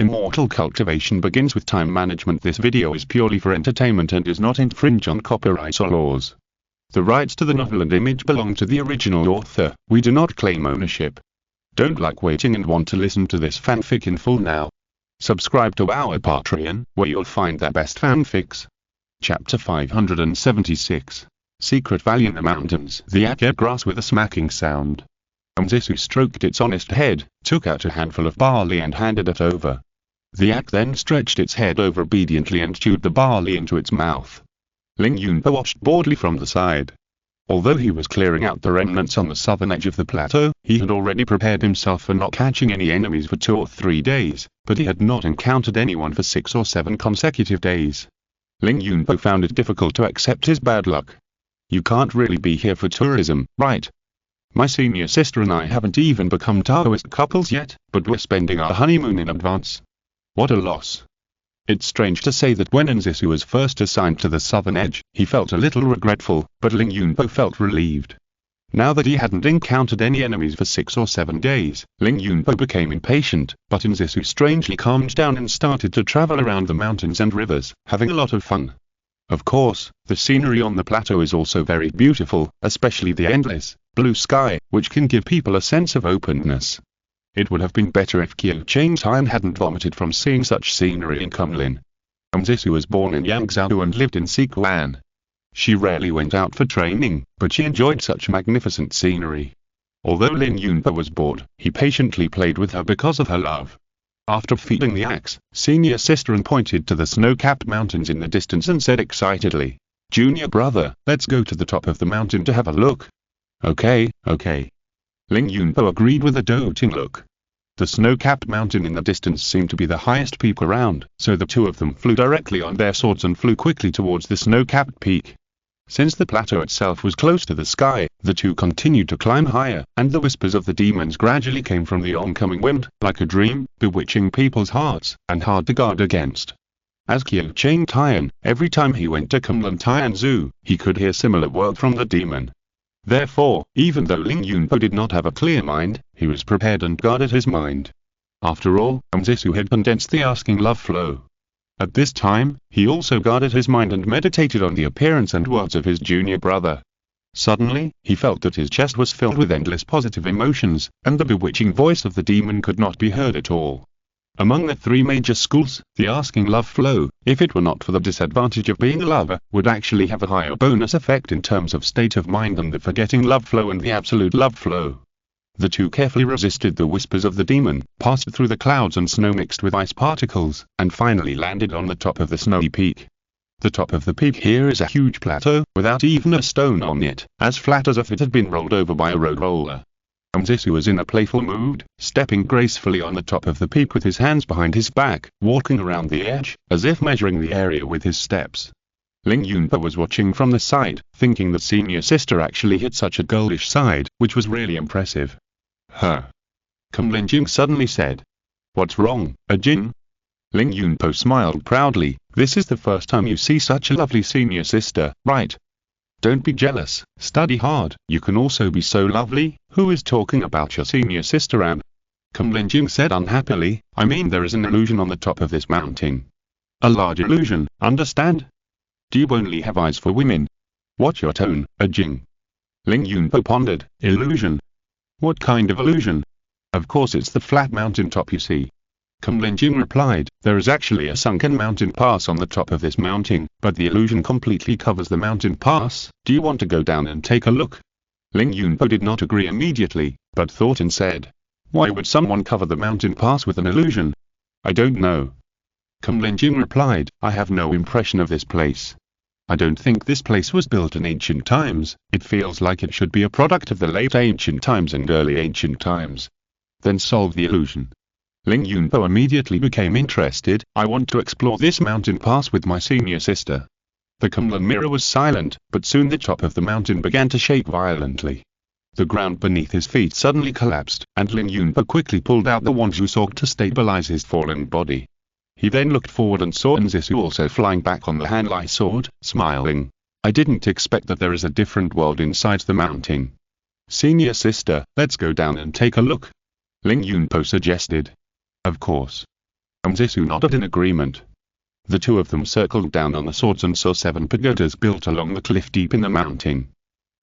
Immortal Cultivation begins with time management. This video is purely for entertainment and does not infringe on copyright or laws. The rights to the novel and image belong to the original author. We do not claim ownership. Don't like waiting and want to listen to this fanfic in full now? Subscribe to our Patreon, where you'll find the best fanfics. Chapter 576. Secret Valley in the Mountains. The yak ate grass with a smacking sound. Zisu stroked its honest head, took out a handful of barley and handed it over. The yak then stretched its head over obediently and chewed the barley into its mouth. Ling Yunpa watched boredly from the side. Although he was clearing out the remnants on the southern edge of the plateau, he had already prepared himself for not catching any enemies for 2 or 3 days, but he had not encountered anyone for 6 or 7 consecutive days. Ling Yunpa found it difficult to accept his bad luck. You can't really be here for tourism, right? My senior sister and I haven't even become Taoist couples yet, but we're spending our honeymoon in advance. What a loss. It's strange to say that when Zisu was first assigned to the southern edge, he felt a little regretful, but Ling Yunpa felt relieved. Now that he hadn't encountered any enemies for 6 or 7 days, Ling Yunpa became impatient, but Zisu strangely calmed down and started to travel around the mountains and rivers, having a lot of fun. Of course, the scenery on the plateau is also very beautiful, especially the endless, blue sky, which can give people a sense of openness. It would have been better if Qiu hadn't vomited from seeing such scenery in Kunlin. Zisu was born in Yangzhou and lived in Sichuan. She rarely went out for training, but she enjoyed such magnificent scenery. Although Ling Yunpa was bored, he patiently played with her because of her love. After feeding the axe, senior sister pointed to the snow-capped mountains in the distance and said excitedly, "Junior brother, let's go to the top of the mountain to have a look." Okay. Ling Yunpa agreed with a doting look. The snow-capped mountain in the distance seemed to be the highest peak around, so the two of them flew directly on their swords and flew quickly towards the snow-capped peak. Since the plateau itself was close to the sky, the two continued to climb higher, and the whispers of the demons gradually came from the oncoming wind, like a dream, bewitching people's hearts, and hard to guard against. As Qiu every time he went to Kunlun Tianzhu, he could hear similar word from the demon. Therefore, even though Ling Yunpa did not have a clear mind, he was prepared and guarded his mind. After all, Zisu had condensed the asking love flow. At this time, he also guarded his mind and meditated on the appearance and words of his junior brother. Suddenly, he felt that his chest was filled with endless positive emotions, and the bewitching voice of the demon could not be heard at all. Among the 3 major schools, the asking love flow, if it were not for the disadvantage of being a lover, would actually have a higher bonus effect in terms of state of mind than the forgetting love flow and the absolute love flow. The two carefully resisted the whispers of the demon, passed through the clouds and snow mixed with ice particles, and finally landed on the top of the snowy peak. The top of the peak here is a huge plateau, without even a stone on it, as flat as if it had been rolled over by a road roller. Zisu was in a playful mood, stepping gracefully on the top of the peak with his hands behind his back, walking around the edge, as if measuring the area with his steps. Ling Yunpa was watching from the side, thinking that senior sister actually hit such a girlish side, which was really impressive. Kunlin Jing suddenly said. "What's wrong, Jin?" Ling Yunpa smiled proudly. "This is the first time you see such a lovely senior sister, right? Don't be jealous, study hard, you can also be so lovely." "Who is talking about your senior sister, Kunlin Jing said unhappily. "I mean there is an illusion on the top of this mountain. A large illusion, understand? Do you only have eyes for women?" "What's your tone, Jing?" Ling Yunpa pondered. "Illusion? What kind of illusion?" "Of course it's the flat mountain top you see." Kunlin Jing replied, "There is actually a sunken mountain pass on the top of this mountain, but the illusion completely covers the mountain pass. Do you want to go down and take a look?" Ling Yunpa did not agree immediately, but thought and said, "Why would someone cover the mountain pass with an illusion?" "I don't know." Kunlin Jing replied, "I have no impression of this place. I don't think this place was built in ancient times. It feels like it should be a product of the late ancient times and early ancient times." "Then solve the illusion." Ling Yunpa immediately became interested. "I want to explore this mountain pass with my senior sister." The Kunlun mirror was silent, but soon the top of the mountain began to shake violently. The ground beneath his feet suddenly collapsed, and Ling Yunpa quickly pulled out the Wanzhu sword to stabilize his fallen body. He then looked forward and saw Zisu also flying back on the Hanlai sword, smiling. "I didn't expect that there is a different world inside the mountain. Senior sister, let's go down and take a look," Ling Yunpo suggested. "Of course." Zisu nodded in agreement. The two of them circled down on the swords and saw 7 pagodas built along the cliff deep in the mountain.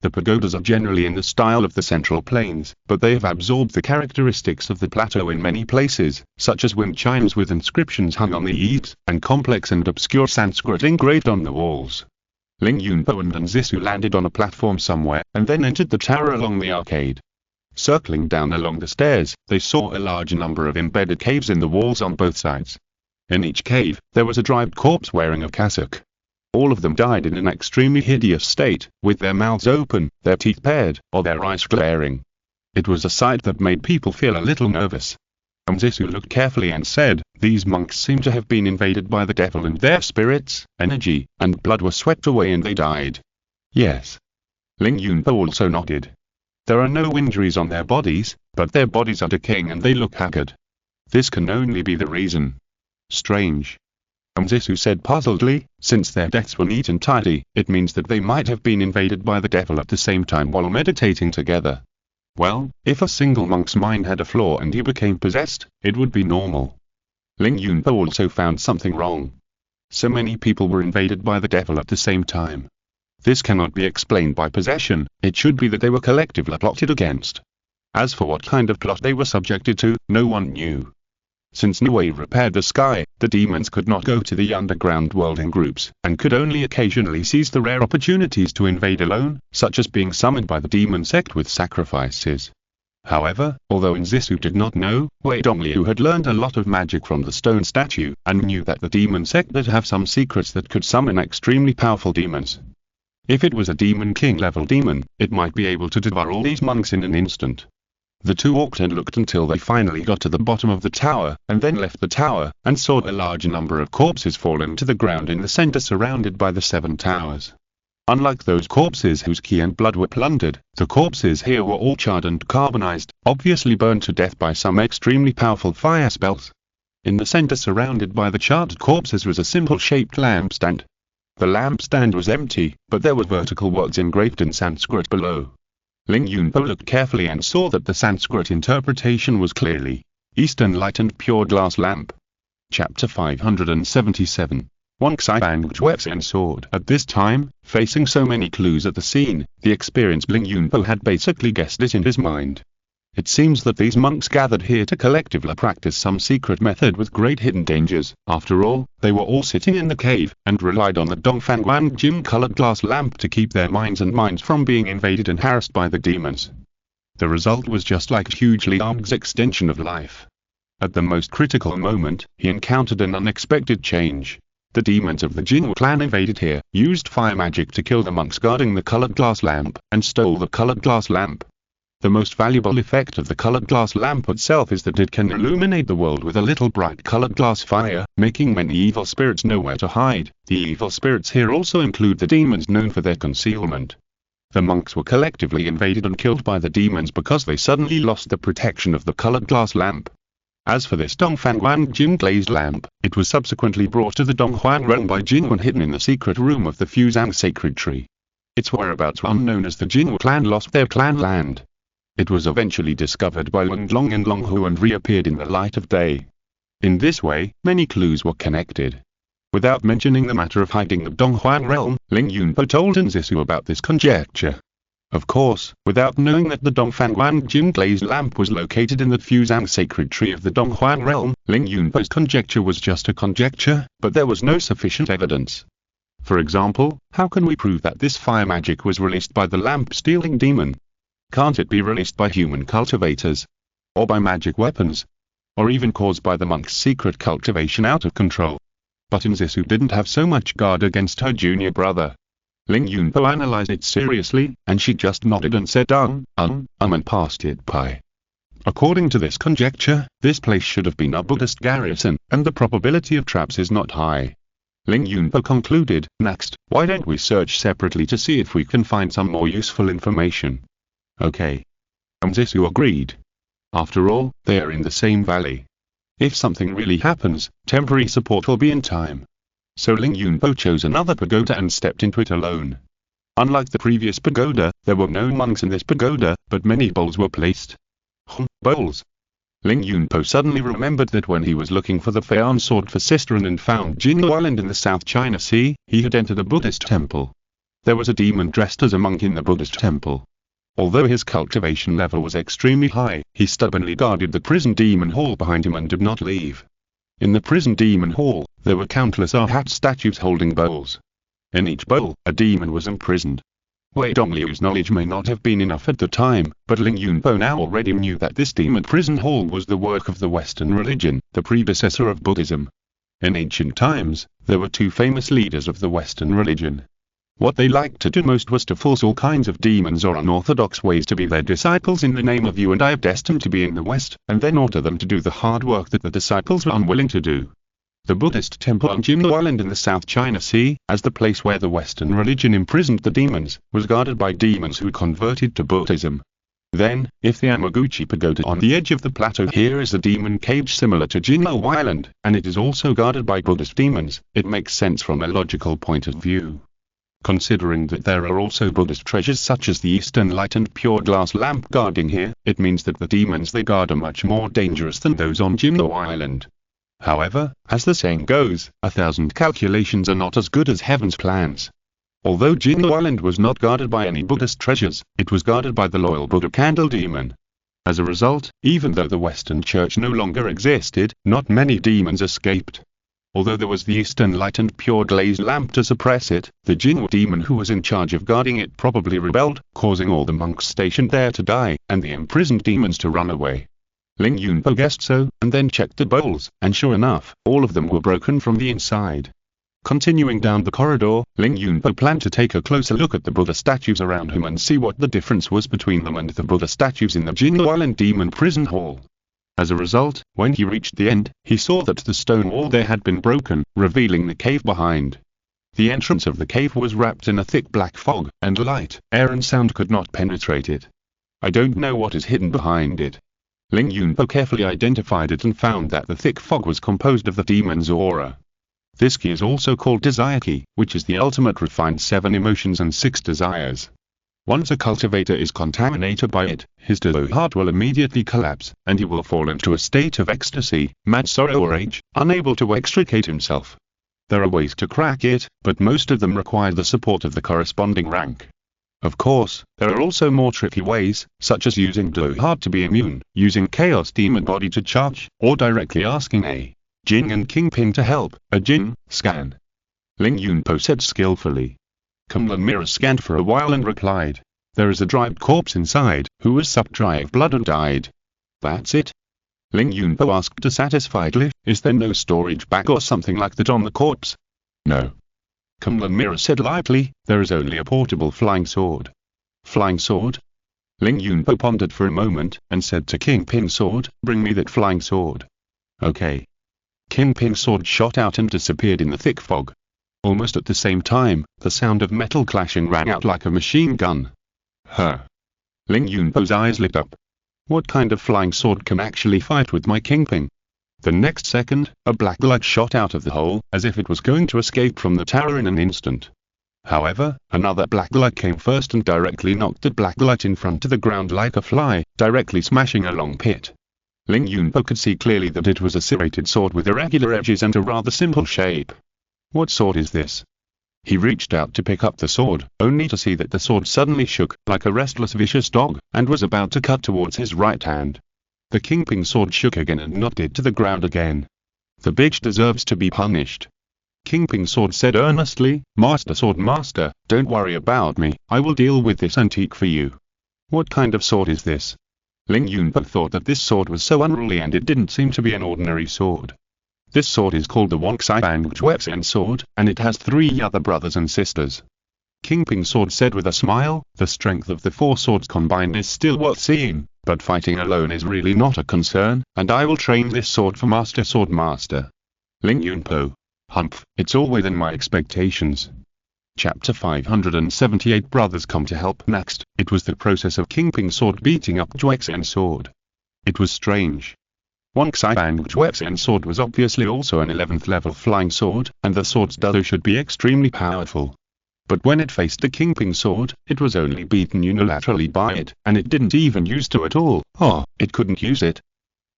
The pagodas are generally in the style of the Central Plains, but they have absorbed the characteristics of the plateau in many places, such as wind chimes with inscriptions hung on the eaves, and complex and obscure Sanskrit engraved on the walls. Ling Yunpo and Zisu landed on a platform somewhere, and then entered the tower along the arcade. Circling down along the stairs, they saw a large number of embedded caves in the walls on both sides. In each cave, there was a dried corpse wearing a cassock. All of them died in an extremely hideous state, with their mouths open, their teeth bared, or their eyes glaring. It was a sight that made people feel a little nervous. Zisu looked carefully and said, "These monks seem to have been invaded by the devil, and their spirits, energy, and blood were swept away and they died." "Yes." Ling Yunpo also nodded. "There are no injuries on their bodies, but their bodies are decaying and they look haggard. This can only be the reason." "Strange," Zisu said puzzledly. "Since their deaths were neat and tidy, it means that they might have been invaded by the devil at the same time while meditating together. Well, if a single monk's mind had a flaw and he became possessed, it would be normal." Ling Yunpo also found something wrong. So many people were invaded by the devil at the same time. This cannot be explained by possession, it should be that they were collectively plotted against. As for what kind of plot they were subjected to, no one knew. Since Niwei repaired the sky, the demons could not go to the underground world in groups, and could only occasionally seize the rare opportunities to invade alone, such as being summoned by the demon sect with sacrifices. However, although Zisu did not know, Wei Dongliu had learned a lot of magic from the stone statue, and knew that the demon sect did have some secrets that could summon extremely powerful demons. If it was a demon king level demon, it might be able to devour all these monks in an instant. The two walked and looked until they finally got to the bottom of the tower, and then left the tower, and saw a large number of corpses fallen to the ground in the center surrounded by the 7 towers. Unlike those corpses whose ki and blood were plundered, the corpses here were all charred and carbonized, obviously burned to death by some extremely powerful fire spells. In the center surrounded by the charred corpses was a simple-shaped lampstand. The lampstand was empty, but there were vertical words engraved in Sanskrit below. Ling Yunpo looked carefully and saw that the Sanskrit interpretation was clearly, "Eastern light and pure glass lamp." Chapter 577. Wang Xi banged Juexin sword. At this time, facing so many clues at the scene, the experienced Ling Yunpo had basically guessed it in his mind. It seems that these monks gathered here to collectively practice some secret method with great hidden dangers. After all, they were all sitting in the cave, and relied on the Dongfang Wangjing colored glass lamp to keep their minds from being invaded and harassed by the demons. The result was just like a hugely armed extension of life. At the most critical moment, he encountered an unexpected change. The demons of the Jinwu clan invaded here, used fire magic to kill the monks guarding the colored glass lamp, and stole the colored glass lamp. The most valuable effect of the colored glass lamp itself is that it can illuminate the world with a little bright colored glass fire, making many evil spirits know where to hide. The evil spirits here also include the demons known for their concealment. The monks were collectively invaded and killed by the demons because they suddenly lost the protection of the colored glass lamp. As for this Dongfang Wangjing glazed lamp, it was subsequently brought to the Donghuan realm by Jinwu and hidden in the secret room of the Fuzang sacred tree. Its whereabouts were unknown as the Jinwu clan lost their clan land. It was eventually discovered by Longlong and Longhu and reappeared in the light of day. In this way, many clues were connected. Without mentioning the matter of hiding the Donghuan realm, Ling Yunpo told Zisu about this conjecture. Of course, without knowing that the Dongfang Wangjing glazed lamp was located in the Fuzang sacred tree of the Donghuan realm, Ling Yunpo's conjecture was just a conjecture, but there was no sufficient evidence. For example, how can we prove that this fire magic was released by the lamp-stealing demon? Can't it be released by human cultivators? Or by magic weapons? Or even caused by the monk's secret cultivation out of control? But Zisu didn't have so much guard against her junior brother. Ling Yunpo analyzed it seriously, and she just nodded and said and passed it by. According to this conjecture, this place should have been a Buddhist garrison, and the probability of traps is not high. Ling Yunpo concluded, "Next, why don't we search separately to see if we can find some more useful information?" "Okay." Zisu agreed. After all, they are in the same valley. If something really happens, temporary support will be in time. So Ling Yunpo chose another pagoda and stepped into it alone. Unlike the previous pagoda, there were no monks in this pagoda, but many bowls were placed. Bowls. Ling Yunpo suddenly remembered that when he was looking for the Feian sword for Sisterin and found Jingle Island in the South China Sea, he had entered a Buddhist temple. There was a demon dressed as a monk in the Buddhist temple. Although his cultivation level was extremely high, he stubbornly guarded the prison demon hall behind him and did not leave. In the prison demon hall, there were countless Arhat statues holding bowls. In each bowl, a demon was imprisoned. Wei Dongliu's knowledge may not have been enough at the time, but Ling Yunpo now already knew that this demon prison hall was the work of the Western religion, the predecessor of Buddhism. In ancient times, there were two famous leaders of the Western religion. What they liked to do most was to force all kinds of demons or unorthodox ways to be their disciples in the name of you and I are destined to be in the West, and then order them to do the hard work that the disciples were unwilling to do. The Buddhist temple on Jingle Island in the South China Sea, as the place where the Western religion imprisoned the demons, was guarded by demons who converted to Buddhism. Then, if the Amaguchi Pagoda on the edge of the plateau here is a demon cage similar to Jingle Island, and it is also guarded by Buddhist demons, it makes sense from a logical point of view. Considering that there are also Buddhist treasures such as the Eastern Light and Pure Glass lamp guarding here, it means that the demons they guard are much more dangerous than those on Jingle Island. However, as the saying goes, 1,000 calculations are not as good as heaven's plans. Although Jingle Island was not guarded by any Buddhist treasures, it was guarded by the loyal Buddha candle demon. As a result, even though the Western Church no longer existed, not many demons escaped. Although there was the Eastern Light and Pure Glaze lamp to suppress it, the Jingle demon who was in charge of guarding it probably rebelled, causing all the monks stationed there to die, and the imprisoned demons to run away. Ling Yunpo guessed so, and then checked the bowls, and sure enough, all of them were broken from the inside. Continuing down the corridor, Ling Yunpo planned to take a closer look at the Buddha statues around him and see what the difference was between them and the Buddha statues in the Jingle Island Demon Prison Hall. As a result, when he reached the end, he saw that the stone wall there had been broken, revealing the cave behind. The entrance of the cave was wrapped in a thick black fog, and light, air and sound could not penetrate it. I don't know what is hidden behind it. Ling Yunpo carefully identified it and found that the thick fog was composed of the demon's aura. This key is also called Desire Key, which is the ultimate refined 7 emotions and 6 desires. Once a cultivator is contaminated by it, his heart will immediately collapse, and he will fall into a state of ecstasy, mad sorrow or rage, unable to extricate himself. There are ways to crack it, but most of them require the support of the corresponding rank. Of course, there are also more tricky ways, such as using heart to be immune, using Chaos Demon Body to charge, or directly asking a Jing and Kingpin to help, a Jing scan. Ling Yunpo said skillfully. Kunlun Mirror scanned for a while and replied, "There is a dried corpse inside, who was sucked dry of blood and died." "That's it?" Ling Yunpo asked dissatisfiedly, "Is there no storage bag or something like that on the corpse?" "No." Kunlun Mirror said lightly, "There is only a portable flying sword." "Flying sword?" Ling Yunpo pondered for a moment, and said to Kingpin Sword, "Bring me that flying sword." "Okay." Kingpin Sword shot out and disappeared in the thick fog. Almost at the same time, the sound of metal clashing rang out like a machine gun. Huh. Ling Yunpo's eyes lit up. What kind of flying sword can actually fight with my Kingpin? The next second, a black light shot out of the hole, as if it was going to escape from the tower in an instant. However, another black light came first and directly knocked the black light in front to the ground like a fly, directly smashing a long pit. Ling Yunpo could see clearly that it was a serrated sword with irregular edges and a rather simple shape. What sword is this? He reached out to pick up the sword, only to see that the sword suddenly shook, like a restless vicious dog, and was about to cut towards his right hand. The Kingpin Sword shook again and knocked it to the ground again. The bitch deserves to be punished. Kingpin Sword said earnestly, "Master Sword Master, don't worry about me, I will deal with this antique for you." What kind of sword is this? Ling Yunpo thought that this sword was so unruly and it didn't seem to be an ordinary sword. This sword is called the Wangxai Bangjuexen sword, and it has 3 other brothers and sisters. Kingpin Sword said with a smile, "The strength of the 4 swords combined is still worth seeing, but fighting alone is really not a concern, and I will train this sword for Master Sword Master." Ling Yunpo. Humph, it's all within my expectations. Chapter 578 Brothers Come to Help. Next, it was the process of Kingpin Sword beating up Juexen Sword. It was strange. Wangxai Bangjuexen Sword was obviously also an 11th level flying sword, and the sword's dado should be extremely powerful. But when it faced the Kingpin Sword, it was only beaten unilaterally by it, and it didn't even use to at all. It couldn't use it.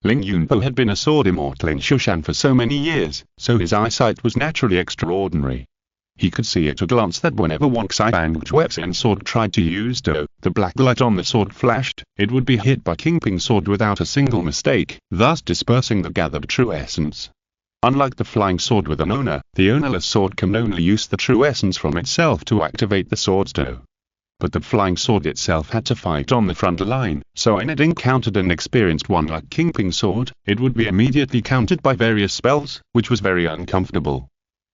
Ling Yunpo had been a sword immortal in Shushan for so many years, so his eyesight was naturally extraordinary. He could see at a glance that whenever Wang Xiang's weapon sword tried to use Do, the black light on the sword flashed, it would be hit by Kingping's sword without a single mistake, thus dispersing the gathered true essence. Unlike the flying sword with an owner, the ownerless sword can only use the true essence from itself to activate the sword's Do. But the flying sword itself had to fight on the front line, so when it encountered an experienced one like Kingping's sword, it would be immediately countered by various spells, which was very uncomfortable.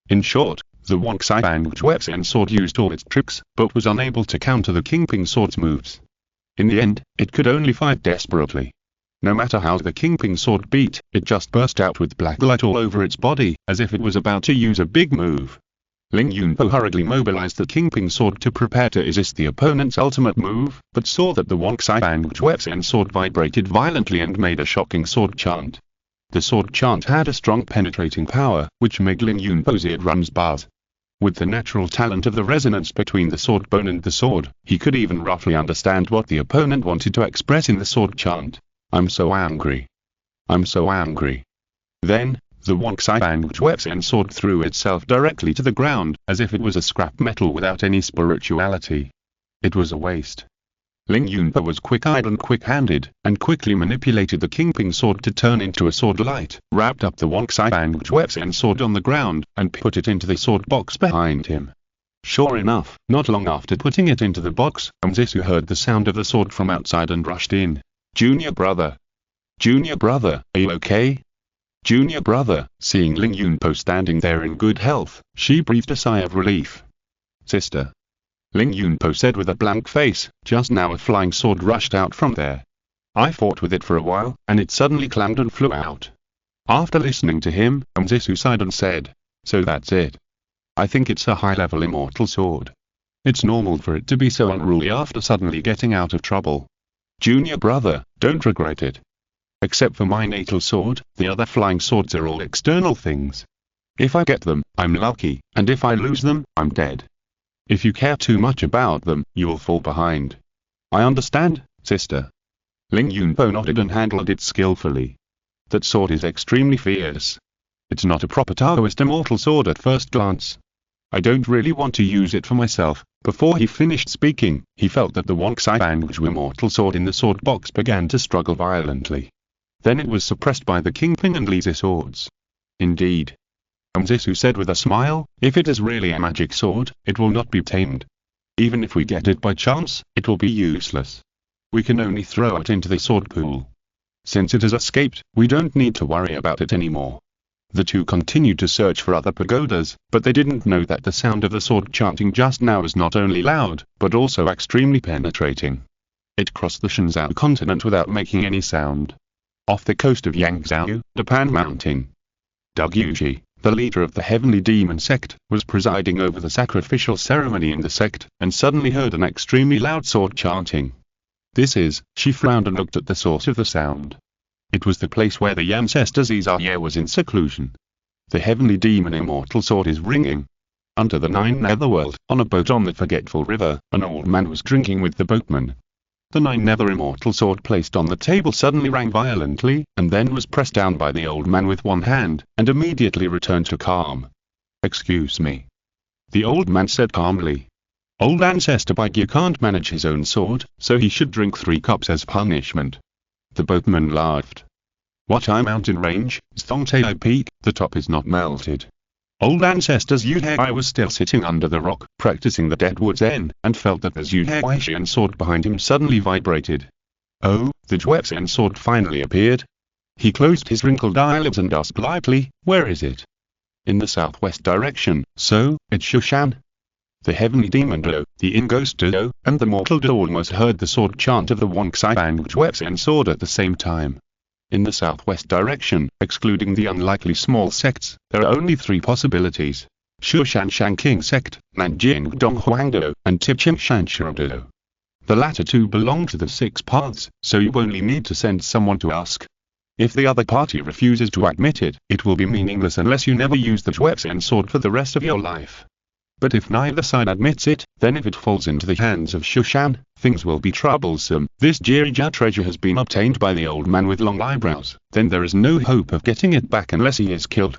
In short, the Wang Xiang's weapon sword used all its tricks, but was unable to counter the Kingping sword's moves. In the end, it could only fight desperately. No matter how the Kingping sword beat, it just burst out with black light all over its body, as if it was about to use a big move. Ling Yunpo hurriedly mobilized the Kingping sword to prepare to resist the opponent's ultimate move, but saw that the Wang Xiang's weapon sword vibrated violently and made a shocking sword chant. The sword chant had a strong penetrating power, which made Ling Yunpo's eardrums buzz. With the natural talent of the resonance between the sword bone and the sword, he could even roughly understand what the opponent wanted to express in the sword chant. "I'm so angry. I'm so angry." Then, the Wang Xiang's weapon sword threw itself directly to the ground, as if it was a scrap metal without any spirituality. It was a waste. Ling Yunpo was quick-eyed and quick-handed, and quickly manipulated the Kingping sword to turn into a sword light, wrapped up the Wang Xiang's weapon sword on the ground, and put it into the sword box behind him. Sure enough, not long after putting it into the box, Zisu heard the sound of the sword from outside and rushed in. "Junior brother! Junior brother, are you okay?" Junior brother, seeing Ling Yunpo standing there in good health, she breathed a sigh of relief. "Sister," Ling Yunpo said with a blank face, "just now a flying sword rushed out from there. I fought with it for a while, and it suddenly clanged and flew out." After listening to him, Zisu sighed and said, "So that's it. I think it's a high-level immortal sword. It's normal for it to be so unruly after suddenly getting out of trouble. Junior brother, don't regret it. Except for my natal sword, the other flying swords are all external things. If I get them, I'm lucky, and if I lose them, I'm dead. If you care too much about them, you will fall behind. I understand, sister." Ling Yunpo nodded and handled it skillfully. "That sword is extremely fierce. It's not a proper Taoist immortal sword at first glance. I don't really want to use it for myself." Before he finished speaking, he felt that the Wang Xiang's immortal sword in the sword box began to struggle violently. Then it was suppressed by the Kingping and Li's swords. "Indeed," Zisu said with a smile, "if it is really a magic sword, it will not be tamed. Even if we get it by chance, it will be useless. We can only throw it into the sword pool. Since it has escaped, we don't need to worry about it anymore." The two continued to search for other pagodas, but they didn't know that the sound of the sword chanting just now was not only loud, but also extremely penetrating. It crossed the Shenzhou continent without making any sound. Off the coast of Yangzhou, Japan Mountain, Doug Yuji, the leader of the Heavenly Demon sect, was presiding over the sacrificial ceremony in the sect, and suddenly heard an extremely loud sword chanting. She frowned and looked at the source of the sound. It was the place where the ancestor Zizaye was in seclusion. The Heavenly Demon immortal sword is ringing. Under the Nine Netherworld, on a boat on the Forgetful River, an old man was drinking with the boatman. The Nine Nether immortal sword placed on the table suddenly rang violently, and then was pressed down by the old man with one hand, and immediately returned to calm. "Excuse me," the old man said calmly. "Old ancestor Baigyu can't manage his own sword, so he should drink 3 cups as punishment." The boatman laughed. "Watai mountain range, Zhongtai peak, the top is not melted. Old ancestor's Yuhei was still sitting under the rock, practicing the Deadwood Zen, and felt that the Yuhei sword behind him suddenly vibrated. Oh, the Juepsen sword finally appeared. He closed his wrinkled eyelids and asked lightly, "Where is it?" "In the southwest direction, so, it's Shushan." The Heavenly Demon Do, the In-Ghost Do, and the Mortal Do almost heard the sword chant of the Wang Xiang's Juepsen sword at the same time. In the southwest direction, excluding the unlikely small sects, there are only 3 possibilities: Shushan Shanqing sect, Nanjing Donghuangdo, and Tipching Shanshirado. The latter 2 belong to the 6 paths, so you only need to send someone to ask. If the other party refuses to admit it, it will be meaningless unless you never use the Juepsen sword for the rest of your life. But if neither side admits it, then if it falls into the hands of Shushan, things will be troublesome. This Jirija treasure has been obtained by the old man with long eyebrows, then there is no hope of getting it back unless he is killed.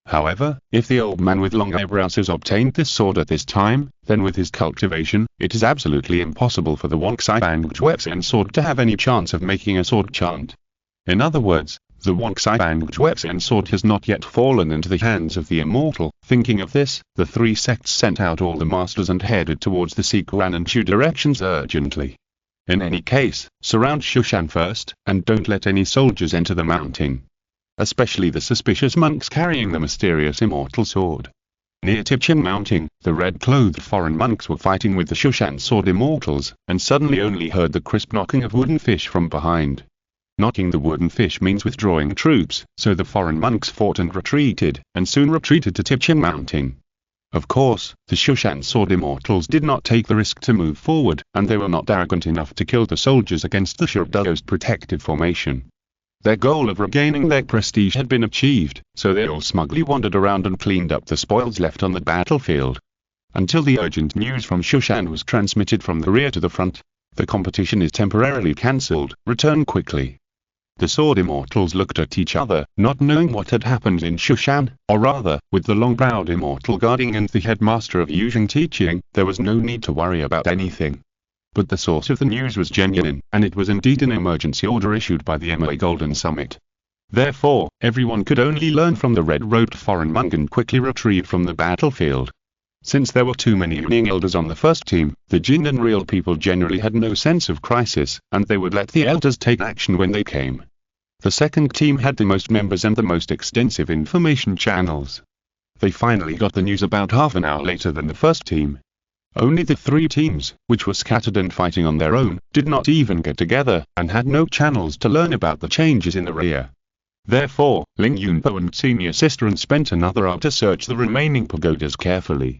However, if the old man with long eyebrows has obtained this sword at this time, then with his cultivation, it is absolutely impossible for the Wonksai sword to have any chance of making a sword chant. In other words, the Wonksai sword has not yet fallen into the hands of the immortal. Thinking of this, the three sects sent out all the masters and headed towards the Sikran and Shu directions urgently. In any case, surround Shushan first, and don't let any soldiers enter the mountain. Especially the suspicious monks carrying the mysterious immortal sword. Near Tipchin Mountain, the red-clothed foreign monks were fighting with the Shushan sword immortals, and suddenly only heard the crisp knocking of wooden fish from behind. Knocking the wooden fish means withdrawing troops, so the foreign monks fought and retreated, and soon retreated to Tipchin Mountain. Of course, the Shushan sword immortals did not take the risk to move forward, and they were not arrogant enough to kill the soldiers against the Shurdado's protected formation. Their goal of regaining their prestige had been achieved, so they all smugly wandered around and cleaned up the spoils left on the battlefield. Until the urgent news from Shushan was transmitted from the rear to the front. The competition is temporarily cancelled, return quickly. The sword immortals looked at each other, not knowing what had happened in Shushan, or rather, with the long-browed immortal guarding and the headmaster of Yuzheng teaching, there was no need to worry about anything. But the source of the news was genuine, and it was indeed an emergency order issued by the MA Golden Summit. Therefore, everyone could only learn from the red-robed foreign monk and quickly retrieve from the battlefield. Since there were too many Yuning elders on the first team, the Jin and real people generally had no sense of crisis, and they would let the elders take action when they came. The second team had the most members and the most extensive information channels. They finally got the news about half an hour later than the first team. Only the three teams, which were scattered and fighting on their own, did not even get together, and had no channels to learn about the changes in the rear. Therefore, Ling Yunpo and Senior Sister spent another hour to search the remaining pagodas carefully.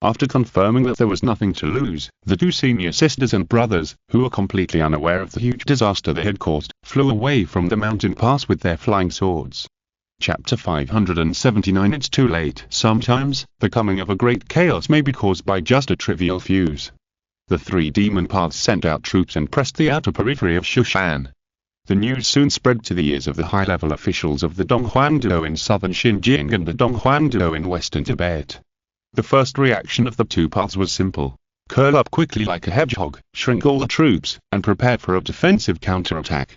After confirming that there was nothing to lose, the two senior sisters and brothers, who were completely unaware of the huge disaster they had caused, flew away from the mountain pass with their flying swords. Chapter 579. It's too late. Sometimes, the coming of a great chaos may be caused by just a trivial fuse. The three demon paths sent out troops and pressed the outer periphery of Shushan. The news soon spread to the ears of the high-level officials of the Donghuangdo in southern Xinjiang and the Donghuangdo in western Tibet. The first reaction of the two paths was simple. Curl up quickly like a hedgehog, shrink all the troops, and prepare for a defensive counterattack.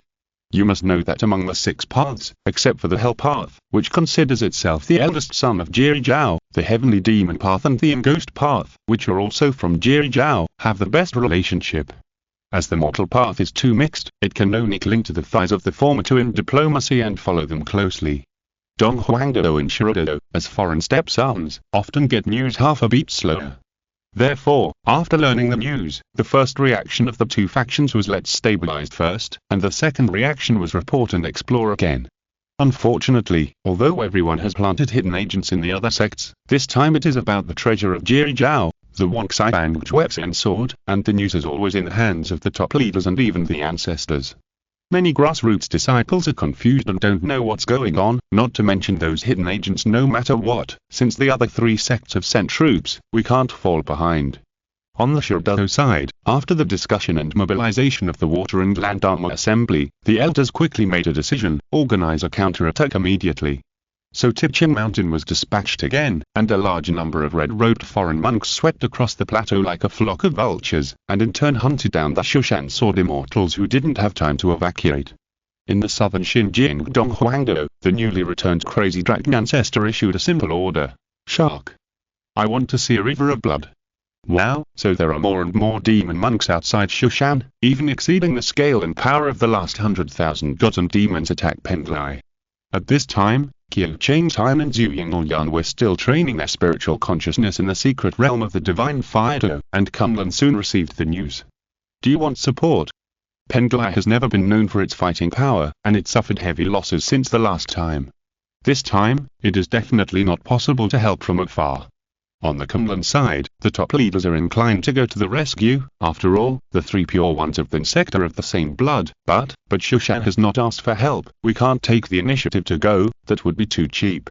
You must know that among the 6 paths, except for the Hell Path, which considers itself the eldest son of Jirizhao, the Heavenly Demon Path and the Ghost Path, which are also from Jirizhao, have the best relationship. As the Mortal Path is too mixed, it can only cling to the thighs of the former two in diplomacy and follow them closely. Donghuangdo and Shirado, as foreign stepsons, often get news half a beat slower. Therefore, after learning the news, the first reaction of the two factions was let's stabilize first, and the second reaction was report and explore again. Unfortunately, although everyone has planted hidden agents in the other sects, this time it is about the treasure of Jirizhao, the Wonksai sword, and the news is always in the hands of the top leaders and even the ancestors. Many grassroots disciples are confused and don't know what's going on, not to mention those hidden agents no matter what. Since the other 3 sects have sent troops, we can't fall behind. On the Shurdo side, after the discussion and mobilization of the Water and Land Armor Assembly, the elders quickly made a decision: organize a counterattack immediately. So Tipchin Mountain was dispatched again, and a large number of red-robed foreign monks swept across the plateau like a flock of vultures, and in turn hunted down the Shushan sword immortals who didn't have time to evacuate. In the southern Xinjiang Donghuangdo, the newly returned crazy dragon ancestor issued a simple order: Shark. I want to see a river of blood. Wow, so there are more and more demon monks outside Shushan, even exceeding the scale and power of the last 100,000 gods and demons attack Penglai. At this time, Qiu Changtai and Zhu Yingyan were still training their spiritual consciousness in the secret realm of the divine Fido, and Kunlun soon received the news. Do you want support? Penglai has never been known for its fighting power, and it suffered heavy losses since the last time. This time, it is definitely not possible to help from afar. On the Kunlun side, the top leaders are inclined to go to the rescue. After all, the 3 pure ones of the sect are of the same blood, but Shushan has not asked for help. We can't take the initiative to go, that would be too cheap.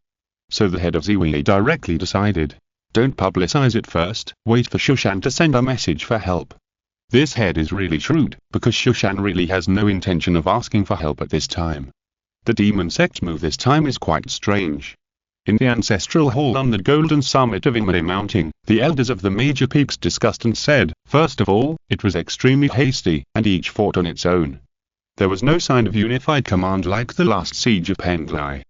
So the head of Ziwi directly decided. Don't publicize it first, wait for Shushan to send a message for help. This head is really shrewd, because Shushan really has no intention of asking for help at this time. The demon sect move this time is quite strange. In the ancestral hall on the golden summit of Imre Mountain, the elders of the major peaks discussed and said, first of all, it was extremely hasty, and each fought on its own. There was no sign of unified command like the last siege of Penglai.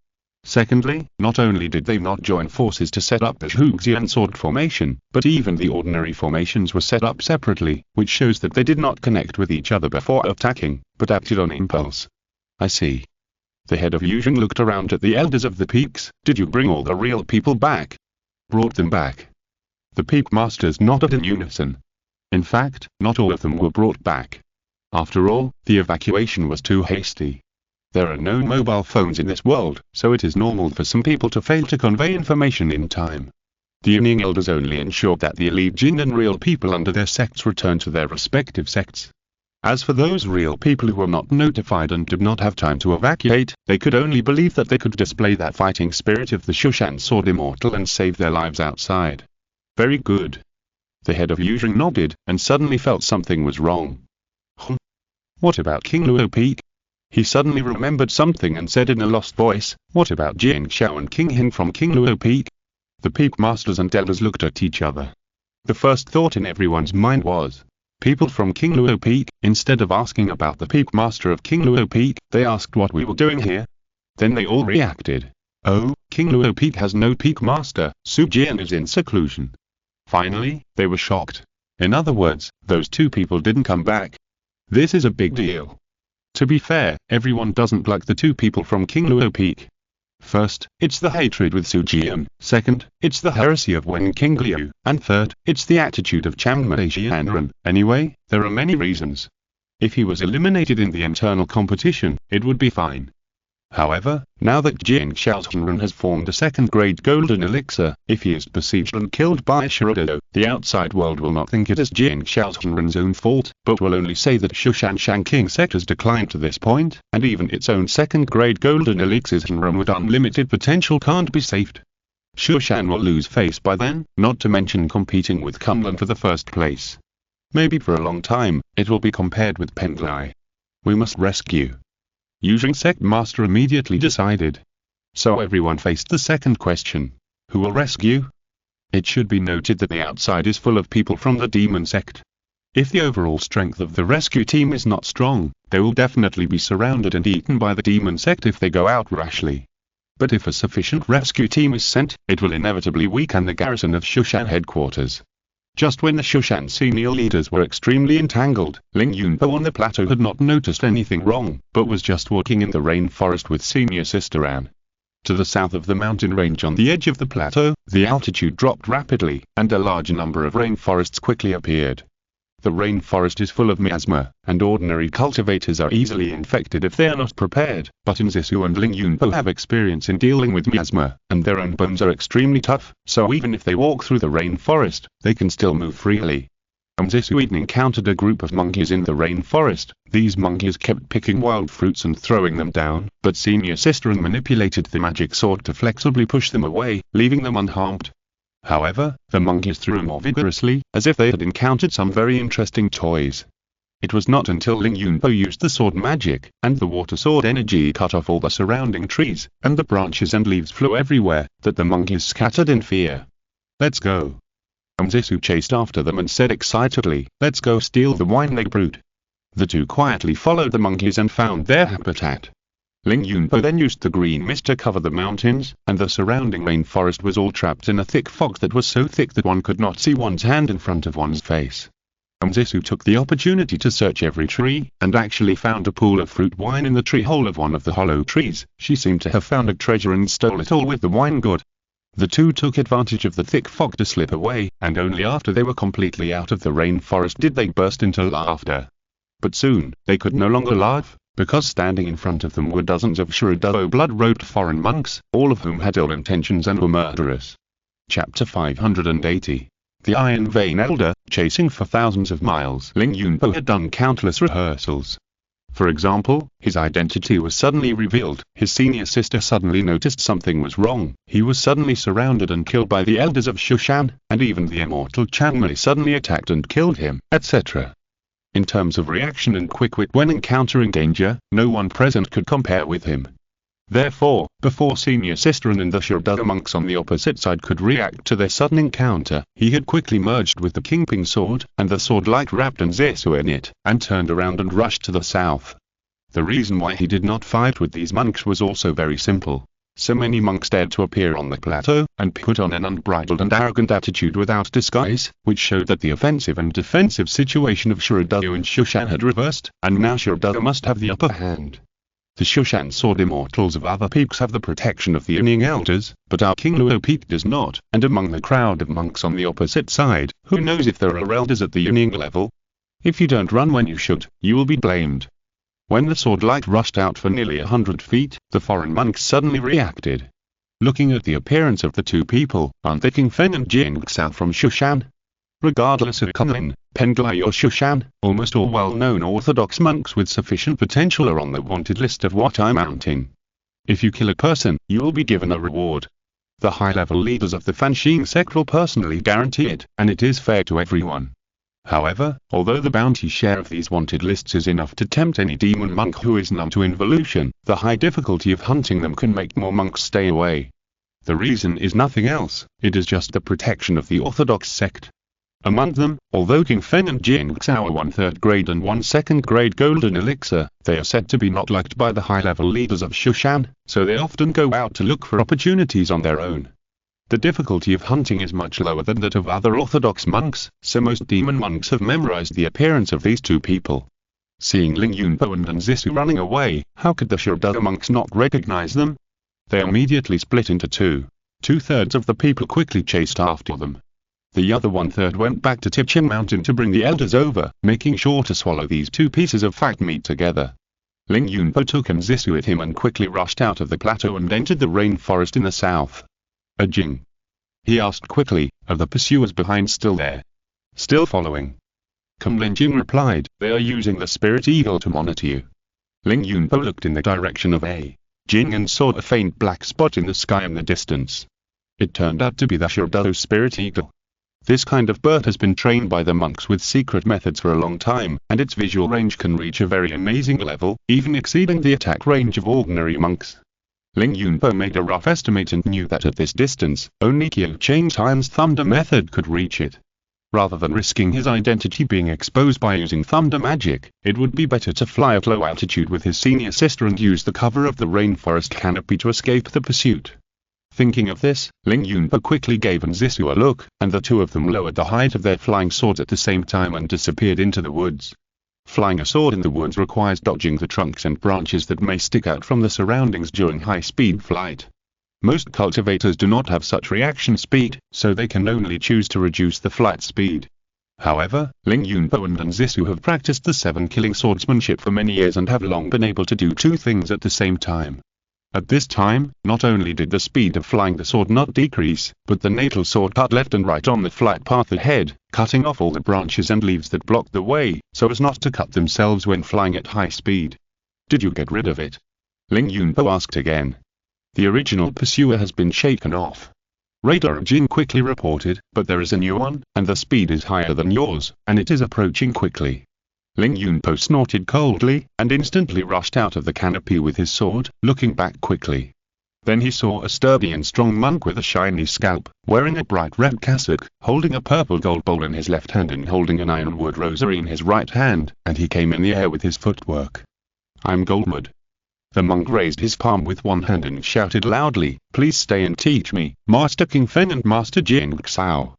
Secondly, not only did they not join forces to set up the Zhuxian sword formation, but even the ordinary formations were set up separately, which shows that they did not connect with each other before attacking, but acted on impulse. I see. The head of Yuzheng looked around at the elders of the peaks. Did you bring all the real people back? Brought them back. The peak masters nodded in unison. In fact, not all of them were brought back. After all, the evacuation was too hasty. There are no mobile phones in this world, so it is normal for some people to fail to convey information in time. The Yingning elders only ensured that the elite Jin and real people under their sects returned to their respective sects. As for those real people who were not notified and did not have time to evacuate, they could only believe that they could display that fighting spirit of the Shushan sword immortal and save their lives outside. Very good. The head of Yuzheng nodded, and suddenly felt something was wrong. What about King Luo Peak? He suddenly remembered something and said in a lost voice, what about Jiang Xiao and King Hin from King Luo Peak? The peak masters and elders looked at each other. The first thought in everyone's mind was, people from King Luo Peak. Instead of asking about the peak master of King Luo Peak, they asked what we were doing here. Then they all reacted. Oh, King Luo Peak has no peak master, Su Jian is in seclusion. Finally, they were shocked. In other words, those two people didn't come back. This is a big deal. To be fair, everyone doesn't like the two people from King Luo Peak. First, it's the hatred with Su Jian. Second, it's the heresy of Wen King Liu. And third, it's the attitude of Changmei Xianren. Anyway, there are many reasons. If he was eliminated in the internal competition, it would be fine. However, now that Jiang Xiao's Shenren has formed a second-grade golden elixir, if he is besieged and killed by Shirodo, the outside world will not think it is Jiang Xiao's Shenren's own fault, but will only say that Shushan Shanking sect has declined to this point, and even its own second-grade golden elixir's Shenren with unlimited potential can't be saved. Shushan will lose face by then, not to mention competing with Kunlun for the first place. Maybe for a long time, it will be compared with Penglai. We must rescue. Yuzheng sect master immediately decided. So everyone faced the second question. Who will rescue? It should be noted that the outside is full of people from the demon sect. If the overall strength of the rescue team is not strong, they will definitely be surrounded and eaten by the demon sect if they go out rashly. But if a sufficient rescue team is sent, it will inevitably weaken the garrison of Shushan headquarters. Just when the Shushan senior leaders were extremely entangled, Ling Yunpo on the plateau had not noticed anything wrong, but was just walking in the rainforest with senior sister Anne. To the south of the mountain range on the edge of the plateau, the altitude dropped rapidly, and a large number of rainforests quickly appeared. The rainforest is full of miasma, and ordinary cultivators are easily infected if they are not prepared, but Nzisu and Ling Yunpo have experience in dealing with miasma, and their own bones are extremely tough, so even if they walk through the rainforest, they can still move freely. Nzisu even encountered a group of monkeys in the rainforest. These monkeys kept picking wild fruits and throwing them down, but Senior Sister manipulated the magic sword to flexibly push them away, leaving them unharmed. However, the monkeys threw more vigorously, as if they had encountered some very interesting toys. It was not until Ling Yunpo used the sword magic, and the water sword energy cut off all the surrounding trees, and the branches and leaves flew everywhere, that the monkeys scattered in fear. Let's go. Nzisu chased after them and said excitedly, let's go steal the wine leg brood. The two quietly followed the monkeys and found their habitat. Ling Yunpo then used the green mist to cover the mountains, and the surrounding rainforest was all trapped in a thick fog that was so thick that one could not see one's hand in front of one's face. Nzisu took the opportunity to search every tree, and actually found a pool of fruit wine in the tree hole of one of the hollow trees. She seemed to have found a treasure and stole it all with the wine god. The two took advantage of the thick fog to slip away, and only after they were completely out of the rainforest did they burst into laughter. But soon, they could no longer laugh, because standing in front of them were dozens of Shirodo blood-robed foreign monks, all of whom had ill intentions and were murderous. Chapter 580. The Iron Vein Elder, chasing for thousands of miles. Ling Yunpo had done countless rehearsals. For example, his identity was suddenly revealed, his senior sister suddenly noticed something was wrong, he was suddenly surrounded and killed by the elders of Shushan, and even the immortal Chanmei suddenly attacked and killed him, etc. In terms of reaction and quick wit when encountering danger, no one present could compare with him. Therefore, before senior sister and the Shurada monks on the opposite side could react to their sudden encounter, he had quickly merged with the Kingpin sword, and the sword light wrapped Nzisu in it, and turned around and rushed to the south. The reason why he did not fight with these monks was also very simple. So many monks dared to appear on the plateau, and put on an unbridled and arrogant attitude without disguise, which showed that the offensive and defensive situation of Shurada and Shushan had reversed, and now Shurada must have the upper hand. The Shushan sword immortals of other peaks have the protection of the Yunning elders, but our King Luo peak does not, and among the crowd of monks on the opposite side, who knows if there are elders at the Yunning level? If you don't run when you should, you will be blamed. When the sword light rushed out for nearly 100 feet, the foreign monks suddenly reacted. Looking at the appearance of the two people, aren't they King Fen and Jing Xiao from Shushan? Regardless of cunning, Penglai or Shushan, almost all well-known orthodox monks with sufficient potential are on the wanted list of Watai Mountain. If you kill a person, you will be given a reward. The high-level leaders of the Fanxing sect will personally guarantee it, and it is fair to everyone. However, although the bounty share of these wanted lists is enough to tempt any demon monk who is numb to involution, the high difficulty of hunting them can make more monks stay away. The reason is nothing else, it is just the protection of the orthodox sect. Among them, although King Fen and Jing Xiao are 1/3 grade and 1 2nd grade golden elixir, they are said to be not liked by the high-level leaders of Shushan, so they often go out to look for opportunities on their own. The difficulty of hunting is much lower than that of other orthodox monks, so most demon monks have memorized the appearance of these two people. Seeing Ling Yunpo and Nzisu running away, how could the Shurada monks not recognize them? They immediately split into two. 2/3 of the people quickly chased after them. The other 1/3 went back to Tipchen Mountain to bring the elders over, making sure to swallow these two pieces of fat meat together. Ling Yunpo took Nzisu with him and quickly rushed out of the plateau and entered the rainforest in the south. Jing? He asked quickly, are the pursuers behind still there? Still following? Lin Jing replied, they are using the spirit eagle to monitor you. Ling Yunpo looked in the direction of Jing and saw a faint black spot in the sky in the distance. It turned out to be the Shurada spirit eagle. This kind of bird has been trained by the monks with secret methods for a long time, and its visual range can reach a very amazing level, even exceeding the attack range of ordinary monks. Ling Yunpo made a rough estimate and knew that at this distance, only Qiu Changtian's thunder method could reach it. Rather than risking his identity being exposed by using thunder magic, it would be better to fly at low altitude with his senior sister and use the cover of the rainforest canopy to escape the pursuit. Thinking of this, Ling Yunpo quickly gave Nzisu a look, and the two of them lowered the height of their flying swords at the same time and disappeared into the woods. Flying a sword in the woods requires dodging the trunks and branches that may stick out from the surroundings during high-speed flight. Most cultivators do not have such reaction speed, so they can only choose to reduce the flight speed. However, Ling Yunpo and Nzisu have practiced the 7-killing swordsmanship for many years and have long been able to do two things at the same time. At this time, not only did the speed of flying the sword not decrease, but the natal sword cut left and right on the flight path ahead, cutting off all the branches and leaves that blocked the way, so as not to cut themselves when flying at high speed. Did you get rid of it? Ling Yunpo asked again. The original pursuer has been shaken off. Radar Jin quickly reported, but there is a new one, and the speed is higher than yours, and it is approaching quickly. Ling Yunpo snorted coldly, and instantly rushed out of the canopy with his sword, looking back quickly. Then he saw a sturdy and strong monk with a shiny scalp, wearing a bright red cassock, holding a purple gold bowl in his left hand and holding an ironwood rosary in his right hand, and he came in the air with his footwork. I'm Goldwood. The monk raised his palm with one hand and shouted loudly, please stay and teach me, Master King Fen and Master Jing Xiao.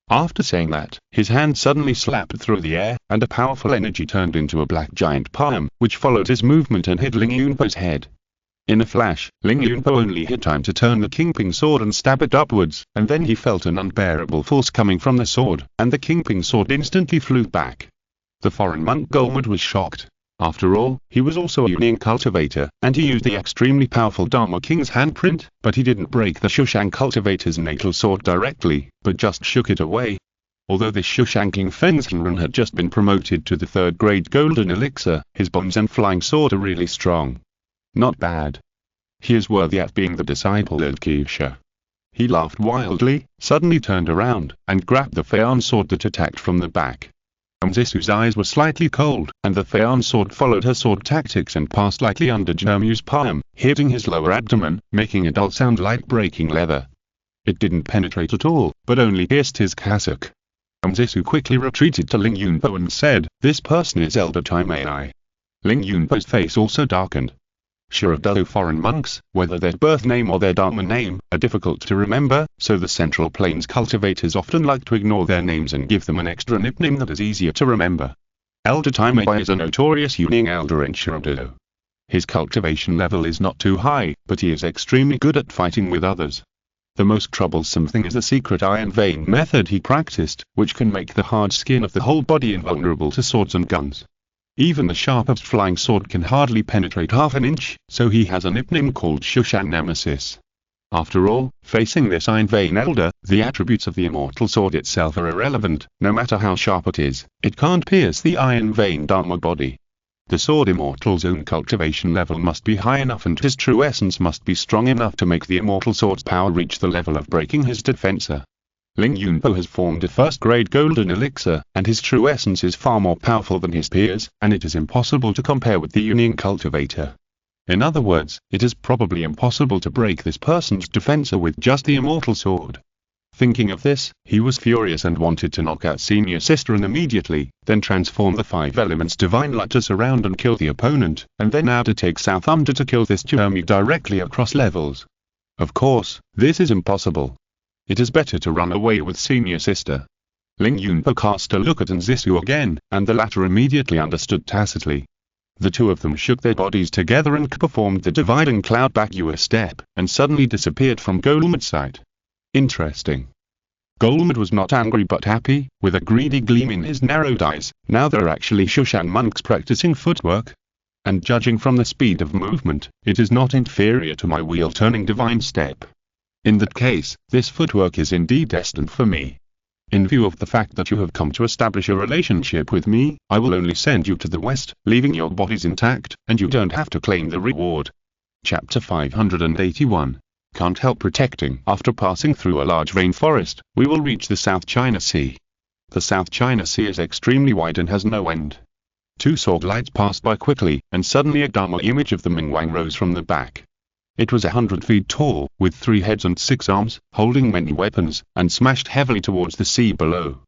After saying that, his hand suddenly slapped through the air, and a powerful energy turned into a black giant palm, which followed his movement and hit Ling Yunpo's head. In a flash, Ling Yunpo only had time to turn the Kingping sword and stab it upwards, and then he felt an unbearable force coming from the sword, and the Kingping sword instantly flew back. The foreign monk Goldwood was shocked. After all, he was also a Yunning cultivator, and he used the extremely powerful Dharma King's handprint, but he didn't break the Shushan cultivator's natal sword directly, but just shook it away. Although this Shushanking Fenshinran had just been promoted to the 3rd grade golden elixir, his bombs and flying sword are really strong. Not bad. He is worthy at being the disciple of Kisha. He laughed wildly, suddenly turned around, and grabbed the Feon sword that attacked from the back. Zisu's eyes were slightly cold, and the Feon sword followed her sword tactics and passed lightly under Jermu's palm, hitting his lower abdomen, making a dull sound like breaking leather. It didn't penetrate at all, but only pierced his cassock. Zisu quickly retreated to Ling Yunpo and said, "This person is Elder Taimei." Ling Yunpo's face also darkened. Sure of Dalo foreign monks, whether their birth name or their Dharma name, are difficult to remember, so the Central Plains cultivators often like to ignore their names and give them an extra nickname that is easier to remember. Elder Taimei is a notorious Yuning elder in Shirodalo. His cultivation level is not too high, but he is extremely good at fighting with others. The most troublesome thing is the secret iron vein method he practiced, which can make the hard skin of the whole body invulnerable to swords and guns. Even the sharpest flying sword can hardly penetrate half an inch, so he has a nickname called Shushan Nemesis. After all, facing this Iron Vein Elder, the attributes of the immortal sword itself are irrelevant. No matter how sharp it is, it can't pierce the Iron Vein Dharma body. The sword immortal's own cultivation level must be high enough and his true essence must be strong enough to make the immortal sword's power reach the level of breaking his defensor. Ling Yunpo has formed a 1st grade golden elixir, and his true essence is far more powerful than his peers, and it is impossible to compare with the Union cultivator. In other words, it is probably impossible to break this person's defensor with just the immortal sword. Thinking of this, he was furious and wanted to knock out Senior Sisterin immediately, then transform the 5 elements divine light to surround and kill the opponent, and then now to take South Under to kill this Jermu directly across levels. Of course, this is impossible. It is better to run away with Senior Sister. Ling Yunpo cast a look at Nzisu again, and the latter immediately understood tacitly. The two of them shook their bodies together and performed the dividing cloud back step, and suddenly disappeared from Golmud's sight. Interesting. Golmud was not angry but happy, with a greedy gleam in his narrowed eyes. Now there are actually Shushan monks practicing footwork. And judging from the speed of movement, it is not inferior to my wheel-turning divine step. In that case, this footwork is indeed destined for me. In view of the fact that you have come to establish a relationship with me, I will only send you to the west, leaving your bodies intact, and you don't have to claim the reward. Chapter 581. Can't help protecting. After passing through a large rainforest, we will reach the South China Sea. The South China Sea is extremely wide and has no end. 2 sword lights passed by quickly, and suddenly a Dharma image of the Mingwang rose from the back. It was 100 feet tall, with 3 heads and 6 arms, holding many weapons, and smashed heavily towards the sea below.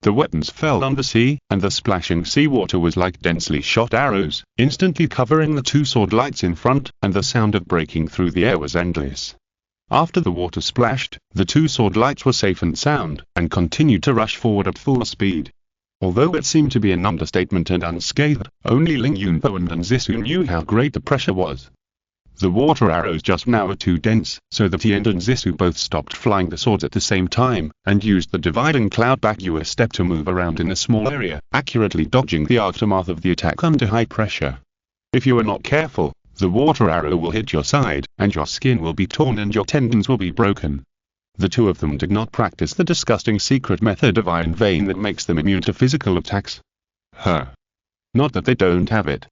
The weapons fell on the sea, and the splashing seawater was like densely shot arrows, instantly covering the 2 sword lights in front, and the sound of breaking through the air was endless. After the water splashed, the 2 sword lights were safe and sound, and continued to rush forward at full speed. Although it seemed to be an understatement and unscathed, only Ling Yunpo and Nzisu knew how great the pressure was. The water arrows just now were too dense, so that he and Nzisu both stopped flying the swords at the same time, and used the dividing cloud back step to move around in a small area, accurately dodging the aftermath of the attack under high pressure. If you are not careful, the water arrow will hit your side, and your skin will be torn and your tendons will be broken. The two of them did not practice the disgusting secret method of Iron Vein that makes them immune to physical attacks. Not that they don't have it.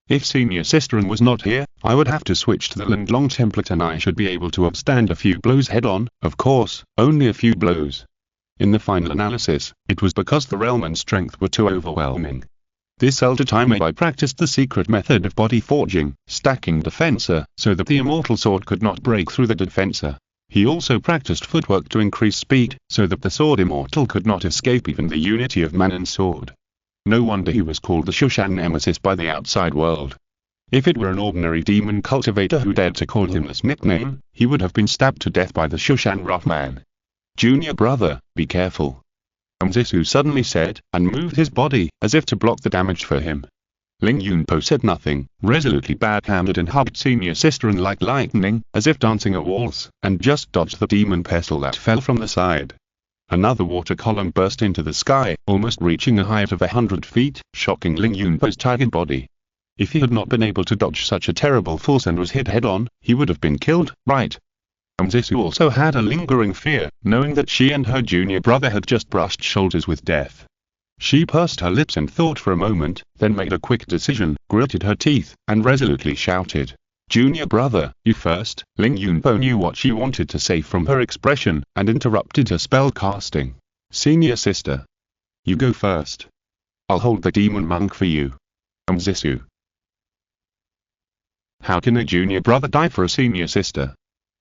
If Senior Sisterin was not here, I would have to switch to the Linglong template and I should be able to withstand a few blows head-on, of course, only a few blows. In the final analysis, it was because the realm and strength were too overwhelming. This elder Taimei practiced the secret method of body forging, stacking defensor, so that the immortal sword could not break through the defensor. He also practiced footwork to increase speed, so that the sword immortal could not escape even the unity of man and sword. No wonder he was called the Shushan Nemesis by the outside world. If it were an ordinary demon cultivator who dared to call him this nickname, he would have been stabbed to death by the Shushan Roughman. Junior brother, be careful. Nzisu suddenly said, and moved his body, as if to block the damage for him. Ling Yunpo said nothing, resolutely backhanded and hugged Senior Sisterin like lightning, as if dancing a waltz, and just dodged the demon pestle that fell from the side. Another water column burst into the sky, almost reaching a height of 100 feet, shocking Ling Yunpo's tired body. If he had not been able to dodge such a terrible force and was hit head-on, he would have been killed, right? Zisu also had a lingering fear, knowing that she and her junior brother had just brushed shoulders with death. She pursed her lips and thought for a moment, then made a quick decision, gritted her teeth, and resolutely shouted, "Junior brother, you first." Ling Yunpo knew what she wanted to say from her expression, and interrupted her spell casting. "Senior sister, you go first. I'll hold the demon monk for you." Zisu. "How can a junior brother die for a senior sister?"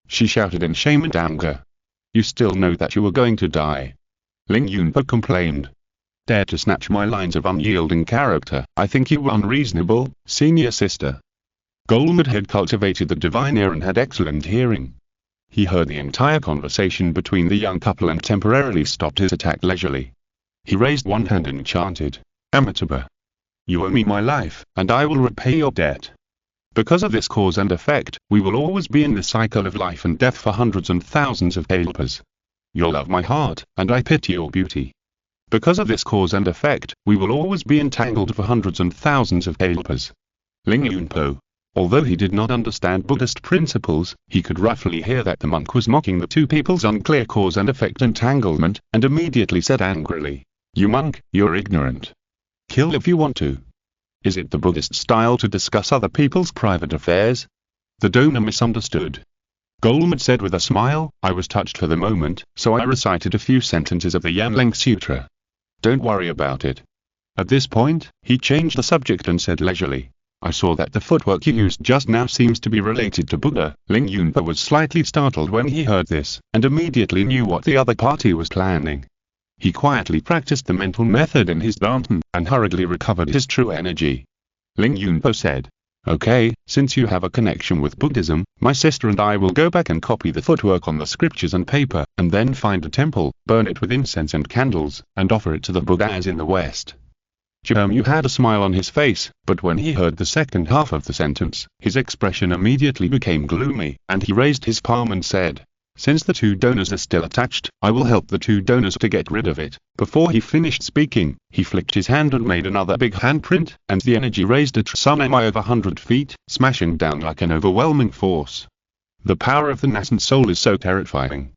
she shouted in shame and anger. "You still know that you were going to die." Ling Yunpo complained. "Dare to snatch my lines of unyielding character. I think you were unreasonable, senior sister." Golmud had cultivated the divine ear and had excellent hearing. He heard the entire conversation between the young couple and temporarily stopped his attack leisurely. He raised one hand and chanted, "Amitabha. You owe me my life, and I will repay your debt. Because of this cause and effect, we will always be in the cycle of life and death for hundreds and thousands of kalpas. You love my heart, and I pity your beauty. Because of this cause and effect, we will always be entangled for hundreds and thousands of kalpas." Ling Yunpo. Although he did not understand Buddhist principles, he could roughly hear that the monk was mocking the two people's unclear cause and effect entanglement, and immediately said angrily, "You monk, you're ignorant. Kill if you want to. Is it the Buddhist style to discuss other people's private affairs?" The donor misunderstood. Golmud said with a smile, "I was touched for the moment, so I recited a few sentences of the Yamlang Sutra. Don't worry about it." At this point, he changed the subject and said leisurely, "I saw that the footwork you used just now seems to be related to Buddha." Ling Yunpo was slightly startled when he heard this, and immediately knew what the other party was planning. He quietly practiced the mental method in his dantian, and hurriedly recovered his true energy. Ling Yunpo said, "Okay, since you have a connection with Buddhism, my sister and I will go back and copy the footwork on the scriptures and paper, and then find a temple, burn it with incense and candles, and offer it to the Buddha as in the West." Yu had a smile on his face, but when he heard the second half of the sentence, his expression immediately became gloomy, and he raised his palm and said, "Since the two donors are still attached, I will help the two donors to get rid of it." Before he finished speaking, he flicked his hand and made another big handprint, and the energy raised a tsunami of 100 feet, smashing down like an overwhelming force. The power of the nascent soul is so terrifying.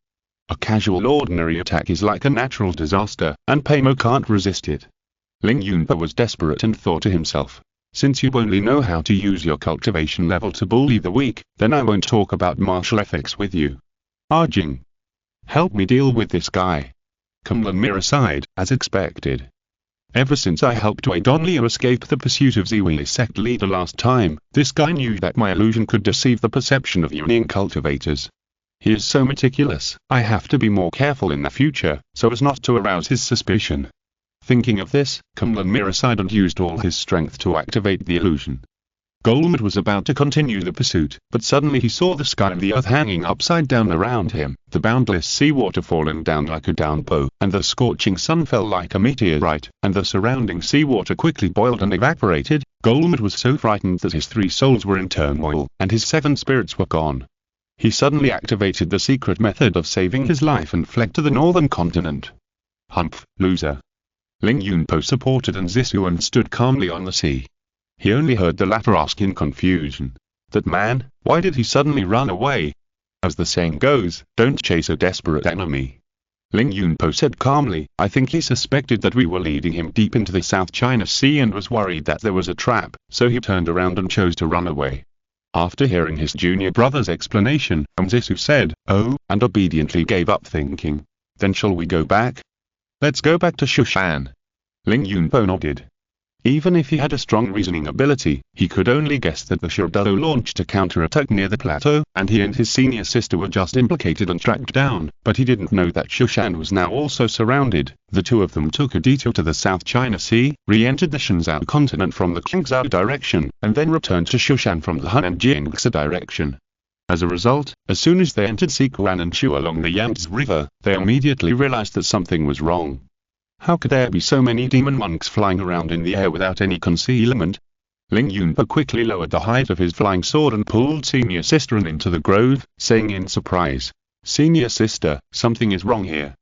A casual ordinary attack is like a natural disaster, and Pamo can't resist it. Ling Yunpo was desperate and thought to himself, "Since you only know how to use your cultivation level to bully the weak, then I won't talk about martial ethics with you. Arjing, help me deal with this guy." Kunlun Mira sighed, as expected. "Ever since I helped Wei Donliu escape the pursuit of Ziwi's sect leader last time, this guy knew that my illusion could deceive the perception of Yuning cultivators. He is so meticulous, I have to be more careful in the future, so as not to arouse his suspicion." Thinking of this, Kunlun Mira sighed and used all his strength to activate the illusion. Golmud was about to continue the pursuit, but suddenly he saw the sky and the earth hanging upside down around him, the boundless seawater falling down like a downpour, and the scorching sun fell like a meteorite, and the surrounding seawater quickly boiled and evaporated. Golmud was so frightened that his 3 souls were in turmoil, and his 7 spirits were gone. He suddenly activated the secret method of saving his life and fled to the northern continent. "Humph, loser." Ling Yunpo supported Zisu and stood calmly on the sea. He only heard the latter ask in confusion, "That man, why did he suddenly run away?" As the saying goes, don't chase a desperate enemy. Ling Yunpo said calmly, "I think he suspected that we were leading him deep into the South China Sea and was worried that there was a trap, so he turned around and chose to run away." After hearing his junior brother's explanation, Zisu said, "Oh," and obediently gave up thinking. "Then shall we go back?" "Let's go back to Shushan." Ling Yunpo nodded. Even if he had a strong reasoning ability, he could only guess that the Shurdalo launched a counterattack near the plateau, and he and his senior sister were just implicated and tracked down, but he didn't know that Shushan was now also surrounded. The two of them took a detour to the South China Sea, re-entered the Shenzhou continent from the Qingzhou direction, and then returned to Shushan from the Han and Jiangxi direction. As a result, as soon as they entered Sichuan and Shu along the Yangtze River, they immediately realized that something was wrong. How could there be so many demon monks flying around in the air without any concealment? Ling Yunpo quickly lowered the height of his flying sword and pulled senior sister into the grove, saying in surprise, "Senior sister, something is wrong here."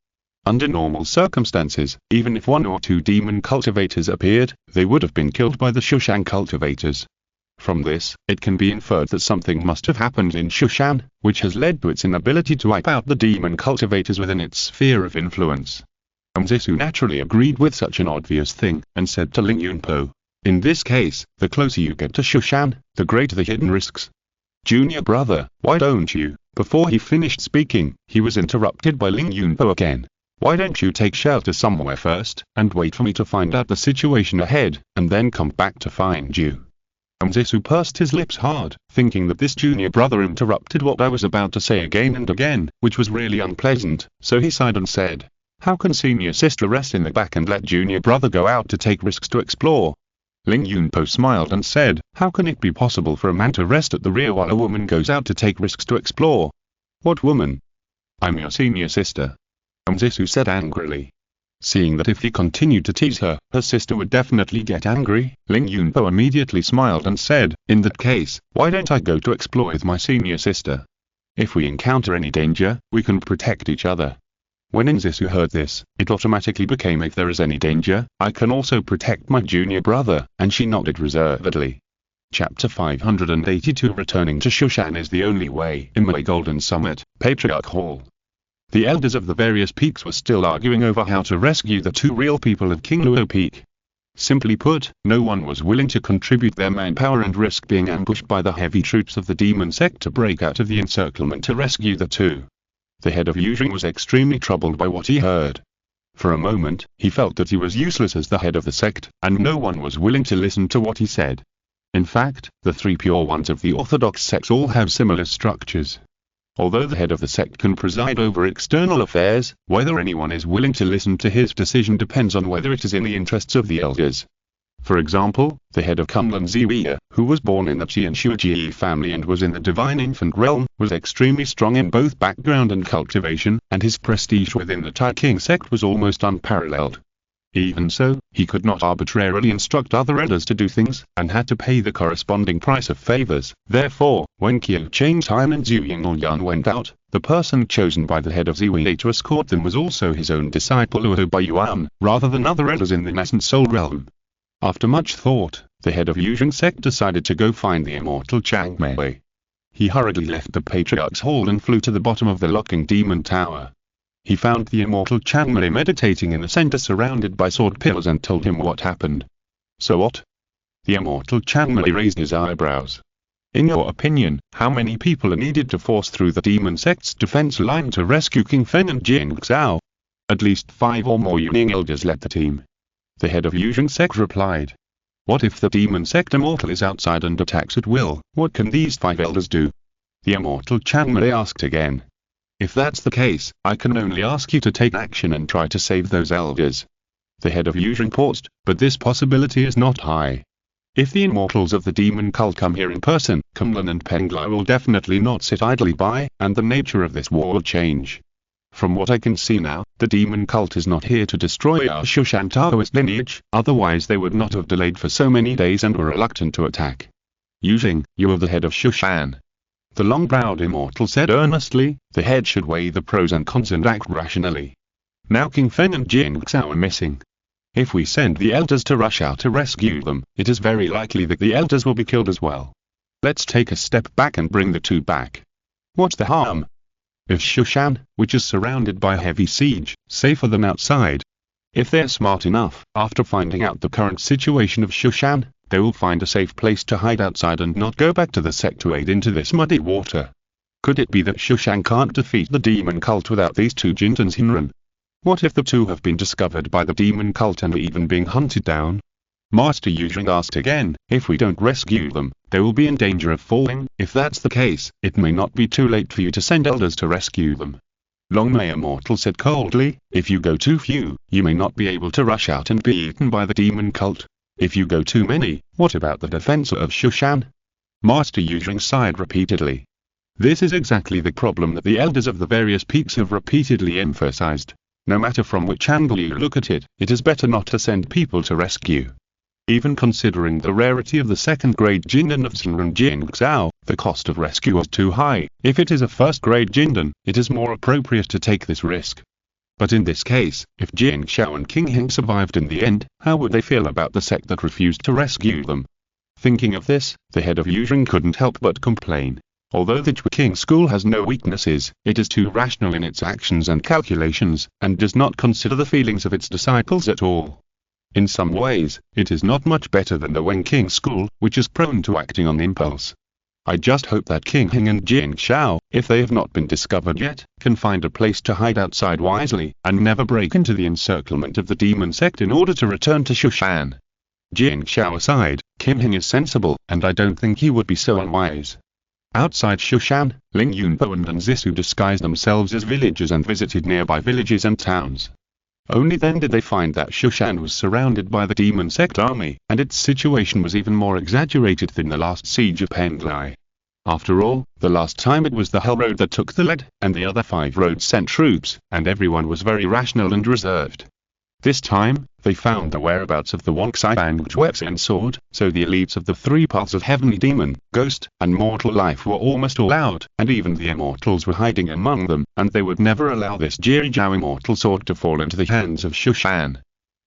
Under normal circumstances, even if 1 or 2 demon cultivators appeared, they would have been killed by the Shushan cultivators. From this, it can be inferred that something must have happened in Shushan, which has led to its inability to wipe out the demon cultivators within its sphere of influence. Zisu naturally agreed with such an obvious thing, and said to Ling Yunpo, "In this case, the closer you get to Shushan, the greater the hidden risks. Junior brother, why don't you?" Before he finished speaking, he was interrupted by Ling Yunpo again. "Why don't you take shelter somewhere first, and wait for me to find out the situation ahead, and then come back to find you?" Zisu pursed his lips hard, thinking that this junior brother interrupted what I was about to say again and again, which was really unpleasant, so he sighed and said, "How can senior sister rest in the back and let junior brother go out to take risks to explore?" Ling Yunpo smiled and said, "How can it be possible for a man to rest at the rear while a woman goes out to take risks to explore?" "What woman?" "I'm your senior sister," Zisu said angrily. Seeing that if he continued to tease her, her sister would definitely get angry, Ling Yunpo immediately smiled and said, "In that case, why don't I go to explore with my senior sister? If we encounter any danger, we can protect each other." When Zisu heard this, it automatically became, "If there is any danger, I can also protect my junior brother," and she nodded reservedly. Chapter 582 Returning to Shushan is the only way. In my Golden Summit, Patriarch Hall. The elders of the various peaks were still arguing over how to rescue the two real people of King Luo Peak. Simply put, no one was willing to contribute their manpower and risk being ambushed by the heavy troops of the demon sect to break out of the encirclement to rescue the two. The head of Yuzheng was extremely troubled by what he heard. For a moment, he felt that he was useless as the head of the sect, and no one was willing to listen to what he said. In fact, the three pure ones of the orthodox sects all have similar structures. Although the head of the sect can preside over external affairs, whether anyone is willing to listen to his decision depends on whether it is in the interests of the elders. For example, the head of Kunlun Ziwei, who was born in the Qi and Shuji family and was in the divine infant realm, was extremely strong in both background and cultivation, and his prestige within the Tai King sect was almost unparalleled. Even so, he could not arbitrarily instruct other elders to do things, and had to pay the corresponding price of favors. Therefore, when Qiu Changtai and Zhu Yingyuan went out, the person chosen by the head of Ziwei to escort them was also his own disciple Luo Baiyuan, rather than other elders in the nascent soul realm. After much thought, the head of Yuzheng sect decided to go find the immortal Changmei. He hurriedly left the Patriarch's hall and flew to the bottom of the locking demon tower. He found the immortal Changmei meditating in the center surrounded by sword pillars and told him what happened. "So what?" The immortal Changmei raised his eyebrows. "In your opinion, how many people are needed to force through the demon sect's defense line to rescue King Fen and Jing Xiao?" "At least 5 or more Yuning elders led the team," the head of Yuzheng sect replied. "What if the demon sect immortal is outside and attacks at will? What can these 5 elders do?" The immortal Changmei asked again. "If that's the case, I can only ask you to take action and try to save those elders." The head of Yuzheng paused, "But this possibility is not high. If the immortals of the demon cult come here in person, Kunlun and Penglai will definitely not sit idly by, and the nature of this war will change. From what I can see now, the demon cult is not here to destroy our Shushan Taoist lineage, otherwise they would not have delayed for so many days and were reluctant to attack. Yuzheng, you are the head of Shushan." The long-browed immortal said earnestly, "The head should weigh the pros and cons and act rationally. Now King Fen and Jing Xiao are missing. If we send the elders to rush out to rescue them, it is very likely that the elders will be killed as well. Let's take a step back and bring the two back. What's the harm? Is Shushan, which is surrounded by a heavy siege, safer than outside? If they're smart enough, after finding out the current situation of Shushan, they will find a safe place to hide outside and not go back to the sect to wade into this muddy water. Could it be that Shushan can't defeat the demon cult without these two Jintans Hinran? What if the two have been discovered by the demon cult and are even being hunted down?" Master Yuzheng asked again, "If we don't rescue them, they will be in danger of falling. If that's the case, it may not be too late for you to send elders to rescue them." Longmei Immortal said coldly, "If you go too few, you may not be able to rush out and be eaten by the demon cult. If you go too many, what about the defense of Shushan?" Master Yuzheng sighed repeatedly. This is exactly the problem that the elders of the various peaks have repeatedly emphasized. No matter from which angle you look at it, it is better not to send people to rescue. Even considering the rarity of the second-grade Jindan of Xinran Jing Xiao, the cost of rescue is too high. If it is a first-grade Jindan, it is more appropriate to take this risk. But in this case, if Jing Xiao and King Hing survived in the end, how would they feel about the sect that refused to rescue them? Thinking of this, the head of Yuzheng couldn't help but complain. Although the Jue King school has no weaknesses, it is too rational in its actions and calculations, and does not consider the feelings of its disciples at all. In some ways, it is not much better than the Wen King school, which is prone to acting on impulse. I just hope that King Hing and Jing Xiao, if they have not been discovered yet, can find a place to hide outside wisely, and never break into the encirclement of the demon sect in order to return to Shushan. Jing Xiao aside, King Hing is sensible, and I don't think he would be so unwise. Outside Shushan, Ling Yunpo and Zisu disguised themselves as villagers and visited nearby villages and towns. Only then did they find that Shushan was surrounded by the demon sect army, and its situation was even more exaggerated than the last siege of Penglai. After all, the last time it was the Hell Road that took the lead, and the other 5 roads sent troops, and everyone was very rational and reserved. This time, they found the whereabouts of the Wonxai and Juexian sword, so the elites of the 3 paths of heavenly demon, ghost, and mortal life were almost all out, and even the immortals were hiding among them, and they would never allow this Jirijiao immortal sword to fall into the hands of Shushan.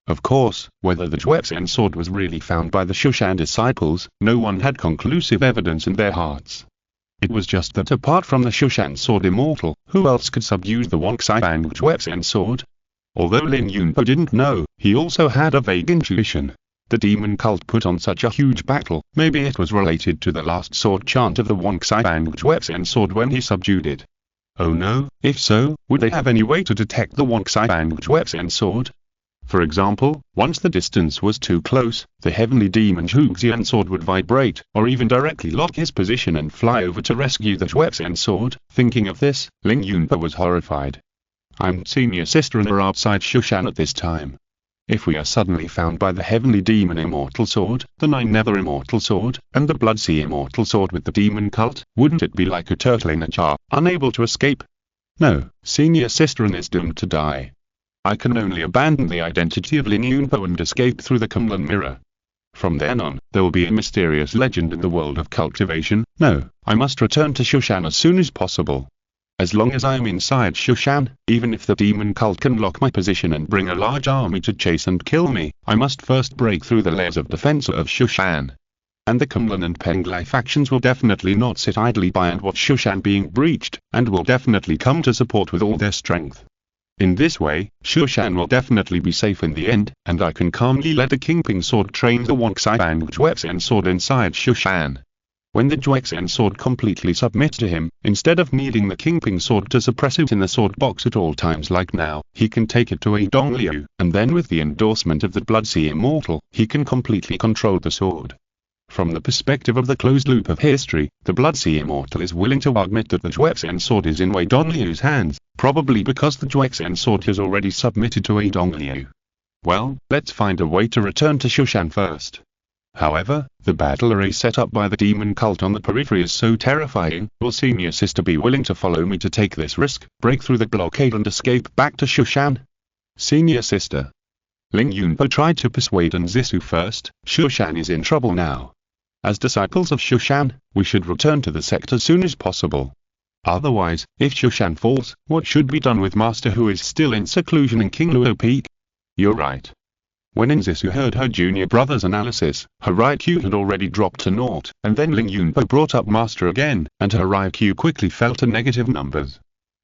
Of course, whether the Juexian sword was really found by the Shushan disciples, no one had conclusive evidence in their hearts. It was just that apart from the Shushan sword immortal, who else could subdue the Wonxai and Juexian sword? Although Lin Yunpo didn't know, he also had a vague intuition. The demon cult put on such a huge battle, maybe it was related to the last sword chant of the Wonxai and Juexian sword when he subdued it. Oh no, if so, would they have any way to detect the Wonxai and Juexian sword? For example, once the distance was too close, the heavenly demon Zhuxian sword would vibrate, or even directly lock his position and fly over to rescue the Juexian sword. Thinking of this, Ling Yunpo was horrified. I'm senior sister and are outside Shushan at this time. If we are suddenly found by the heavenly demon immortal sword, the 9 nether immortal sword, and the blood sea immortal sword with the demon cult, wouldn't it be like a turtle in a jar, unable to escape? No, senior sister is doomed to die. I can only abandon the identity of Lin Yunpo and escape through the Kunlun mirror. From then on, there will be a mysterious legend in the world of cultivation. No, I must return to Shushan as soon as possible. As long as I am inside Shushan, even if the demon cult can lock my position and bring a large army to chase and kill me, I must first break through the layers of defense of Shushan. And the Kunlun and Penglai factions will definitely not sit idly by and watch Shushan being breached, and will definitely come to support with all their strength. In this way, Shushan will definitely be safe in the end, and I can calmly let the Kingping sword train the Wonxai and Juexian sword inside Shushan. When the Juexian sword completely submits to him, instead of needing the Kingping sword to suppress it in the sword box at all times like now, he can take it to a Dongliu, and then with the endorsement of the Blood Sea Immortal, he can completely control the sword. From the perspective of the closed loop of history, the Blood Sea Immortal is willing to admit that the Juexian sword is in Wei Dongliu's hands, probably because the Juexian sword has already submitted to a Dongliu. Well, let's find a way to return to Shushan first. However, the battle array set up by the demon cult on the periphery is so terrifying. Will senior sister be willing to follow me to take this risk, break through the blockade and escape back to Shushan? Senior sister. Ling Yunpo tried to persuade Zisu first. Shushan is in trouble now. As disciples of Shushan, we should return to the sect as soon as possible. Otherwise, if Shushan falls, what should be done with Master who is still in seclusion in King Luo Peak? You're right. When Zisu heard her junior brother's analysis, her IQ had already dropped to naught, and then Ling Yunpo brought up Master again, and her IQ quickly fell to negative numbers.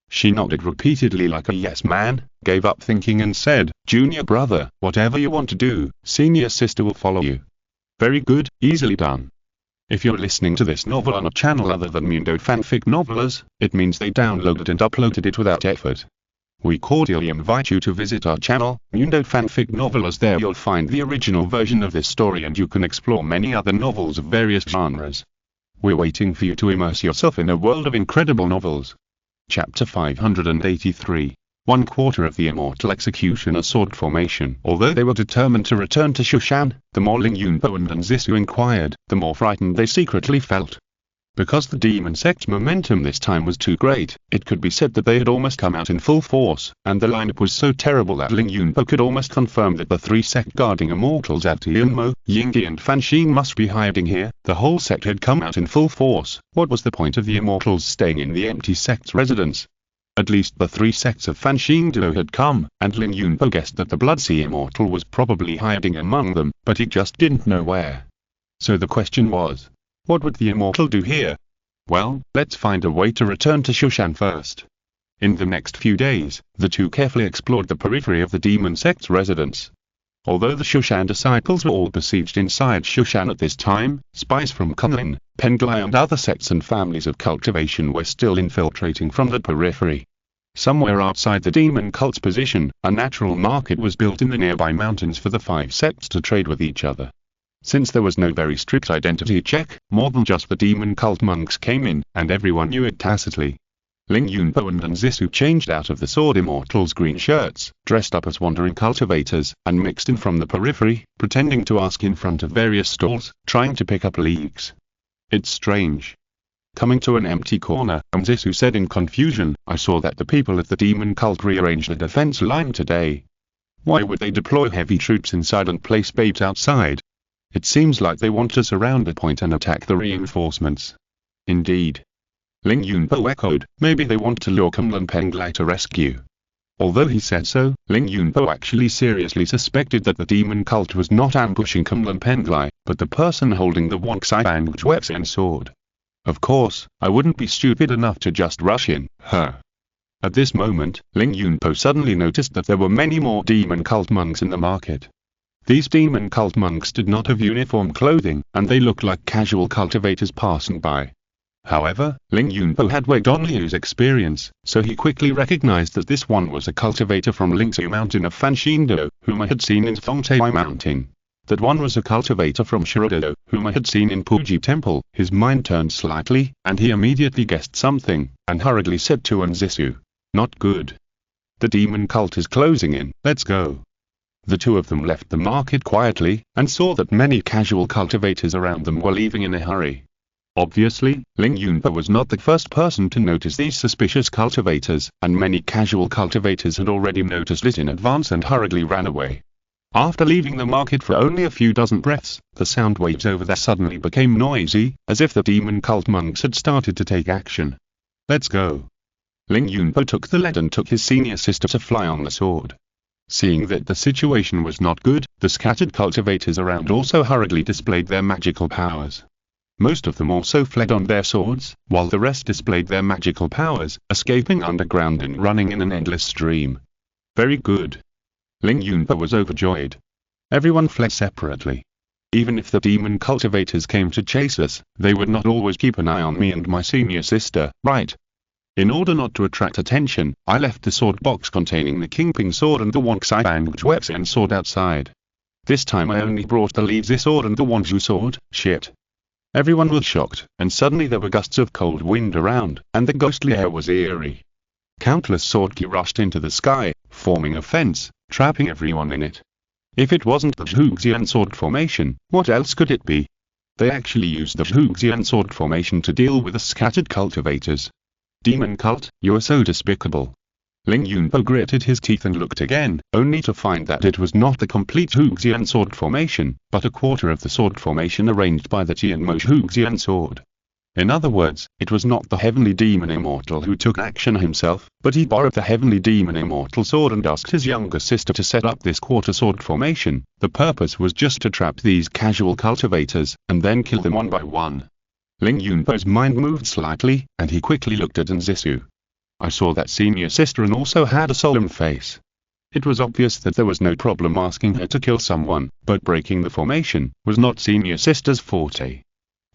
She nodded repeatedly like a yes man, gave up thinking and said, "Junior brother, whatever you want to do, senior sister will follow you." Very good, easily done. If you're listening to this novel on a channel other than Mundo Fanfic Novelers, it means they downloaded and uploaded it without effort. We cordially invite you to visit our channel, Mundo Fanfic Novelers. There you'll find the original version of this story and you can explore many other novels of various genres. We're waiting for you to immerse yourself in a world of incredible novels. Chapter 583. 1/4 of the Immortal Executioner Sword Formation. Although they were determined to return to Shushan, the more Ling Yunpo and Zisu inquired, the more frightened they secretly felt. Because the demon sect's momentum this time was too great, it could be said that they had almost come out in full force, and the lineup was so terrible that Ling Yunpo could almost confirm that the 3 sect guarding immortals at Tianmo, Yingyi and Fanxing must be hiding here. The whole sect had come out in full force. What was the point of the immortals staying in the empty sect's residence? At least the 3 sects of Fanxing Duo had come, and Ling Yunpo guessed that the Blood Sea Immortal was probably hiding among them, but he just didn't know where. So the question was, what would the Immortal do here? Well, let's find a way to return to Shushan first. In the next few days, the two carefully explored the periphery of the demon sect's residence. Although the Shushan disciples were all besieged inside Shushan at this time, spies from cunning, Penglai and other sects and families of cultivation were still infiltrating from the periphery. Somewhere outside the demon cult's position, a natural market was built in the nearby mountains for the 5 sects to trade with each other. Since there was no very strict identity check, more than just the demon cult monks came in, and everyone knew it tacitly. Ling Yunpo and Zisu changed out of the Sword Immortals' green shirts, dressed up as wandering cultivators, and mixed in from the periphery, pretending to ask in front of various stalls, trying to pick up leads. It's strange. Coming to an empty corner, Zisu said in confusion, I saw that the people at the demon cult rearranged the defense line today. Why would they deploy heavy troops inside and place bait outside? It seems like they want to surround the point and attack the reinforcements. Indeed. Ling Yunpo echoed, maybe they want to lure Kumlan Penglai to rescue. Although he said so, Ling Yunpo actually seriously suspected that the demon cult was not ambushing Kumlan Penglai, but the person holding the Wonxai Bangjuexian sword. Of course, I wouldn't be stupid enough to just rush in, At this moment, Ling Yunpo suddenly noticed that there were many more demon cult monks in the market. These demon cult monks did not have uniform clothing, and they looked like casual cultivators passing by. However, Ling Yunpo had Wei Donliu's experience, so he quickly recognized that this one was a cultivator from Lingsu Mountain of Fanshindo, whom I had seen in Thongtai Mountain. That one was a cultivator from Shirodo, whom I had seen in Puji Temple. His mind turned slightly, and he immediately guessed something, and hurriedly said to Zisu, not good. The demon cult is closing in, let's go. The two of them left the market quietly, and saw that many casual cultivators around them were leaving in a hurry. Obviously, Ling Yunpo was not the first person to notice these suspicious cultivators, and many casual cultivators had already noticed it in advance and hurriedly ran away. After leaving the market for only a few dozen breaths, the sound waves over there suddenly became noisy, as if the demon cult monks had started to take action. Let's go. Ling Yunpo took the lead and took his senior sister to fly on the sword. Seeing that the situation was not good, the scattered cultivators around also hurriedly displayed their magical powers. Most of them also fled on their swords, while the rest displayed their magical powers, escaping underground and running in an endless stream. Very good. Ling Yunpo was overjoyed. Everyone fled separately. Even if the demon cultivators came to chase us, they would not always keep an eye on me and my senior sister, right? In order not to attract attention, I left the sword box containing the Kingping sword and the Wonxai Bangjuexian sword outside. This time I only brought the Li Zi sword and the Wonju sword, shit. Everyone was shocked, and suddenly there were gusts of cold wind around, and the ghostly air was eerie. Countless sword ki rushed into the sky, forming a fence, trapping everyone in it. If it wasn't the Zhuxian sword formation, what else could it be? They actually used the Zhuxian sword formation to deal with the scattered cultivators. Demon cult, you are so despicable. Ling Yunpo gritted his teeth and looked again, only to find that it was not the complete Zhuxian sword formation, but a quarter of the sword formation arranged by the Tianmo Zhuxian sword. In other words, it was not the Heavenly Demon Immortal who took action himself, but he borrowed the Heavenly Demon Immortal sword and asked his younger sister to set up this quarter sword formation. The purpose was just to trap these casual cultivators, and then kill them one by one. Ling Yunpo's mind moved slightly, and he quickly looked at Zisu. I saw that senior sister and also had a solemn face. It was obvious that there was no problem asking her to kill someone, but breaking the formation was not senior sister's forte.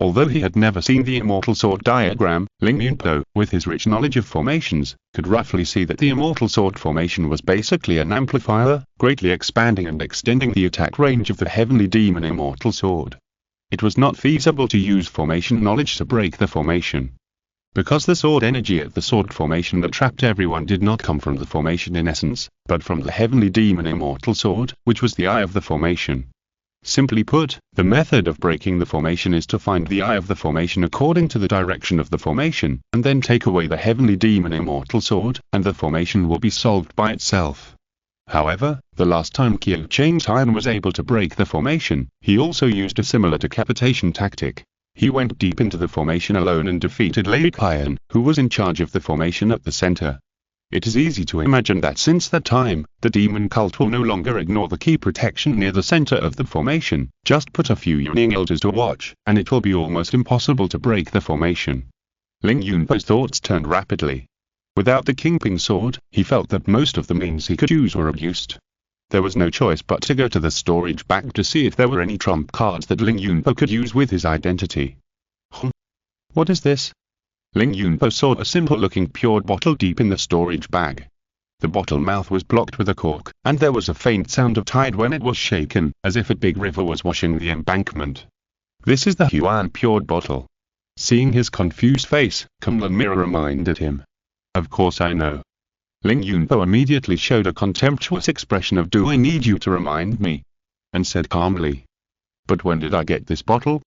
Although he had never seen the Immortal Sword diagram, Ling Yunpo, with his rich knowledge of formations, could roughly see that the Immortal Sword formation was basically an amplifier, greatly expanding and extending the attack range of the Heavenly Demon Immortal Sword. It was not feasible to use formation knowledge to break the formation. Because the sword energy at the sword formation that trapped everyone did not come from the formation in essence, but from the Heavenly Demon Immortal Sword, which was the eye of the formation. Simply put, the method of breaking the formation is to find the eye of the formation according to the direction of the formation, and then take away the Heavenly Demon Immortal Sword, and the formation will be solved by itself. However, the last time Qiu Changtian was able to break the formation, he also used a similar decapitation tactic. He went deep into the formation alone and defeated Lei Qian, who was in charge of the formation at the center. It is easy to imagine that since that time, the demon cult will no longer ignore the key protection near the center of the formation. Just put a few Yuning elders to watch, and it will be almost impossible to break the formation. Ling Yunpo's thoughts turned rapidly. Without the Kingping sword, he felt that most of the means he could use were abused. There was no choice but to go to the storage bag to see if there were any trump cards that Ling Yunpo could use with his identity. What is this? Ling Yunpo saw a simple-looking pure bottle deep in the storage bag. The bottle mouth was blocked with a cork, and there was a faint sound of tide when it was shaken, as if a big river was washing the embankment. This is the Huan Pure bottle. Seeing his confused face, Kunlun Mirror reminded him. Of course I know. Ling Yunpo immediately showed a contemptuous expression of "Do I need you to remind me?" and said calmly. But when did I get this bottle?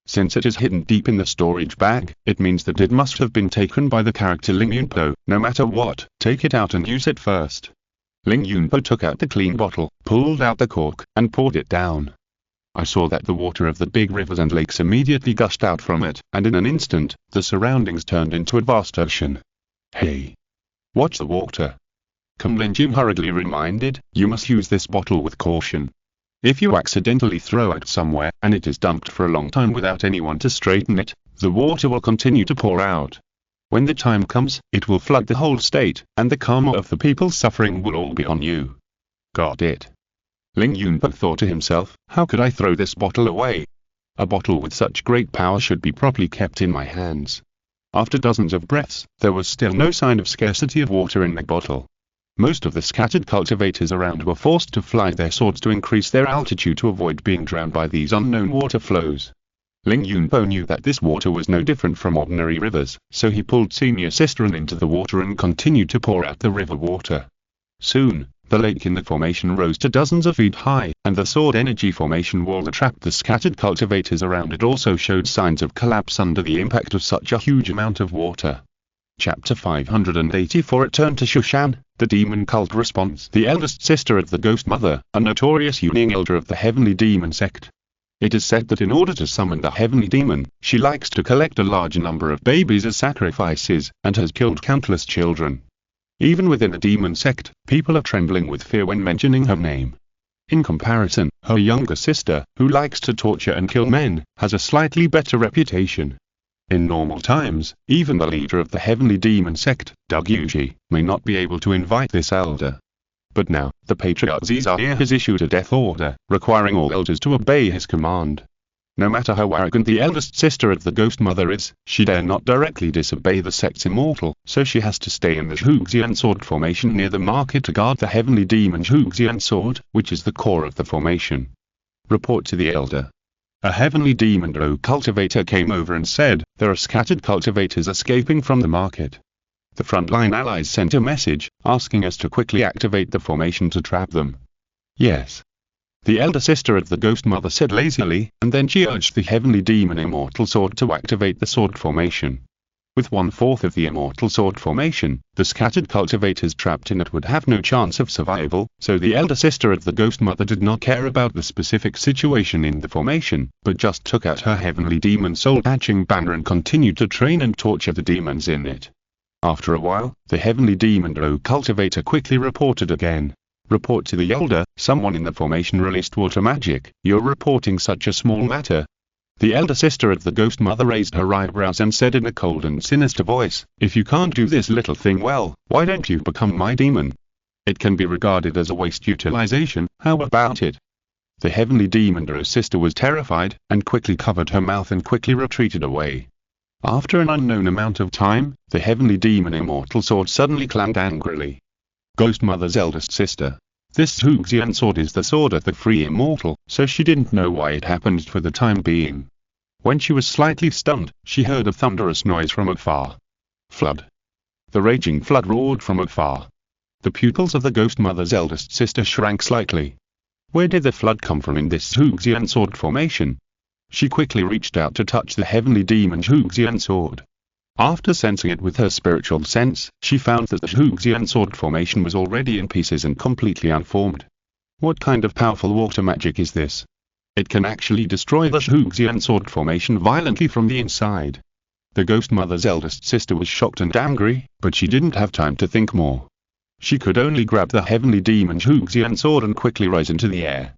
Since it is hidden deep in the storage bag, it means that it must have been taken by the character Ling Yunpo. No matter what, take it out and use it first. Ling Yunpo took out the clean bottle, pulled out the cork, and poured it down. I saw that the water of the big rivers and lakes immediately gushed out from it, and in an instant, the surroundings turned into a vast ocean. Hey! Watch the water. Kunlun Jim hurriedly reminded, you must use this bottle with caution. If you accidentally throw it somewhere, and it is dumped for a long time without anyone to straighten it, the water will continue to pour out. When the time comes, it will flood the whole state, and the karma of the people suffering will all be on you. Got it. Ling Yunpo thought to himself, how could I throw this bottle away? A bottle with such great power should be properly kept in my hands. After dozens of breaths, there was still no sign of scarcity of water in the bottle. Most of the scattered cultivators around were forced to fly their swords to increase their altitude to avoid being drowned by these unknown water flows. Ling Yunpo knew that this water was no different from ordinary rivers, so he pulled Senior Sister into the water and continued to pour out the river water. Soon, the lake in the formation rose to dozens of feet high, and the sword energy formation wall that trapped the scattered cultivators around it also showed signs of collapse under the impact of such a huge amount of water. Chapter 584 It turned to Shushan, the demon cult response. The eldest sister of the Ghost Mother, a notorious Yuning elder of the Heavenly Demon sect. It is said that in order to summon the Heavenly Demon, she likes to collect a large number of babies as sacrifices, and has killed countless children. Even within the demon sect, people are trembling with fear when mentioning her name. In comparison, her younger sister, who likes to torture and kill men, has a slightly better reputation. In normal times, even the leader of the Heavenly Demon sect, Yuji, may not be able to invite this elder. But now, the Patriarch Zizaya has issued a death order, requiring all elders to obey his command. No matter how arrogant the eldest sister of the Ghost Mother is, she dare not directly disobey the sect's immortal, so she has to stay in the Zhuxian sword formation near the market to guard the Heavenly Demon Zhuxian sword, which is the core of the formation. Report to the elder. A Heavenly Demon cultivator came over and said, there are scattered cultivators escaping from the market. The frontline allies sent a message, asking us to quickly activate the formation to trap them. Yes. The elder sister of the Ghost Mother said lazily, and then she urged the Heavenly Demon Immortal Sword to activate the sword formation. With 1/4 of the Immortal Sword formation, the scattered cultivators trapped in it would have no chance of survival, so the elder sister of the Ghost Mother did not care about the specific situation in the formation, but just took out her Heavenly Demon Soul Hatching banner and continued to train and torture the demons in it. After a while, the Heavenly Demon cultivator quickly reported again. Report to the elder, someone in the formation released water magic. You're reporting such a small matter. The elder sister of the Ghost Mother raised her eyebrows and said in a cold and sinister voice, if you can't do this little thing well, why don't you become my demon? It can be regarded as a waste utilization, how about it? The Heavenly Demon sister was terrified, and quickly covered her mouth and quickly retreated away. After an unknown amount of time, the Heavenly Demon Immortal Sword suddenly clanged angrily. Ghost Mother's eldest sister. This Zhuxian sword is the sword of the free immortal, so she didn't know why it happened for the time being. When she was slightly stunned, she heard a thunderous noise from afar. Flood. The raging flood roared from afar. The pupils of the Ghost Mother's eldest sister shrank slightly. Where did the flood come from in this Zhuxian sword formation? She quickly reached out to touch the Heavenly Demon Zhuxian sword. After sensing it with her spiritual sense, she found that the Zhuxian sword formation was already in pieces and completely unformed. What kind of powerful water magic is this? It can actually destroy the Zhuxian sword formation violently from the inside. The Ghost Mother's eldest sister was shocked and angry, but she didn't have time to think more. She could only grab the heavenly demon Zhuxian sword and quickly rise into the air.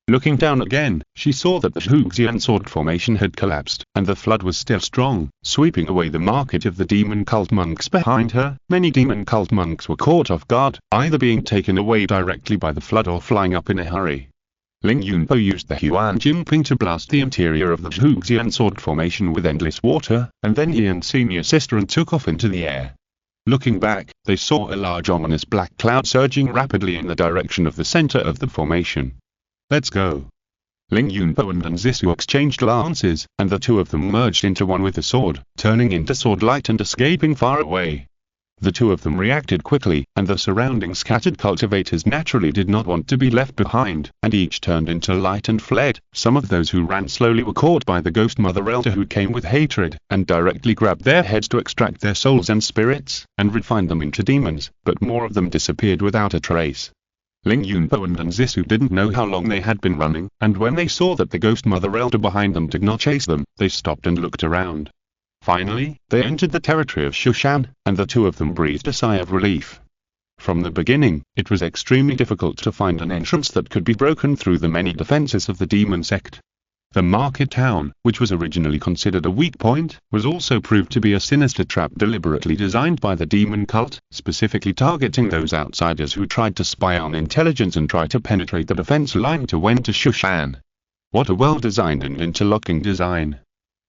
Looking down again, she saw that the Zhuxian sword formation had collapsed, and the flood was still strong, sweeping away the market of the demon cult monks behind her. Many demon cult monks were caught off guard, either being taken away directly by the flood or flying up in a hurry. Ling Yunpo used the Huan Jinping to blast the interior of the Zhuxian sword formation with endless water, and then he and senior sister took off into the air. Looking back, they saw a large ominous black cloud surging rapidly in the direction of the center of the formation. "Let's go." Ling Yunpo and Zisu exchanged glances, and the two of them merged into one with the sword, turning into sword light and escaping far away. The two of them reacted quickly, and the surrounding scattered cultivators naturally did not want to be left behind, and each turned into light and fled. Some of those who ran slowly were caught by the ghost mother elder who came with hatred, and directly grabbed their heads to extract their souls and spirits, and refine them into demons, but more of them disappeared without a trace. Ling Yunpo and Zisu didn't know how long they had been running, and when they saw that the ghost mother elder behind them did not chase them, they stopped and looked around. Finally, they entered the territory of Shushan, and the two of them breathed a sigh of relief. From the beginning, it was extremely difficult to find an entrance that could be broken through the many defenses of the demon sect. The market town, which was originally considered a weak point, was also proved to be a sinister trap deliberately designed by the demon cult, specifically targeting those outsiders who tried to spy on intelligence and try to penetrate the defense line to enter Shushan. What a well-designed and interlocking design.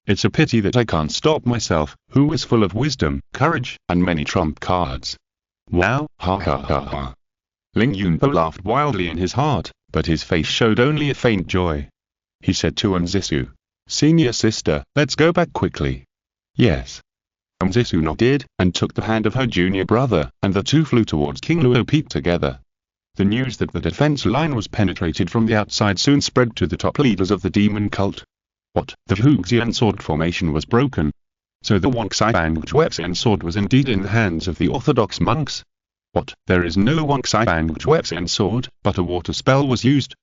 It's a pity that I can't stop myself, who was full of wisdom, courage, and many trump cards. Wow, ha ha ha ha. Ling Yunpo laughed wildly in his heart, but his face showed only a faint joy. He said to Zisu, "Senior sister, let's go back quickly." "Yes." Zisu nodded, and took the hand of her junior brother, and the two flew towards King Luo Peak together. The news that the defense line was penetrated from the outside soon spread to the top leaders of the demon cult. What? The Zhuxian sword formation was broken. So the Wangxiang Zhuxian sword was indeed in the hands of the orthodox monks. What? There is no Wangxiang Zhuxian sword, but a water spell was used.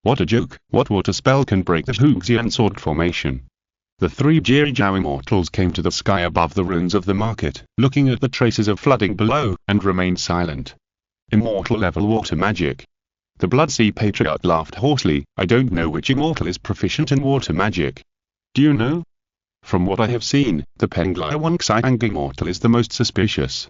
What a joke! What water spell can break the Zhuxian sword formation? The three Jiao immortals came to the sky above the ruins of the market, looking at the traces of flooding below, and remained silent. Immortal level water magic. The Blood Sea Patriarch laughed hoarsely. "I don't know which immortal is proficient in water magic. Do you know?" "From what I have seen, the Penglai Wangxiang immortal is the most suspicious."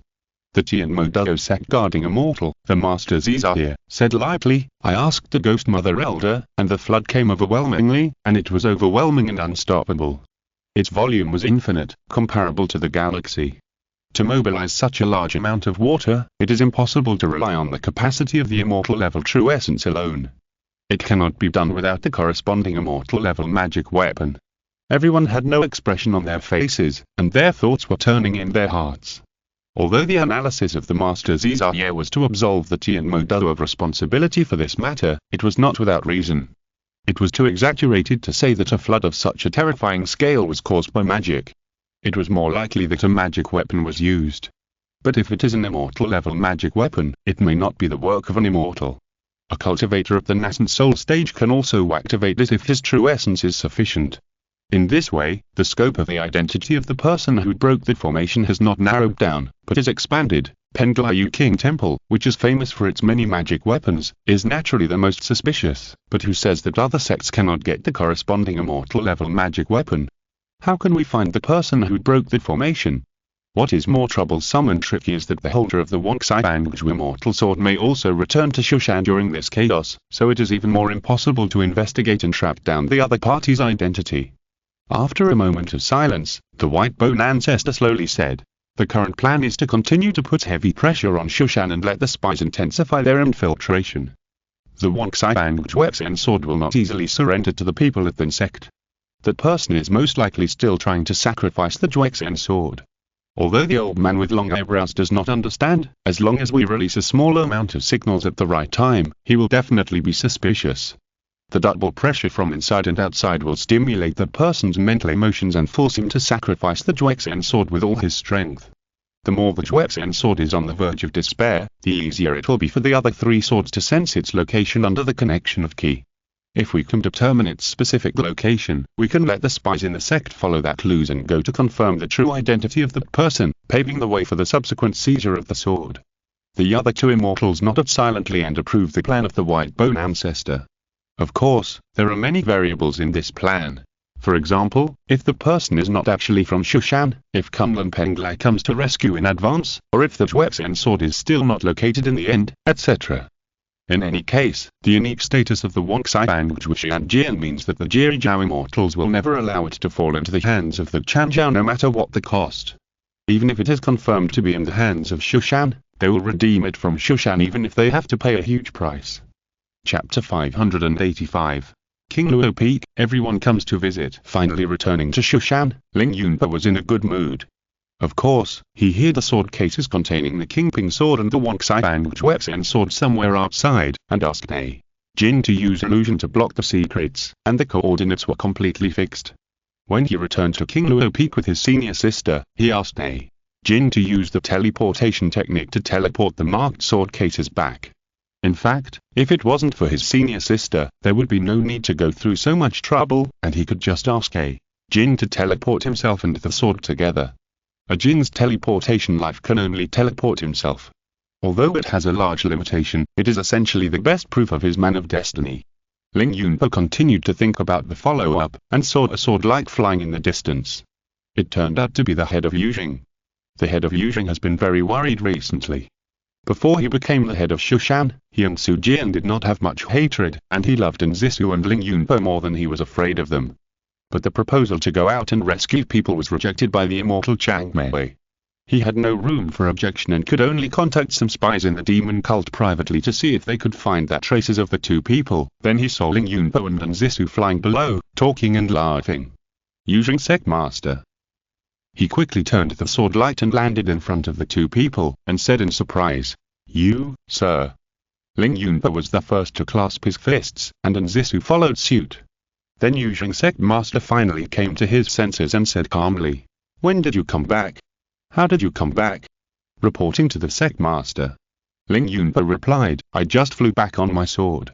"The Tian Moduo sect guarding immortal, the Masters are here," said lightly. "I asked the Ghost Mother Elder, and the flood came overwhelmingly, and it was overwhelming and unstoppable. Its volume was infinite, comparable to the galaxy. To mobilize such a large amount of water, it is impossible to rely on the capacity of the immortal level true essence alone. It cannot be done without the corresponding immortal level magic weapon." Everyone had no expression on their faces, and their thoughts were turning in their hearts. Although the analysis of the Master Zizaye was to absolve the Tian Moduo of responsibility for this matter, it was not without reason. It was too exaggerated to say that a flood of such a terrifying scale was caused by magic. It was more likely that a magic weapon was used. But if it is an immortal level magic weapon, it may not be the work of an immortal. A cultivator of the nascent soul stage can also activate it if his true essence is sufficient. In this way, the scope of the identity of the person who broke the formation has not narrowed down, but is expanded. Penglai King Temple, which is famous for its many magic weapons, is naturally the most suspicious, but who says that other sects cannot get the corresponding immortal level magic weapon? How can we find the person who broke the formation? What is more troublesome and tricky is that the holder of the Wangxiang immortal sword may also return to Shushan during this chaos, so it is even more impossible to investigate and track down the other party's identity. After a moment of silence, the White Bone Ancestor slowly said, "The current plan is to continue to put heavy pressure on Shushan and let the spies intensify their infiltration. The Wangxiang Zhuxian sword will not easily surrender to the people at the sect. That person is most likely still trying to sacrifice the Zhuxian sword. Although the old man with long eyebrows does not understand, as long as we release a small amount of signals at the right time, he will definitely be suspicious. The double pressure from inside and outside will stimulate the person's mental emotions and force him to sacrifice the Zhuxian sword with all his strength. The more the Zhuxian sword is on the verge of despair, the easier it will be for the other three swords to sense its location under the connection of key. If we can determine its specific location, we can let the spies in the sect follow that clues and go to confirm the true identity of the person, paving the way for the subsequent seizure of the sword." The other two immortals nodded silently and approved the plan of the white bone ancestor. Of course, there are many variables in this plan. For example, if the person is not actually from Shushan, if Kunlun Penglai comes to rescue in advance, or if the Juexian sword is still not located in the end, etc. In any case, the unique status of the Wonxai Bangjushi Jian means that the Jiao immortals will never allow it to fall into the hands of the Chanjiao no matter what the cost. Even if it is confirmed to be in the hands of Shushan, they will redeem it from Shushan even if they have to pay a huge price. Chapter 585. King Luo Peak, everyone comes to visit. Finally returning to Shushan, Ling Yunpa was in a good mood. Of course, he hid the sword cases containing the Kingping sword and the Wonxai Bangjuexian sword somewhere outside, and asked A. Jin to use illusion to block the secrets, and the coordinates were completely fixed. When he returned to King Luo Peak with his senior sister, he asked A. Jin to use the teleportation technique to teleport the marked sword cases back. In fact, if it wasn't for his senior sister, there would be no need to go through so much trouble, and he could just ask A. Jin to teleport himself and the sword together. A Jin's teleportation life can only teleport himself. Although it has a large limitation, it is essentially the best proof of his man of destiny. Ling Yunpa continued to think about the follow-up, and saw a sword-like flying in the distance. It turned out to be the head of Yujing. The head of Yujing has been very worried recently. Before he became the head of Shushan, he and Su Jian did not have much hatred, and he loved Nzisu and Ling Yunpa more than he was afraid of them. But the proposal to go out and rescue people was rejected by the immortal Chang Mei. He had no room for objection and could only contact some spies in the demon cult privately to see if they could find the traces of the two people. Then he saw Ling Yunpa and Nzisu flying below, talking and laughing. Yujing sect master. He quickly turned the sword light and landed in front of the two people, and said in surprise, "You, sir." Ling Yunpa was the first to clasp his fists, and Nzisu followed suit. Then Yujing sect master finally came to his senses and said calmly, "When did you come back? How did you come back?" Reporting to the sect master, Ling Yunpa replied, "I just flew back on my sword."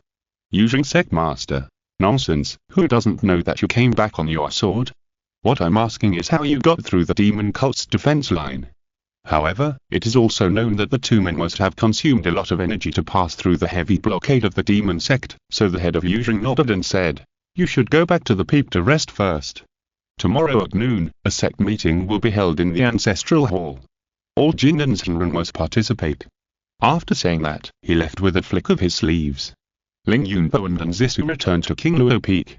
Yujing sect master, "Nonsense, who doesn't know that you came back on your sword? What I'm asking is how you got through the demon cult's defense line." However, it is also known that the two men must have consumed a lot of energy to pass through the heavy blockade of the demon sect, so the head of Yujing nodded and said, "You should go back to the peak to rest first. Tomorrow at noon, a sect meeting will be held in the Ancestral Hall. All Jin and Shinran must participate." After saying that, he left with a flick of his sleeves. Ling Yunpa and Nzisu returned to King Luo Peak.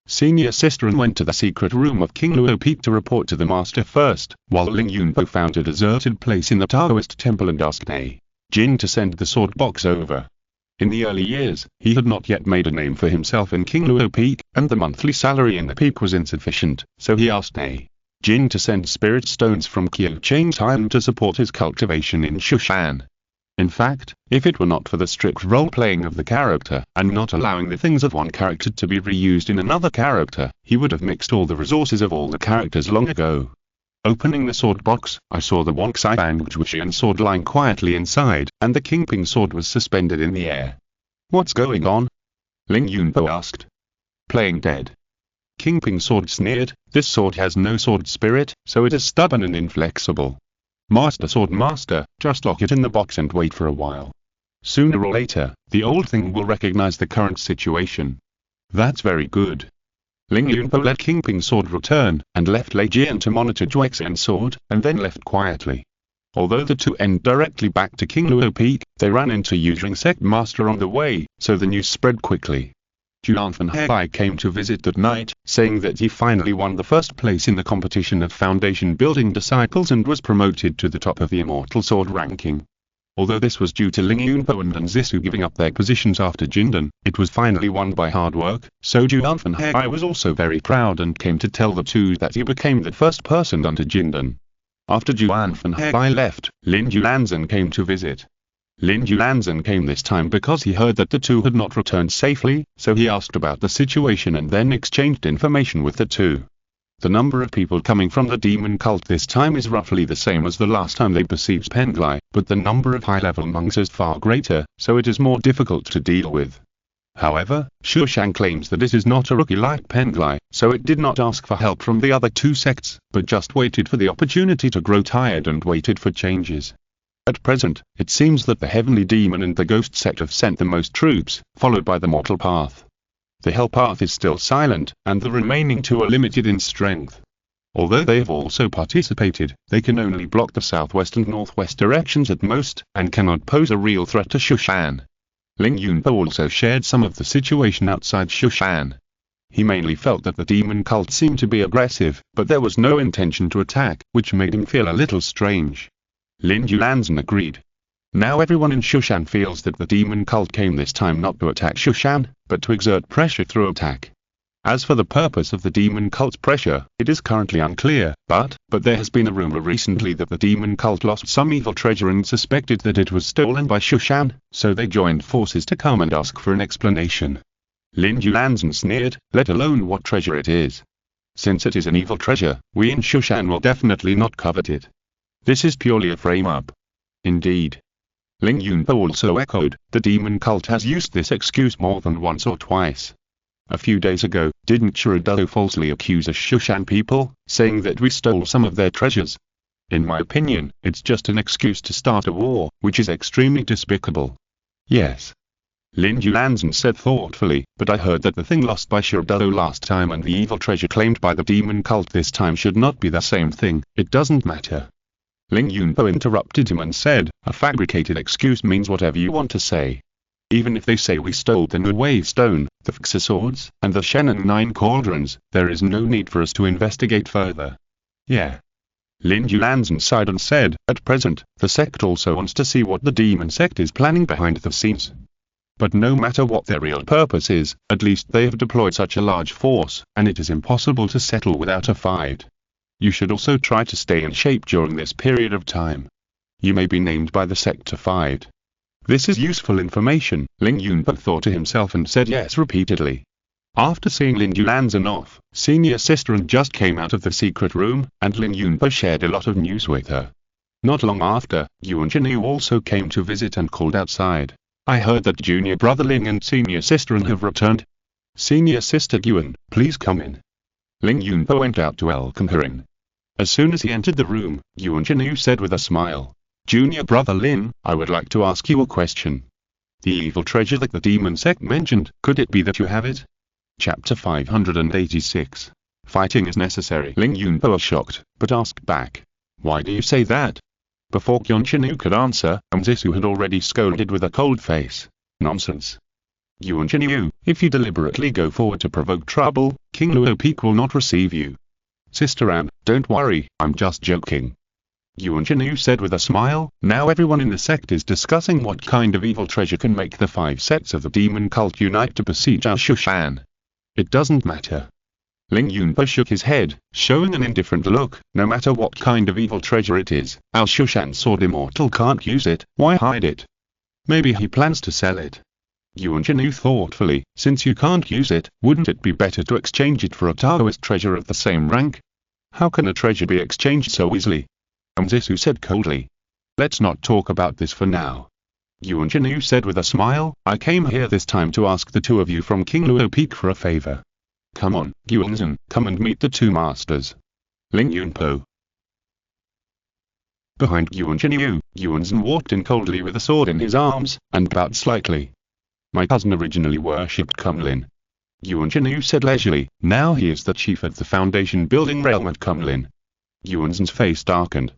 Senior sister went to the secret room of King Luo Peak to report to the master first, while Ling Yunpa found a deserted place in the Taoist temple and asked A. Jin to send the sword box over. In the early years, he had not yet made a name for himself in King Luo Peak, and the monthly salary in the peak was insufficient, so he asked A. Jin to send spirit stones from Qiu Chang's island to support his cultivation in Shushan. In fact, if it were not for the strict role-playing of the character, and not allowing the things of one character to be reused in another character, he would have mixed all the resources of all the characters long ago. Opening the sword box, I saw the Wonxai Bangjushi sword lying quietly inside, and the Kingping sword was suspended in the air. "What's going on?" Ling Yunpo asked. "Playing dead." Kingping sword sneered, "This sword has no sword spirit, so it is stubborn and inflexible. Master sword master, just lock it in the box and wait for a while. Sooner or later, the old thing will recognize the current situation." "That's very good." Ling Yunpo let Kingping sword return, and left Lei Jian to monitor Juexian sword, and then left quietly. Although the two end directly back to King Luo Peak, they ran into Yujing sect master on the way, so the news spread quickly. Juanfen Hai came to visit that night, saying that he finally won the first place in the competition of foundation building disciples and was promoted to the top of the immortal sword ranking. Although this was due to Ling Yunpo and Nzisu giving up their positions after Jindan, it was finally won by hard work, so Juanfen Hai was also very proud and came to tell the two that he became the first person under Jindan. After Juanfen Hai left, Lin Julanzan came to visit. Lin Julanzan came this time because he heard that the two had not returned safely, so he asked about the situation and then exchanged information with the two. The number of people coming from the demon cult this time is roughly the same as the last time they besieged Penglai, but the number of high-level monks is far greater, so it is more difficult to deal with. However, Shushan claims that it is not a rookie like Penglai, so it did not ask for help from the other two sects, but just waited for the opportunity to grow tired and waited for changes. At present, it seems that the heavenly demon and the ghost sect have sent the most troops, followed by the mortal path. The hell path is still silent, and the remaining two are limited in strength. Although they have also participated, they can only block the southwest and northwest directions at most, and cannot pose a real threat to Shushan. Ling Yunpo also shared some of the situation outside Shushan. He mainly felt that the demon cult seemed to be aggressive, but there was no intention to attack, which made him feel a little strange. Lin Yulanzhen agreed. Now everyone in Shushan feels that the demon cult came this time not to attack Shushan, but to exert pressure through attack. As for the purpose of the demon cult's pressure, it is currently unclear, but there has been a rumor recently that the demon cult lost some evil treasure and suspected that it was stolen by Shushan, so they joined forces to come and ask for an explanation. Lin Yulanzhen sneered, let alone what treasure it is. Since it is an evil treasure, we in Shushan will definitely not covet it. This is purely a frame-up. Indeed. Ling Yunpo also echoed, the demon cult has used this excuse more than once or twice. A few days ago, didn't Shirado falsely accuse us Shushan people, saying that we stole some of their treasures? In my opinion, it's just an excuse to start a war, which is extremely despicable. Yes. Lin Yulanzhen said thoughtfully, but I heard that the thing lost by Shirado last time and the evil treasure claimed by the demon cult this time should not be the same thing. It doesn't matter. Ling Yunpo interrupted him and said, a fabricated excuse means whatever you want to say. Even if they say we stole the Nuwei stone, the Fixer swords, and the Shannon 9 cauldrons, there is no need for us to investigate further. Yeah. Lin Yulanzhen sighed and said, at present, the sect also wants to see what the demon sect is planning behind the scenes. But no matter what their real purpose is, at least they have deployed such a large force, and it is impossible to settle without a fight. You should also try to stay in shape during this period of time. You may be named by the sect to fight. This is useful information, Ling Yunpo thought to himself and said yes repeatedly. After seeing Lin Yulanzhen off, senior sister and just came out of the secret room, and Ling Yunpo shared a lot of news with her. Not long after, Yuan Jinyu also came to visit and called outside. I heard that junior brother Ling and senior sister An have returned. Senior sister Yuan, please come in. Ling Yunpo went out to welcome her in. As soon as he entered the room, Yuan Jinyu said with a smile, Junior brother Lin, I would like to ask you a question. The evil treasure that the demon sect mentioned, could it be that you have it? Chapter 586. Fighting is necessary. Ling Yunpo was shocked, but asked back. Why do you say that? Before Yuan Jinyu could answer, Zisu had already scolded with a cold face. Nonsense. Yuan Jinyu, if you deliberately go forward to provoke trouble, King Luo Peak will not receive you. Sister Anne, don't worry, I'm just joking. Yuan Jinyu said with a smile, now everyone in the sect is discussing what kind of evil treasure can make the 5 sects of the demon cult unite to besiege our Shushan. It doesn't matter. Ling Yunpo shook his head, showing an indifferent look, no matter what kind of evil treasure it is, our Shushan sword immortal can't use it, why hide it? Maybe he plans to sell it. Yuan Jinyu thoughtfully, since you can't use it, wouldn't it be better to exchange it for a Taoist treasure of the same rank? How can a treasure be exchanged so easily? Zisu said coldly. Let's not talk about this for now. Yuan Jinyu said with a smile, I came here this time to ask the two of you from King Luo Peak for a favor. Come on, Yuanzhen, come and meet the two masters. Ling Yunpo. Behind Yuan Jinyu, Yuanzhen walked in coldly with a sword in his arms, and bowed slightly. My cousin originally worshipped Kumlin. Yuan Jinyu said leisurely, now he is the chief of the Foundation building realm at Kumlin. Yuanzhen's face darkened.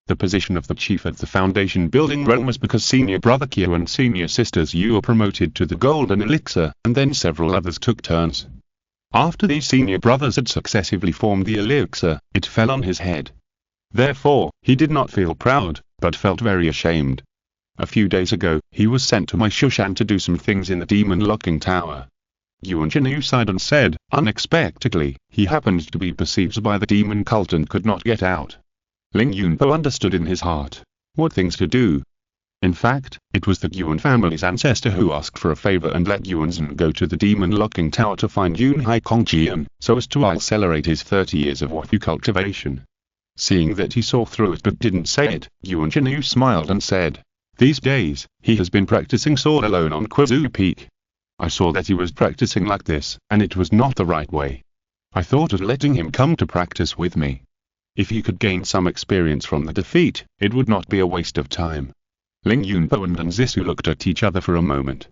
The position of the chief of the Foundation building realm was because senior brother Kyo and senior sisters Yu were promoted to the golden elixir, and then several others took turns. After these senior brothers had successively formed the elixir, it fell on his head. Therefore, he did not feel proud, but felt very ashamed. A few days ago, he was sent to my Shushan to do some things in the demon locking tower. Yuan Jinyu sighed and said, unexpectedly, he happened to be besieged by the demon cult and could not get out. Ling Yunpo understood in his heart. What things to do? In fact, it was the Yuan family's ancestor who asked for a favor and let Yuanzhen go to the demon locking tower to find Yunhai Kongjian, so as to accelerate his 30 years of Immortal Cultivation. Seeing that he saw through it but didn't say it, Yuan Jinyu smiled and said, these days, he has been practicing sword alone on Qizu Peak. I saw that he was practicing like this, and it was not the right way. I thought of letting him come to practice with me. If he could gain some experience from the defeat, it would not be a waste of time. Ling Yunpo and Zisu looked at each other for a moment.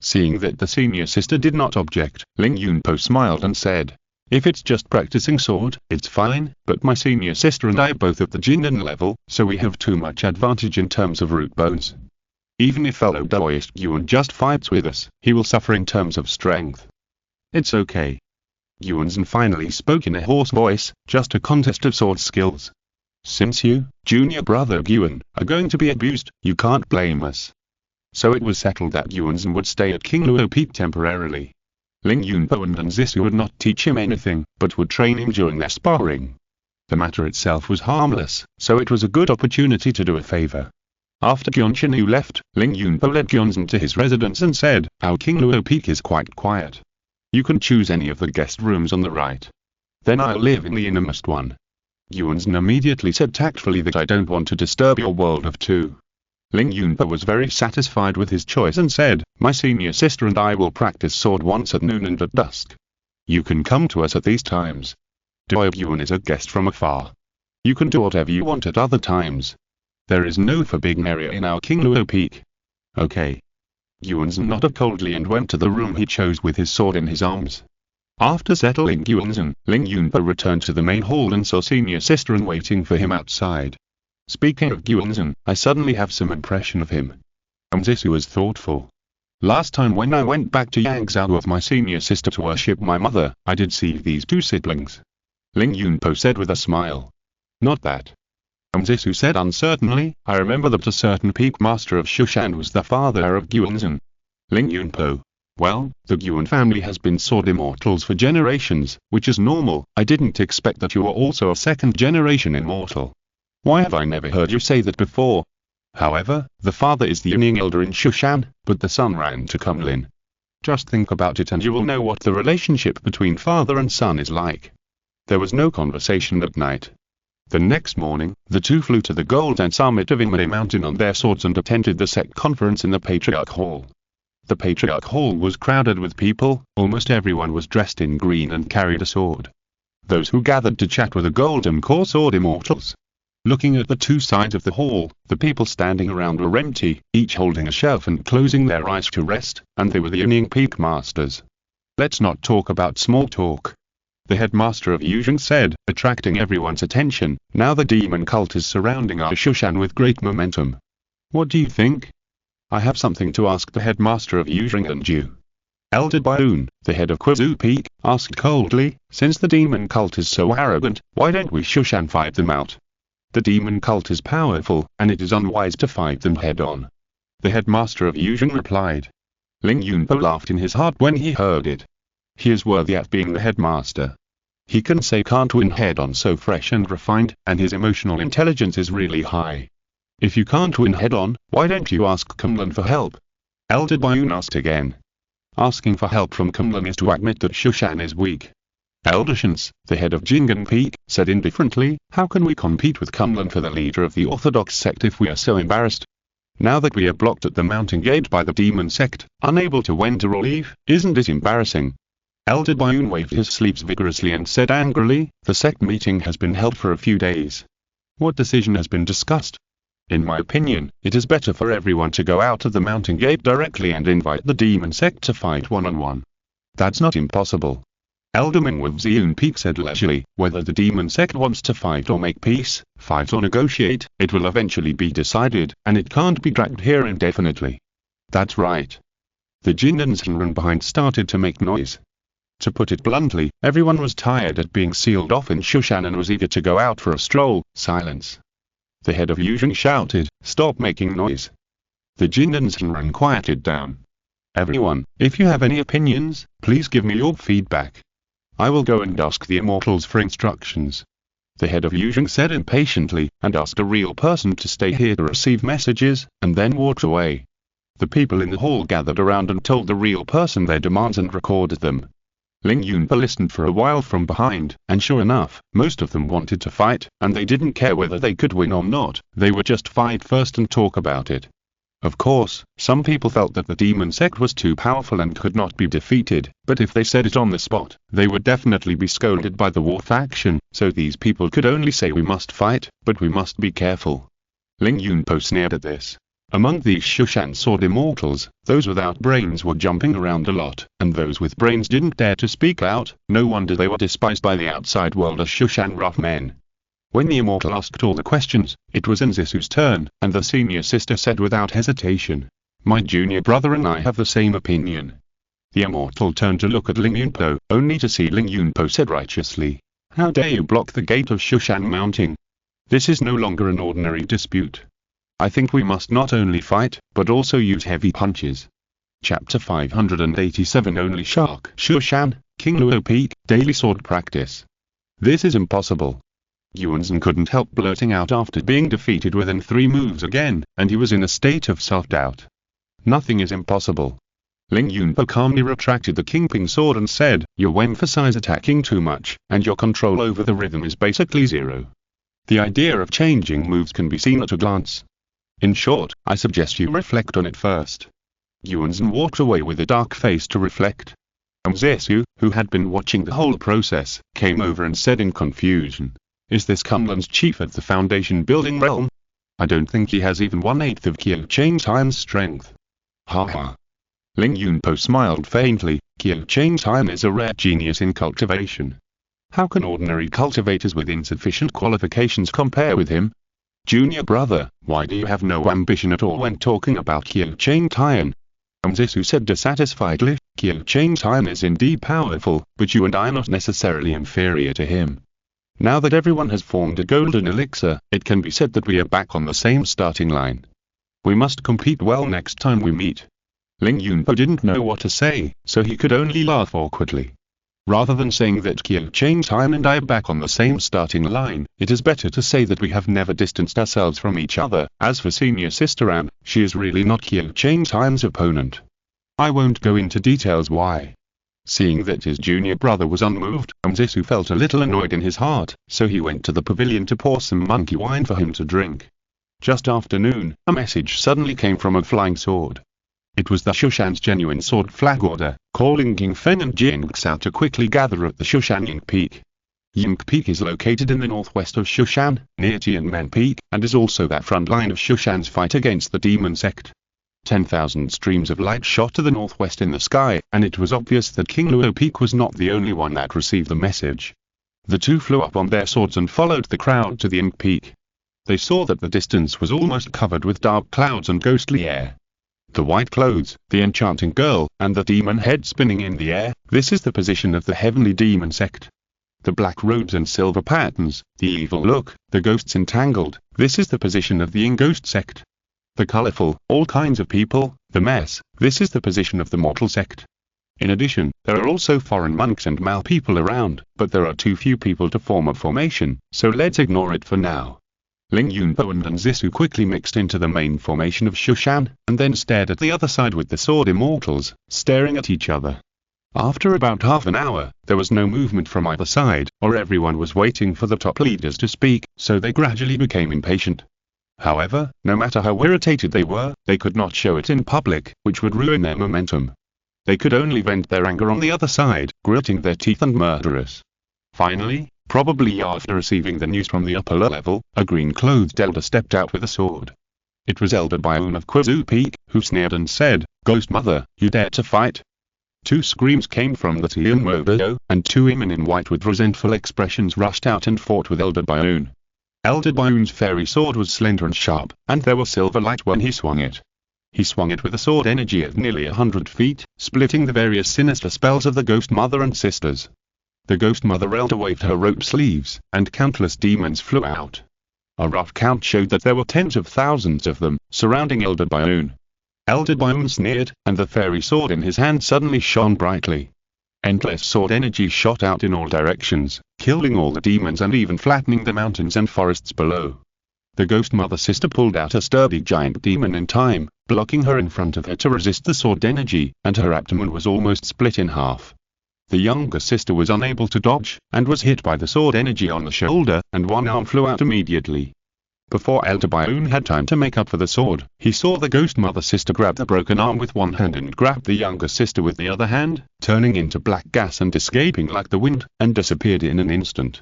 Seeing that the senior sister did not object, Ling Yunpo smiled and said, "If it's just practicing sword, it's fine, but my senior sister and I are both at the Jindan level, so we have too much advantage in terms of root bones. Even if fellow Daoist Yuan just fights with us, he will suffer in terms of strength. It's okay." Yuanzhen finally spoke in a hoarse voice, "Just a contest of sword skills. Since you, junior brother Yuan, are going to be abused, you can't blame us." So it was settled that Yuanzhen would stay at King Luo Peak temporarily. Ling Yunpo and Zisu would not teach him anything, but would train him during their sparring. The matter itself was harmless, so it was a good opportunity to do a favor. After Gyeonchinu left, Ling Yunpo led Gyeonzhen to his residence and said, "Our King Luo Peak is quite quiet. You can choose any of the guest rooms on the right. Then I'll live in the innermost one." Yuanzhen immediately said tactfully that "I don't want to disturb your world of two." Ling Yunpo was very satisfied with his choice and said, "My senior sister and I will practice sword once at noon and at dusk. You can come to us at these times. Doi Yuan is a guest from afar. You can do whatever you want at other times. There is no forbidden area in our King Luo Peak." "Okay." Yuanzhen nodded coldly and went to the room he chose with his sword in his arms. After settling Yuanzhen, Ling Yunpo returned to the main hall and saw senior sister and waiting for him outside. "Speaking of Yuanzhen, I suddenly have some impression of him." Zisu was thoughtful. "Last time when I went back to Yangzhou with my senior sister to worship my mother, I did see these two siblings." Ling Yunpo said with a smile. "Not that." Zisu said uncertainly, "I remember that a certain peak master of Shushan was the father of Yuanzhen." Ling Yunpo. "Well, the Yuan family has been sword immortals for generations, which is normal. I didn't expect that you were also a second-generation immortal. Why have I never heard you say that before? However, the father is the Yuning elder in Shushan, but the son ran to Kunlin. Just think about it and you will know what the relationship between father and son is like." There was no conversation that night. The next morning, the two flew to the golden summit of Imre Mountain on their swords and attended the sect conference in the Patriarch Hall. The Patriarch Hall was crowded with people, almost everyone was dressed in green and carried a sword. Those who gathered to chat were the golden core sword immortals. Looking at the two sides of the hall, the people standing around were empty, each holding a shelf and closing their eyes to rest, and they were the Yuning Peak Masters. "Let's not talk about small talk," the headmaster of Yuzheng said, attracting everyone's attention. "Now the demon cult is surrounding our Shushan with great momentum. What do you think?" "I have something to ask the headmaster of Yuzheng and you." Elder Baoun, the head of Kuzu Peak, asked coldly, "Since the demon cult is so arrogant, why don't we Shushan fight them out? The demon cult is powerful, and it is unwise to fight them head-on." The headmaster of Yuzheng replied. Ling Yunpo laughed in his heart when he heard it. He is worthy of being the headmaster. He can say can't win head-on so fresh and refined, and his emotional intelligence is really high. "If you can't win head-on, why don't you ask Kunlun for help?" Elder Baoun asked again. Asking for help from Kunlun is to admit that Shushan is weak. Elder Shans, the head of Jingan Peak, said indifferently, "How can we compete with Kunlun for the leader of the Orthodox sect if we are so embarrassed? Now that we are blocked at the mountain gate by the demon sect, unable to enter or leave, isn't it embarrassing?" Elder Baoun waved his sleeves vigorously and said angrily, "The sect meeting has been held for a few days. What decision has been discussed? In my opinion, it is better for everyone to go out of the mountain gate directly and invite the demon sect to fight one-on-one." "That's not impossible." Elder Ming of Ziyun Peak said leisurely, "Whether the demon sect wants to fight or make peace, fight or negotiate, it will eventually be decided, and it can't be dragged here indefinitely." "That's right." The Jindan's Hinran behind started to make noise. To put it bluntly, everyone was tired at being sealed off in Shushan and was eager to go out for a stroll. Silence. The head of Yuzheng shouted, "Stop making noise." The Jindan's Hinran quieted down. "Everyone, if you have any opinions, please give me your feedback. I will go and ask the immortals for instructions." The head of Yuzheng said impatiently, and asked a real person to stay here to receive messages, and then walked away. The people in the hall gathered around and told the real person their demands and recorded them. Ling Yunpo listened for a while from behind, and sure enough, most of them wanted to fight, and they didn't care whether they could win or not, they would just fight first and talk about it. Of course, some people felt that the demon sect was too powerful and could not be defeated, but if they said it on the spot, they would definitely be scolded by the war faction, so these people could only say we must fight, but we must be careful. Ling Yunpo sneered at this. Among these Shushan sword immortals, those without brains were jumping around a lot, and those with brains didn't dare to speak out. No wonder they were despised by the outside world as Shushan rough men. When the immortal asked all the questions, it was Nzisu's turn, and the senior sister said without hesitation, "My junior brother and I have the same opinion." The immortal turned to look at Ling Yunpo, only to see Ling Yunpo said righteously, "How dare you block the gate of Shushan mounting? This is no longer an ordinary dispute. I think we must not only fight, but also use heavy punches." Chapter 587 Only Shark Shushan, King Luo Peak, Daily Sword Practice. This is impossible. Yuanzhen couldn't help blurting out after being defeated within 3 moves again, and he was in a state of self-doubt. Nothing is impossible. Ling Yunpo calmly retracted the Kingping sword and said, "You emphasize attacking too much, and your control over the rhythm is basically zero. The idea of changing moves can be seen at a glance. In short, I suggest you reflect on it first." Yuanzhen walked away with a dark face to reflect. Nzisu, who had been watching the whole process, came over and said in confusion, "Is this Kunlun's chief at the foundation building realm? I don't think he has even 1/8 of Qiu Chain Time's strength." Ha ha. Ling Yunpo smiled faintly. Qiu Chain Time is a rare genius in cultivation. How can ordinary cultivators with insufficient qualifications compare with him? Junior brother, why do you have no ambition at all when talking about Qiu Chain Time? Nzisu said dissatisfiedly, "Qiu Chain Time is indeed powerful, but you and I are not necessarily inferior to him. Now that everyone has formed a golden elixir, it can be said that we are back on the same starting line. We must compete well next time we meet." Ling Yunpo didn't know what to say, so he could only laugh awkwardly. Rather than saying that Qiu Chain Time and I are back on the same starting line, it is better to say that we have never distanced ourselves from each other. As for senior sister Am, she is really not Qiu Chain Time's opponent. I won't go into details why. Seeing that his junior brother was unmoved, Nzisu felt a little annoyed in his heart, so he went to the pavilion to pour some monkey wine for him to drink. Just after noon, a message suddenly came from a flying sword. It was the Shushan's genuine sword flag order, calling King Feng and Jing Xiao to quickly gather at the Shushan Ying Peak. Ying Peak is located in the northwest of Shushan, near Tianmen Peak, and is also that front line of Shushan's fight against the demon sect. 10,000 streams of light shot to the northwest in the sky, and it was obvious that King Luo Peak was not the only one that received the message. The two flew up on their swords and followed the crowd to the Ying Peak. They saw that the distance was almost covered with dark clouds and ghostly air. The white clothes, the enchanting girl, and the demon head spinning in the air, this is the position of the heavenly demon sect. The black robes and silver patterns, the evil look, the ghosts entangled, this is the position of the Ying Ghost sect. The colorful, all kinds of people, the mess, this is the position of the mortal sect. In addition, there are also foreign monks and mal people around, but there are too few people to form a formation, so let's ignore it for now. Ling Yunpo and Nzisu quickly mixed into the main formation of Shushan, and then stared at the other side with the sword immortals, staring at each other. After about half an hour, there was no movement from either side, or everyone was waiting for the top leaders to speak, so they gradually became impatient. However, no matter how irritated they were, they could not show it in public, which would ruin their momentum. They could only vent their anger on the other side, gritting their teeth and murderous. Finally, probably after receiving the news from the upper level, a green-clothed elder stepped out with a sword. It was Elder Bion of Qizu Peak, who sneered and said, "Ghost Mother, you dare to fight?" Two screams came from the Tianmodo, and 2 women in white with resentful expressions rushed out and fought with Elder Bion. Elder Bion's fairy sword was slender and sharp, and there was silver light when he swung it. He swung it with a sword energy of nearly 100 feet, splitting the various sinister spells of the Ghost Mother and sisters. The Ghost Mother Elder waved her rope sleeves, and countless demons flew out. A rough count showed that there were tens of thousands of them, surrounding Elder Bion. Elder Bion sneered, and the fairy sword in his hand suddenly shone brightly. Endless sword energy shot out in all directions, killing all the demons and even flattening the mountains and forests below. The Ghost Mother sister pulled out a sturdy giant demon in time, blocking her in front of her to resist the sword energy, and her abdomen was almost split in half. The younger sister was unable to dodge, and was hit by the sword energy on the shoulder, and one arm flew out immediately. Before Elder Bioon had time to make up for the sword, he saw the ghost mother sister grab the broken arm with one hand and grab the younger sister with the other hand, turning into black gas and escaping like the wind, and disappeared in an instant.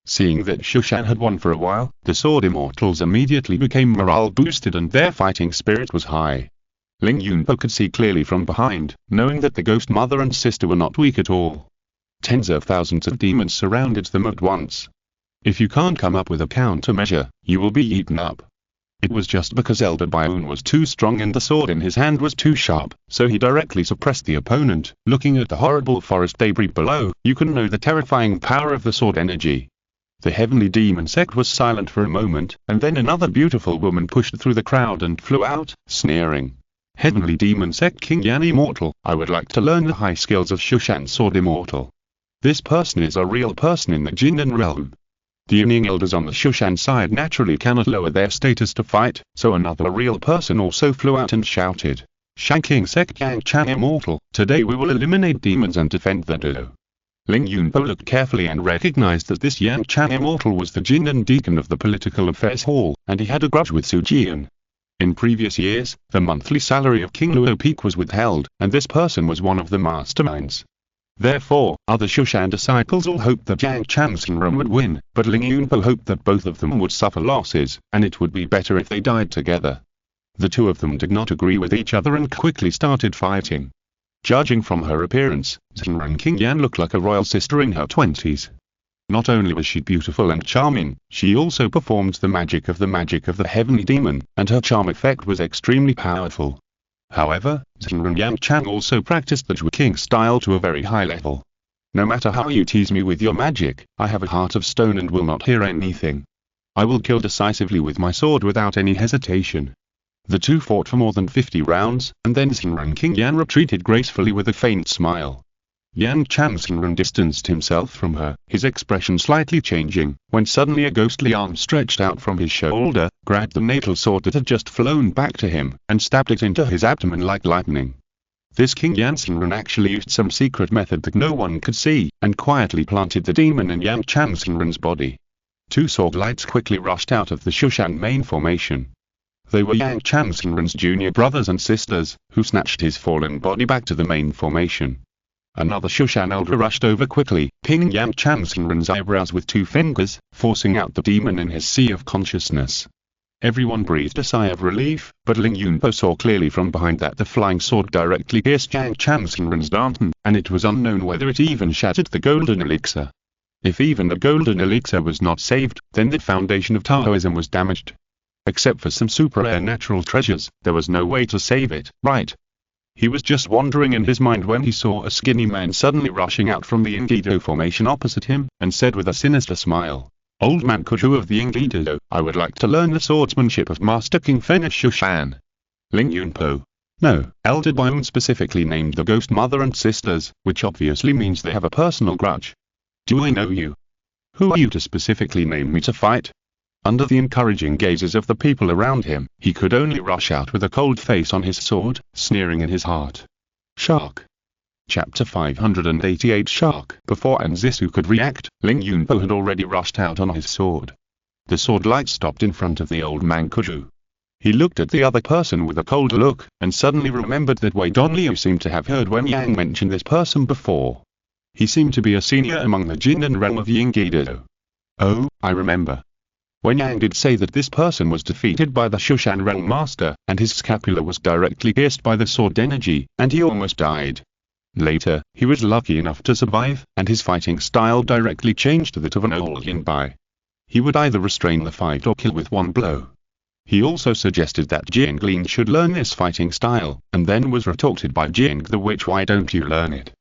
Seeing that Shushan had won for a while, the sword immortals immediately became morale boosted and their fighting spirit was high. Ling Yunpo could see clearly from behind, knowing that the ghost mother and sister were not weak at all. Tens of thousands of demons surrounded them at once. If you can't come up with a countermeasure, you will be eaten up. It was just because Elder Bioon was too strong and the sword in his hand was too sharp, so he directly suppressed the opponent. Looking at the horrible forest debris below, you can know the terrifying power of the sword energy. The heavenly demon sect was silent for a moment, and then another beautiful woman pushed through the crowd and flew out, sneering. Heavenly demon sect King Yan Immortal, I would like to learn the high skills of Shushan Sword Immortal. This person is a real person in the Jindan realm. The Ying elders on the Shushan side naturally cannot lower their status to fight, so another real person also flew out and shouted, Shanking Sect Yang Chan Immortal, today we will eliminate demons and defend the do. Ling Yunpo looked carefully and recognized that this Yang Chan Immortal was the Jindan deacon of the Political Affairs Hall, and he had a grudge with Su Jian. In previous years, the monthly salary of King Luo Peak was withheld, and this person was one of the masterminds. Therefore, other Shushan disciples all hoped that Yang Chansenrum would win, but Ling Yunpo hoped that both of them would suffer losses, and it would be better if they died together. The two of them did not agree with each other and quickly started fighting. Judging from her appearance, Zenran King Yan looked like a royal sister in her 20s. Not only was she beautiful and charming, she also performed the magic of the heavenly demon, and her charm effect was extremely powerful. However, Zenran Yang Chan also practiced the Zhu King style to a very high level. No matter how you tease me with your magic, I have a heart of stone and will not hear anything. I will kill decisively with my sword without any hesitation. The two fought for more than 50 rounds, and then Zenran King Yan retreated gracefully with a faint smile. Yang Chan Zenran distanced himself from her, his expression slightly changing, when suddenly a ghostly arm stretched out from his shoulder, grabbed the natal sword that had just flown back to him, and stabbed it into his abdomen like lightning. This King Yan Zenran actually used some secret method that no one could see, and quietly planted the demon in Yang Chan Zenran's body. Two sword lights quickly rushed out of the Shushan main formation. They were Yang Chan Zenran's junior brothers and sisters, who snatched his fallen body back to the main formation. Another Shushan elder rushed over quickly, pinning Yang Chan Zenran's eyebrows with two fingers, forcing out the demon in his sea of consciousness. Everyone breathed a sigh of relief, but Ling Yunpo saw clearly from behind that the flying sword directly pierced Yang Chan Zenran's danton, and it was unknown whether it even shattered the golden elixir. If even the golden elixir was not saved, then the foundation of Taoism was damaged. Except for some supernatural treasures, there was no way to save it, right? He was just wandering in his mind when he saw a skinny man suddenly rushing out from the Ingido formation opposite him, and said with a sinister smile, Old man Kuju of the Ingido, I would like to learn the swordsmanship of Master King Fenris Shushan. Ling Yunpo. No, Elder Bioon specifically named the ghost mother and sisters, which obviously means they have a personal grudge. Do I know you? Who are you to specifically name me to fight? Under the encouraging gazes of the people around him, he could only rush out with a cold face on his sword, sneering in his heart. Shark. Chapter 588 Shark. Before Anzisu could react, Ling Yunpo had already rushed out on his sword. The sword light stopped in front of the old man Kuju. He looked at the other person with a cold look, and suddenly remembered that Wei Donliu seemed to have heard when Yang mentioned this person before. He seemed to be a senior among the Jindan realm of Yingido. Oh, I remember. When Yang did say that this person was defeated by the Shushan realm master, and his scapula was directly pierced by the sword energy, and he almost died. Later, he was lucky enough to survive, and his fighting style directly changed to that of an old Yinbai. He would either restrain the fight or kill with one blow. He also suggested that Jinglin should learn this fighting style, and then was retorted by Jing the witch, why don't you learn it?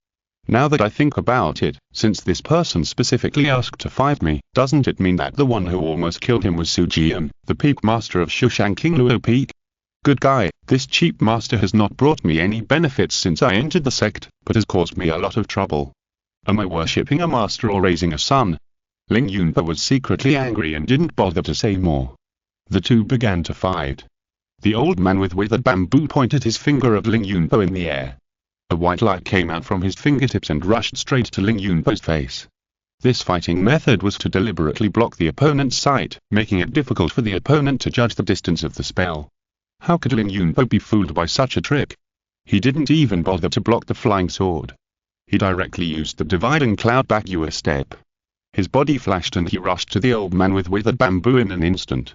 Now that I think about it, since this person specifically asked to fight me, doesn't it mean that the one who almost killed him was Su Jian, the peak master of Shushan King Luo Peak? Good guy, this cheap master has not brought me any benefits since I entered the sect, but has caused me a lot of trouble. Am I worshipping a master or raising a son? Ling Yunpo was secretly angry and didn't bother to say more. The two began to fight. The old man with withered bamboo pointed his finger at Ling Yunpo in the air. A white light came out from his fingertips and rushed straight to Ling Yunpo's face. This fighting method was to deliberately block the opponent's sight, making it difficult for the opponent to judge the distance of the spell. How could Ling Yunpo be fooled by such a trick? He didn't even bother to block the flying sword. He directly used the dividing cloud back you a step. His body flashed and he rushed to the old man with withered bamboo in an instant.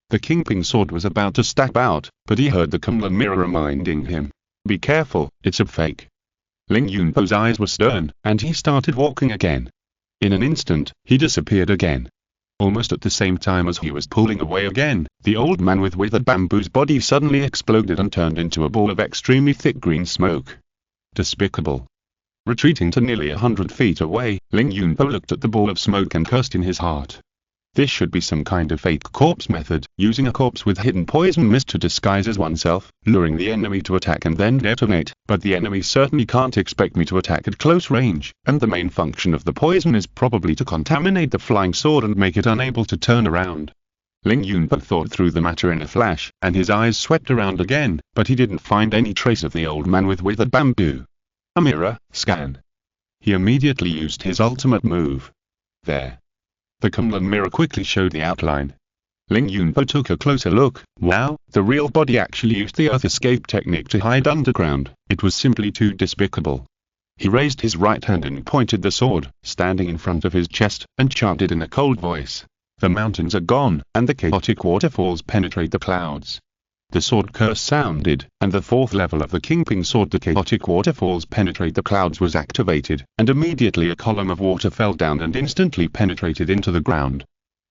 The Kingpin sword was about to stab out, but he heard the Kunlun mirror reminding him, "Be careful, it's a fake." Ling Yunpo's eyes were stern, and he started walking again. In an instant, he disappeared again. Almost at the same time as he was pulling away again, the old man with withered bamboo's body suddenly exploded and turned into a ball of extremely thick green smoke. Despicable. Retreating to nearly 100 feet away, Ling Yunpo looked at the ball of smoke and cursed in his heart. This should be some kind of fake corpse method, using a corpse with hidden poison mist to disguise as oneself, luring the enemy to attack and then detonate, but the enemy certainly can't expect me to attack at close range, and the main function of the poison is probably to contaminate the flying sword and make it unable to turn around. Ling Yunpo thought through the matter in a flash, and his eyes swept around again, but he didn't find any trace of the old man with withered bamboo. A mirror, scan. He immediately used his ultimate move. There. The Kunlun mirror quickly showed the outline. Ling Yunpo took a closer look. Wow, the real body actually used the earth escape technique to hide underground. It was simply too despicable. He raised his right hand and pointed the sword, standing in front of his chest, and chanted in a cold voice. The mountains are gone, and the chaotic waterfalls penetrate the clouds. The sword curse sounded, and the fourth level of the Kingpin sword, the chaotic waterfalls penetrate the clouds, was activated, and immediately a column of water fell down and instantly penetrated into the ground.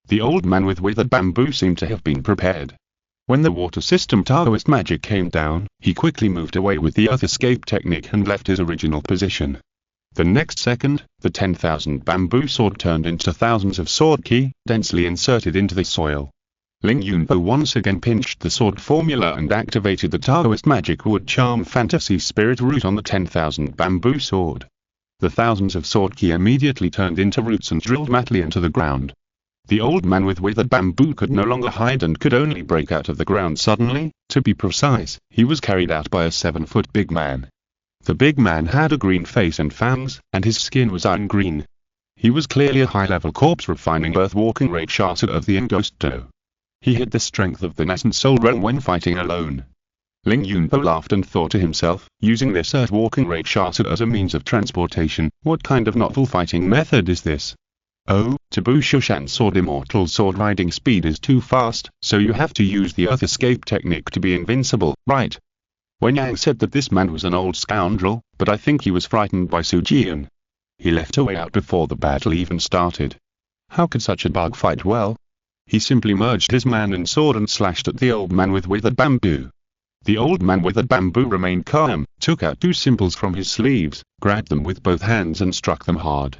The old man with withered bamboo seemed to have been prepared. When the water system Taoist magic came down, he quickly moved away with the earth escape technique and left his original position. The next second, the 10,000 bamboo sword turned into thousands of sword ki, densely inserted into the soil. Ling Yunpo once again pinched the sword formula and activated the Taoist magic wood charm fantasy spirit root on the 10,000 bamboo sword. The thousands of sword ki immediately turned into roots and drilled madly into the ground. The old man with withered bamboo could no longer hide and could only break out of the ground suddenly. To be precise, he was carried out by a 7-foot big man. The big man had a green face and fangs, and his skin was iron green. He was clearly a high-level corpse refining earth-walking Rakshasa of the Engosto. He hid the strength of the nascent soul realm when fighting alone. Ling Yunpo laughed and thought to himself, using this earth-walking Rakshasa as a means of transportation, what kind of novel fighting method is this? Oh, Taboo Shushan sword immortal sword riding speed is too fast, so you have to use the earth escape technique to be invincible, right? Wen Yang said that this man was an old scoundrel, but I think he was frightened by Su Jian. He left a way out before the battle even started. How could such a bug fight well? He simply merged his man and sword and slashed at the old man with withered bamboo. The old man with the bamboo remained calm, took out 2 symbols from his sleeves, grabbed them with both hands and struck them hard.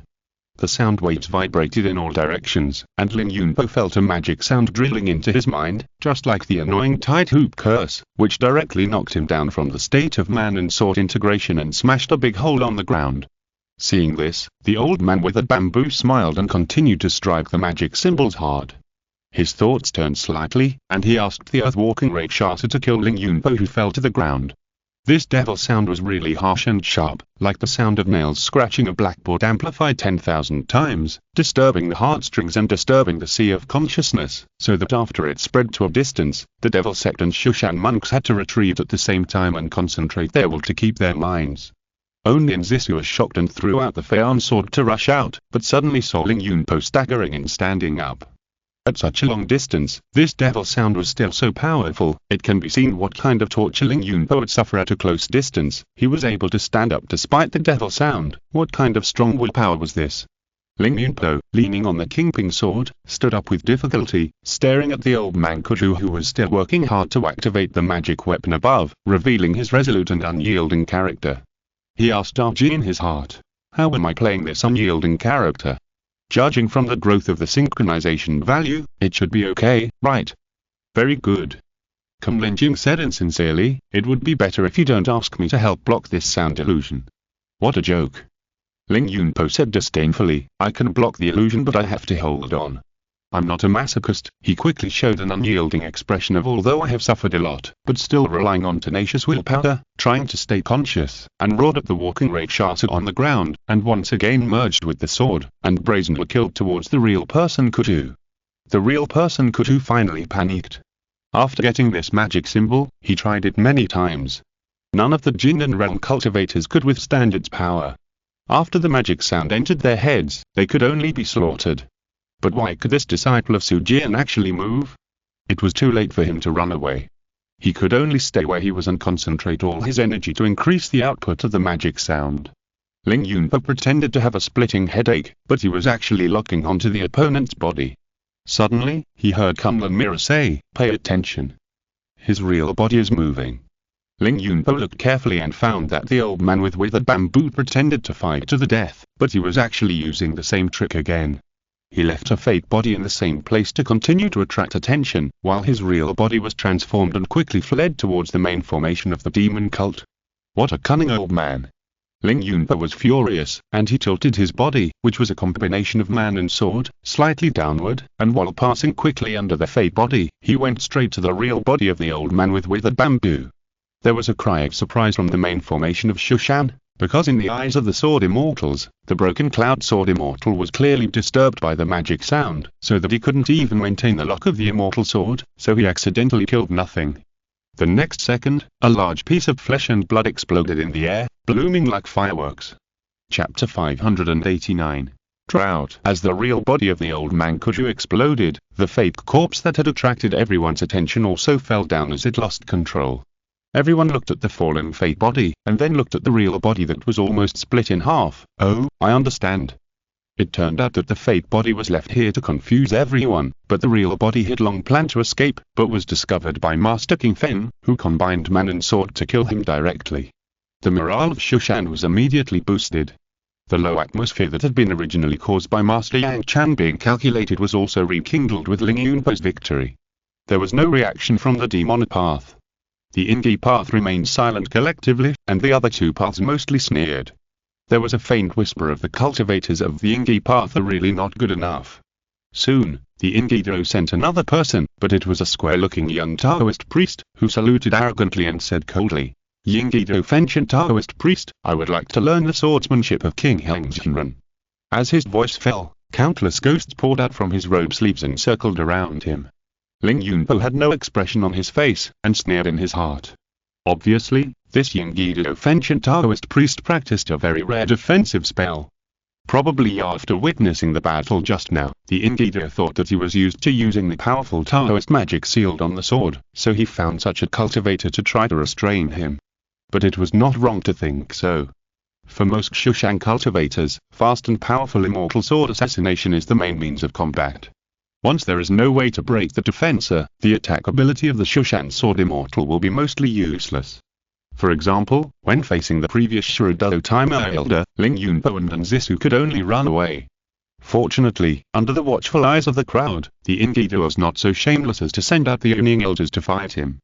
The sound waves vibrated in all directions, and Ling Yunpo felt a magic sound drilling into his mind, just like the annoying tight hoop curse, which directly knocked him down from the state of man and sword integration and smashed a big hole on the ground. Seeing this, the old man with the bamboo smiled and continued to strike the magic symbols hard. His thoughts turned slightly, and he asked the earth-walking Rakshasa to kill Ling Yunpo, who fell to the ground. This devil sound was really harsh and sharp, like the sound of nails scratching a blackboard amplified 10,000 times, disturbing the heartstrings and disturbing the sea of consciousness, so that after it spread to a distance, the devil sect and Shushan monks had to retreat at the same time and concentrate their will to keep their minds. Only Nzisu was shocked and threw out the Feian sword to rush out, but suddenly saw Ling Yunpo staggering and standing up. At such a long distance, this devil sound was still so powerful, it can be seen what kind of torture Ling Yunpo would suffer at a close distance. He was able to stand up despite the devil sound. What kind of strong willpower was this? Ling Yunpo, leaning on the Kingpin sword, stood up with difficulty, staring at the old man Kuju, who was still working hard to activate the magic weapon above, revealing his resolute and unyielding character. He asked RG in his heart, "How am I playing this unyielding character? Judging from the growth of the synchronization value, it should be okay, right?" "Very good." Kumlinjing said insincerely, "It would be better if you don't ask me to help block this sound illusion." "What a joke." Ling Yunpo said disdainfully, "I can block the illusion, but I have to hold on." I'm not a masochist. He quickly showed an unyielding expression of although I have suffered a lot, but still relying on tenacious willpower, trying to stay conscious, and roared at the walking Rakshasa on the ground, and once again merged with the sword, and brazenly killed towards the real person Kutu. The real person Kutu finally panicked. After getting this magic symbol, he tried it many times. None of the Jinn and realm cultivators could withstand its power. After the magic sound entered their heads, they could only be slaughtered. But why could this disciple of Sujian actually move? It was too late for him to run away. He could only stay where he was and concentrate all his energy to increase the output of the magic sound. Ling Yunpo pretended to have a splitting headache, but he was actually locking onto the opponent's body. Suddenly, he heard Kunlun Mirror say, "Pay attention. His real body is moving." Ling Yunpo looked carefully and found that the old man with withered bamboo pretended to fight to the death, but he was actually using the same trick again. He left a fake body in the same place to continue to attract attention, while his real body was transformed and quickly fled towards the main formation of the demon cult. What a cunning old man! Ling Yunpo was furious, and he tilted his body, which was a combination of man and sword, slightly downward, and while passing quickly under the fake body, he went straight to the real body of the old man with withered bamboo. There was a cry of surprise from the main formation of Shushan, because in the eyes of the sword immortals, the broken cloud sword immortal was clearly disturbed by the magic sound, so that he couldn't even maintain the lock of the immortal sword, so he accidentally killed nothing. The next second, a large piece of flesh and blood exploded in the air, blooming like fireworks. Chapter 589. Drought. As the real body of the old man Kuju exploded, the fake corpse that had attracted everyone's attention also fell down as it lost control. Everyone looked at the fallen fake body, and then looked at the real body that was almost split in half. Oh, I understand. It turned out that the fake body was left here to confuse everyone, but the real body had long planned to escape, but was discovered by Master King Fen, who combined man and sword to kill him directly. The morale of Shushan was immediately boosted. The low atmosphere that had been originally caused by Master Yang Chan being calculated was also rekindled with Ling Yunpo's victory. There was no reaction from the demon path. The Ingi path remained silent collectively, and the other two paths mostly sneered. There was a faint whisper of the cultivators of the Ingi path are really not good enough. Soon, the Ingido sent another person, but it was a square-looking young Taoist priest, who saluted arrogantly and said coldly, "Yingido Fenchant Taoist priest, I would like to learn the swordsmanship of King Hengzhenren." As his voice fell, countless ghosts poured out from his robe sleeves and circled around him. Ling Yunpo had no expression on his face, and sneered in his heart. Obviously, this Yingido Fenchant Taoist priest practiced a very rare defensive spell. Probably after witnessing the battle just now, the Ingido thought that he was used to using the powerful Taoist magic sealed on the sword, so he found such a cultivator to try to restrain him. But it was not wrong to think so. For most Shushan cultivators, fast and powerful immortal sword assassination is the main means of combat. Once there is no way to break the defensor, the attack ability of the Shushan sword immortal will be mostly useless. For example, when facing the previous Shirudo Timer Elder, Ling Yunpo and Zisu could only run away. Fortunately, under the watchful eyes of the crowd, the Ingido was not so shameless as to send out the Owning Elders to fight him.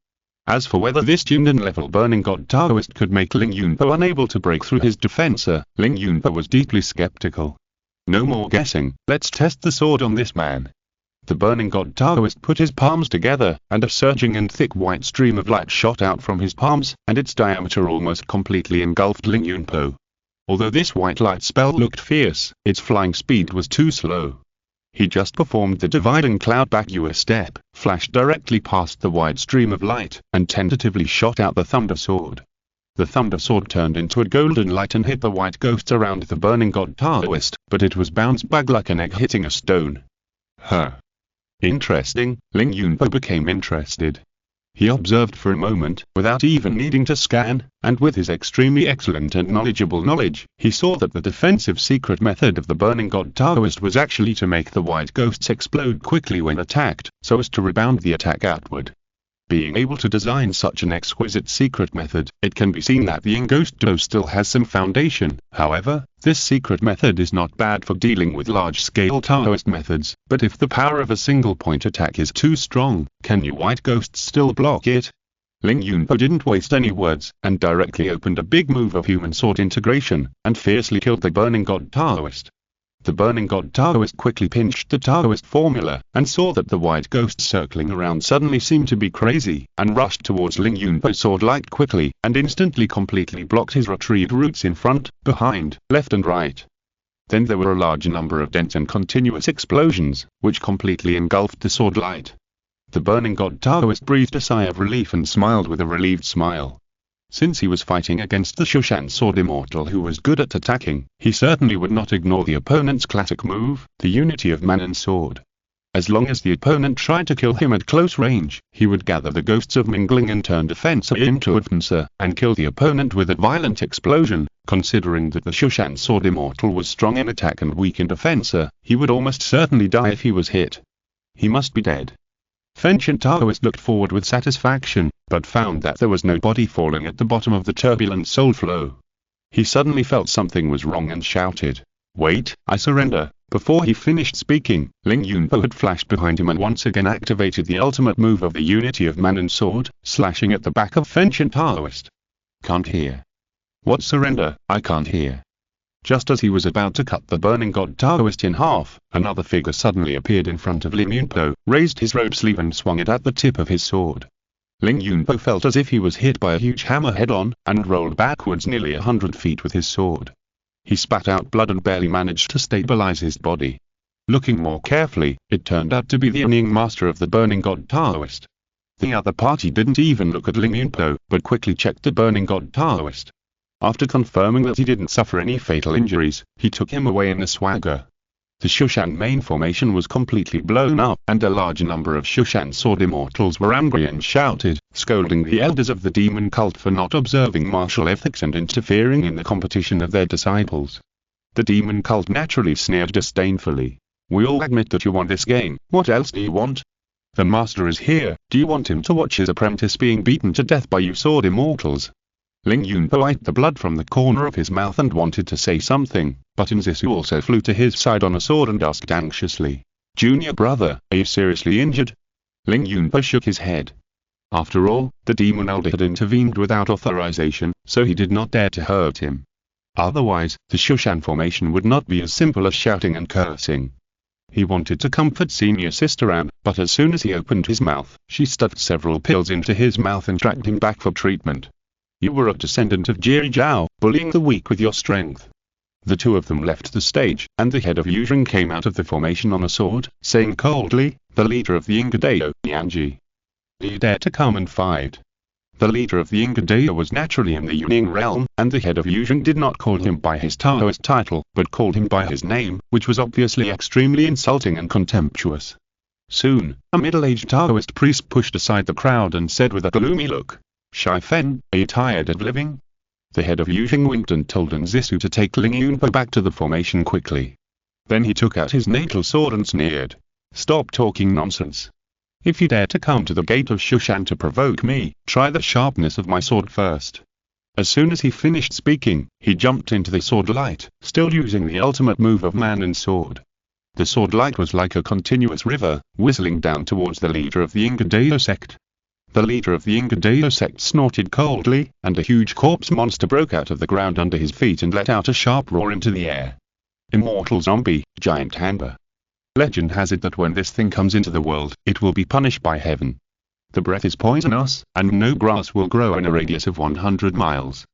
As for whether this Junden-level Burning God Taoist could make Ling Yunpo unable to break through his defensor, Ling Yunpo was deeply skeptical. No more guessing, let's test the sword on this man. The Burning God Taoist put his palms together, and a surging and thick white stream of light shot out from his palms, and its diameter almost completely engulfed Ling Yunpo. Although this white light spell looked fierce, its flying speed was too slow. He just performed the dividing cloud backward step, flashed directly past the wide stream of light, and tentatively shot out the Thunder Sword. The Thunder Sword turned into a golden light and hit the white ghosts around the Burning God Taoist, but it was bounced back like an egg hitting a stone. Interesting, Ling Yunpo became interested. He observed for a moment, without even needing to scan, and with his extremely excellent and knowledgeable knowledge, he saw that the defensive secret method of the Burning God Taoist was actually to make the white ghosts explode quickly when attacked, so as to rebound the attack outward. Being able to design such an exquisite secret method, it can be seen that the Inghost still has some foundation. However, this secret method is not bad for dealing with large-scale Taoist methods, but if the power of a single-point attack is too strong, can you white ghosts still block it? Ling Yunpo didn't waste any words, and directly opened a big move of human sword integration, and fiercely killed the Burning God Taoist. The burning god Taoist quickly pinched the Taoist formula, and saw that the white ghost circling around suddenly seemed to be crazy, and rushed towards Ling Yunpo's sword light quickly, and instantly completely blocked his retreat routes in front, behind, left and right. Then there were a large number of dense and continuous explosions, which completely engulfed the sword light. The burning god Taoist breathed a sigh of relief and smiled with a relieved smile. Since he was fighting against the Shushan sword immortal who was good at attacking, he certainly would not ignore the opponent's classic move, the unity of man and sword. As long as the opponent tried to kill him at close range, he would gather the ghosts of mingling and turn defense into offense, and kill the opponent with a violent explosion. Considering that the Shushan sword immortal was strong in attack and weak in defense, he would almost certainly die if he was hit. He must be dead. Fenshin Taoist looked forward with satisfaction, but found that there was no body falling at the bottom of the turbulent soul flow. He suddenly felt something was wrong and shouted, "Wait, I surrender." Before he finished speaking, Ling Yunpo had flashed behind him and once again activated the ultimate move of the unity of man and sword, slashing at the back of Fenshin Taoist. "Can't hear." "What surrender? I can't hear." Just as he was about to cut the burning god Taoist in half, another figure suddenly appeared in front of Ling Yunpo, raised his robe sleeve and swung it at the tip of his sword. Ling Yunpo felt as if he was hit by a huge hammer head-on, and rolled backwards nearly 100 feet with his sword. He spat out blood and barely managed to stabilize his body. Looking more carefully, it turned out to be the cunning master of the burning god Taoist. The other party didn't even look at Ling Yunpo, but quickly checked the burning god Taoist. After confirming that he didn't suffer any fatal injuries, he took him away in a swagger. The Shushan main formation was completely blown up, and a large number of Shushan sword immortals were angry and shouted, scolding the elders of the demon cult for not observing martial ethics and interfering in the competition of their disciples. The demon cult naturally sneered disdainfully. "We all admit that you won this game, what else do you want? The master is here, do you want him to watch his apprentice being beaten to death by you sword immortals?" Ling Yunpo wiped the blood from the corner of his mouth and wanted to say something, but Nzisu also flew to his side on a sword and asked anxiously, "Junior brother, are you seriously injured?" Ling Yunpo shook his head. After all, the demon elder had intervened without authorization, so he did not dare to hurt him. Otherwise, the Shushan formation would not be as simple as shouting and cursing. He wanted to comfort senior sister Anne, but as soon as he opened his mouth, she stuffed several pills into his mouth and dragged him back for treatment. "You were a descendant of Jiri Zhao, bullying the weak with your strength." The two of them left the stage, and the head of Yuzheng came out of the formation on a sword, saying coldly, "The leader of the Ingadeo, Yanji. Do you dare to come and fight?" The leader of the Ingadeo was naturally in the Yuning realm, and the head of Yuzheng did not call him by his Taoist title, but called him by his name, which was obviously extremely insulting and contemptuous. Soon, a middle-aged Taoist priest pushed aside the crowd and said with a gloomy look, "Shai Fen, are you tired of living?" The head of Yuzheng winked and told Nzisu to take Ling Yunpo back to the formation quickly. Then he took out his natal sword and sneered, "Stop talking nonsense. If you dare to come to the gate of Shushan to provoke me, try the sharpness of my sword first." As soon as he finished speaking, he jumped into the sword light, still using the ultimate move of man and sword. The sword light was like a continuous river, whistling down towards the leader of the Ingadeo sect. The leader of the Ingadeo sect snorted coldly, and a huge corpse monster broke out of the ground under his feet and let out a sharp roar into the air. Immortal zombie, giant hammer. Legend has it that when this thing comes into the world, it will be punished by heaven. The breath is poisonous, and no grass will grow in a radius of 100 miles.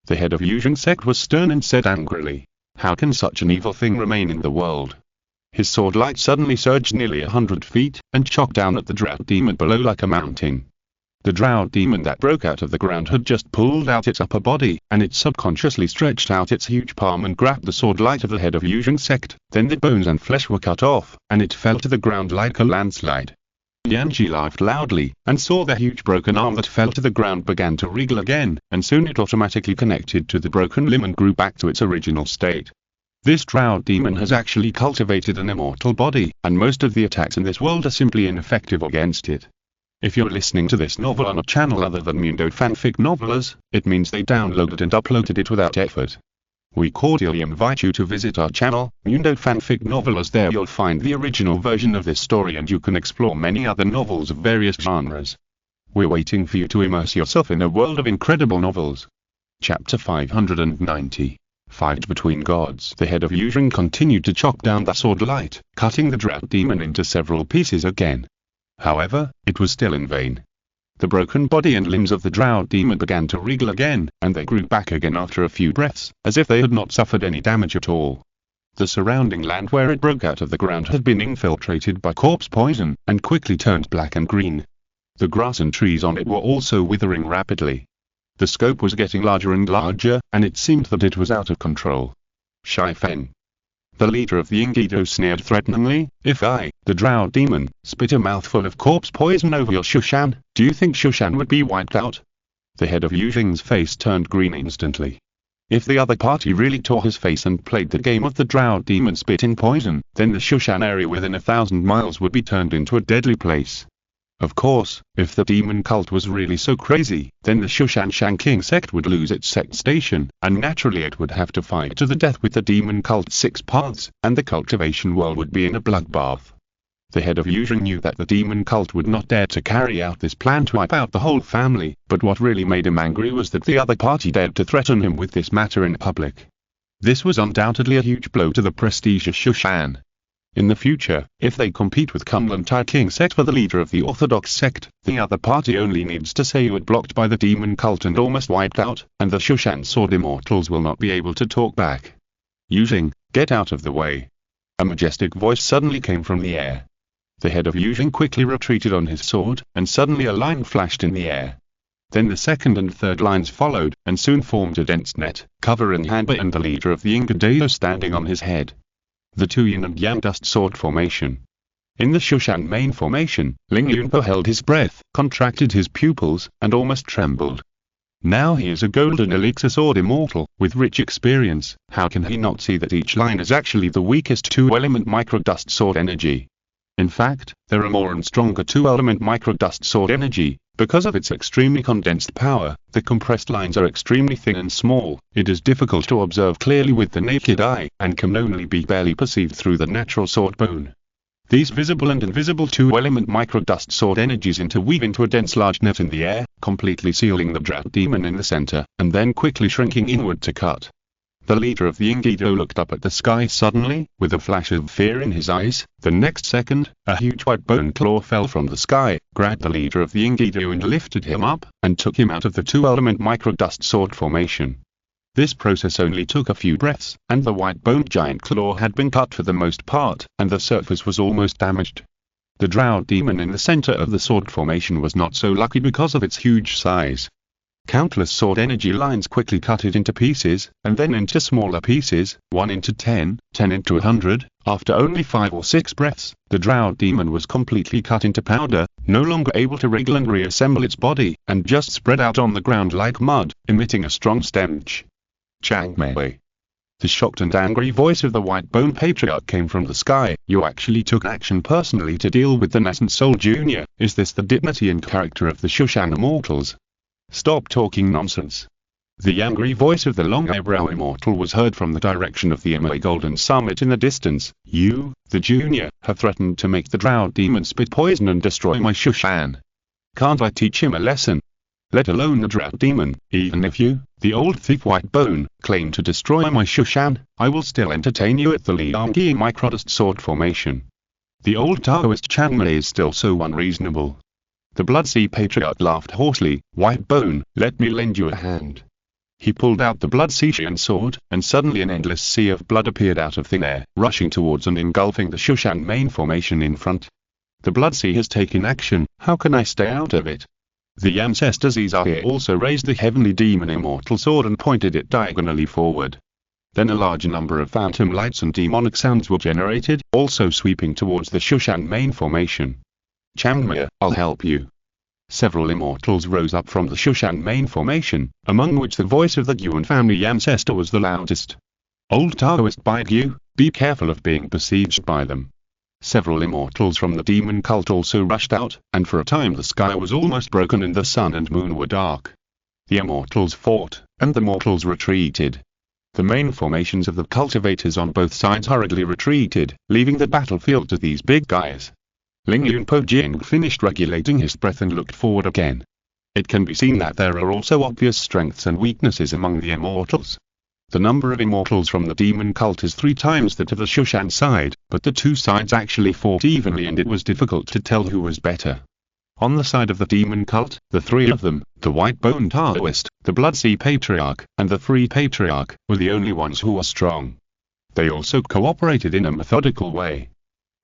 The head of Yuzheng sect was stern and said angrily, "How can such an evil thing remain in the world?" His sword light suddenly surged nearly 100 feet, and chopped down at the drought demon below like a mountain. The drought demon that broke out of the ground had just pulled out its upper body, and it subconsciously stretched out its huge palm and grabbed the sword light of the head of Yuzheng sect. Then the bones and flesh were cut off, and it fell to the ground like a landslide. Yanji laughed loudly, and saw the huge broken arm that fell to the ground began to wriggle again, and soon it automatically connected to the broken limb and grew back to its original state. This drought demon has actually cultivated an immortal body, and most of the attacks in this world are simply ineffective against it. If you're listening to this novel on a channel other than Mundo Fanfic Novelers, it means they downloaded and uploaded it without effort. We cordially invite you to visit our channel, Mundo Fanfic Novelers. There you'll find the original version of this story and you can explore many other novels of various genres. We're waiting for you to immerse yourself in a world of incredible novels. Chapter 590. Fight between gods. The head of Yuzheng continued to chop down the sword light, cutting the drought demon into several pieces again. However, it was still in vain. The broken body and limbs of the drought demon began to wriggle again, and they grew back again after a few breaths, as if they had not suffered any damage at all. The surrounding land where it broke out of the ground had been infiltrated by corpse poison, and quickly turned black and green. The grass and trees on it were also withering rapidly. The scope was getting larger and larger, and it seemed that it was out of control. Shai Fen, the leader of the Ingido, sneered threateningly. If I, the drought demon, spit a mouthful of corpse poison over your Shushan, do you think Shushan would be wiped out? The head of Yuzheng's face turned green instantly. If the other party really tore his face and played the game of the drought demon spit in poison, then the Shushan area within 1,000 miles would be turned into a deadly place. Of course, if the demon cult was really so crazy, then the Shushan Shanking sect would lose its sect station, and naturally it would have to fight to the death with the demon cult's 6 paths, and the cultivation world would be in a bloodbath. The head of Yuzheng knew that the demon cult would not dare to carry out this plan to wipe out the whole family, but what really made him angry was that the other party dared to threaten him with this matter in public. This was undoubtedly a huge blow to the prestige of Shushan. In the future, if they compete with Kunlun Tai King sect for the leader of the Orthodox sect, the other party only needs to say you were blocked by the demon cult and almost wiped out, and the Shushan Sword Immortals will not be able to talk back. Yuzheng, get out of the way. A majestic voice suddenly came from the air. The head of Yuzheng quickly retreated on his sword, and suddenly a line flashed in the air. Then the second and third lines followed, and soon formed a dense net, covering Hanba and the leader of the Ingadeo standing on his head. The two yin and yang dust sword formation. In the Shushan main formation, Ling Yunpo held his breath, contracted his pupils, and almost trembled. Now he is a golden elixir sword immortal, with rich experience. How can he not see that each line is actually the weakest 2-element microdust sword energy? In fact, there are more and stronger 2-element microdust sword energy. Because of its extremely condensed power, the compressed lines are extremely thin and small. It is difficult to observe clearly with the naked eye, and can only be barely perceived through the natural sword bone. These visible and invisible 2-element microdust sword energies interweave into a dense large net in the air, completely sealing the drought demon in the center, and then quickly shrinking inward to cut. The leader of the Ingido looked up at the sky suddenly, with a flash of fear in his eyes. The next second, a huge white bone claw fell from the sky, grabbed the leader of the Ingido and lifted him up, and took him out of the 2-element microdust sword formation. This process only took a few breaths, and the white boned giant claw had been cut for the most part, and the surface was almost damaged. The drought demon in the center of the sword formation was not so lucky because of its huge size. Countless sword energy lines quickly cut it into pieces, and then into smaller pieces, 1 into 10, 10 into 100. After only 5 or 6 breaths, the drought demon was completely cut into powder, no longer able to wriggle and reassemble its body, and just spread out on the ground like mud, emitting a strong stench. Chang Mei. The shocked and angry voice of the white-bone patriarch came from the sky. You actually took action personally to deal with the Nascent Soul Jr. Is this the dignity and character of the Shushan Immortals? Stop talking nonsense. The angry voice of the long eyebrow immortal was heard from the direction of the MA Golden Summit in the distance. You, the junior, have threatened to make the drought demon spit poison and destroy my Shushan. Can't I teach him a lesson? Let alone the drought demon. Even if you, the old thief Whitebone, claim to destroy my Shushan, I will still entertain you at the Liangyi microdust sword formation. The old Taoist Chanmei is still so unreasonable. The Bloodsea Patriarch laughed hoarsely. Whitebone, let me lend you a hand. He pulled out the Bloodsea sword, and suddenly an endless sea of blood appeared out of thin air, rushing towards and engulfing the Shushan main formation in front. The Bloodsea has taken action. How can I stay out of it? The ancestors Izahir also raised the heavenly demon immortal sword and pointed it diagonally forward. Then a large number of phantom lights and demonic sounds were generated, also sweeping towards the Shushan main formation. Changmei, I'll help you. Several immortals rose up from the Shushan main formation, among which the voice of the Yuan family ancestor was the loudest. Old Taoist Baigyu, be careful of being besieged by them. Several immortals from the demon cult also rushed out, and for a time the sky was almost broken and the sun and moon were dark. The immortals fought, and the mortals retreated. The main formations of the cultivators on both sides hurriedly retreated, leaving the battlefield to these big guys. Ling Yunpo Jing finished regulating his breath and looked forward again. It can be seen that there are also obvious strengths and weaknesses among the immortals. The number of immortals from the demon cult is 3 times that of the Shushan side, but the two sides actually fought evenly and it was difficult to tell who was better. On the side of the demon cult, the 3 of them, the white-boned Taoist, the Bloodsea Patriarch, and the Free Patriarch, were the only ones who were strong. They also cooperated in a methodical way.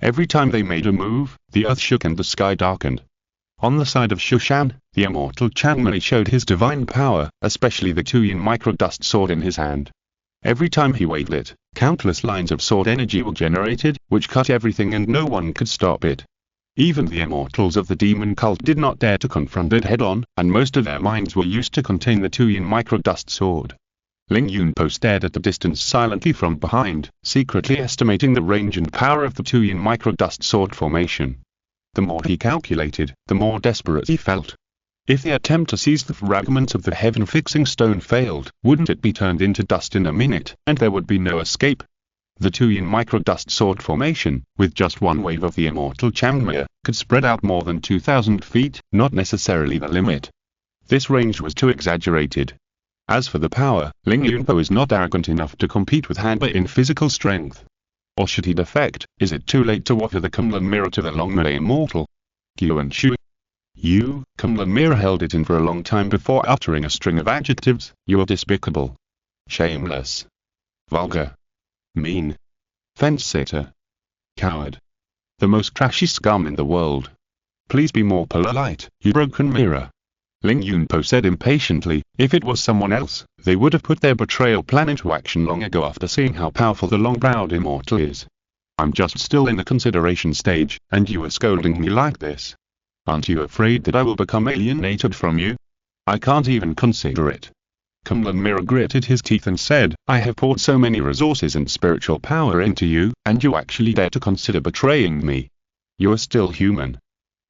Every time they made a move, the earth shook and the sky darkened. On the side of Shushan, the immortal Chanmei showed his divine power, especially the Tuyin microdust sword in his hand. Every time he waved it, countless lines of sword energy were generated, which cut everything and no one could stop it. Even the immortals of the demon cult did not dare to confront it head-on, and most of their minds were used to contain the Tuyin microdust sword. Ling Yunpo stared at the distance silently from behind, secretly estimating the range and power of the Tuyin microdust sword formation. The more he calculated, the more desperate he felt. If the attempt to seize the fragment of the heaven-fixing stone failed, wouldn't it be turned into dust in a minute, and there would be no escape? The Tuyin microdust sword formation, with just one wave of the immortal Chanmei, could spread out more than 2,000 feet, not necessarily the limit. This range was too exaggerated. As for the power, Ling Yunpo is not arrogant enough to compete with Hanba in physical strength. Or should he defect, is it too late to offer the Kunlun mirror to the Longmei immortal? Yuan Shu. Kunlun mirror held it in for a long time before uttering a string of adjectives. You are despicable. Shameless. Vulgar. Mean. Fence-sitter. Coward. The most trashy scum in the world. Please be more polite, you broken mirror. Ling Yunpo said impatiently. If it was someone else, they would have put their betrayal plan into action long ago after seeing how powerful the long-browed immortal is. I'm just still in the consideration stage, and you are scolding me like this. Aren't you afraid that I will become alienated from you? I can't even consider it. Kunlun mirror gritted his teeth and said, I have poured so many resources and spiritual power into you, and you actually dare to consider betraying me. You are still human.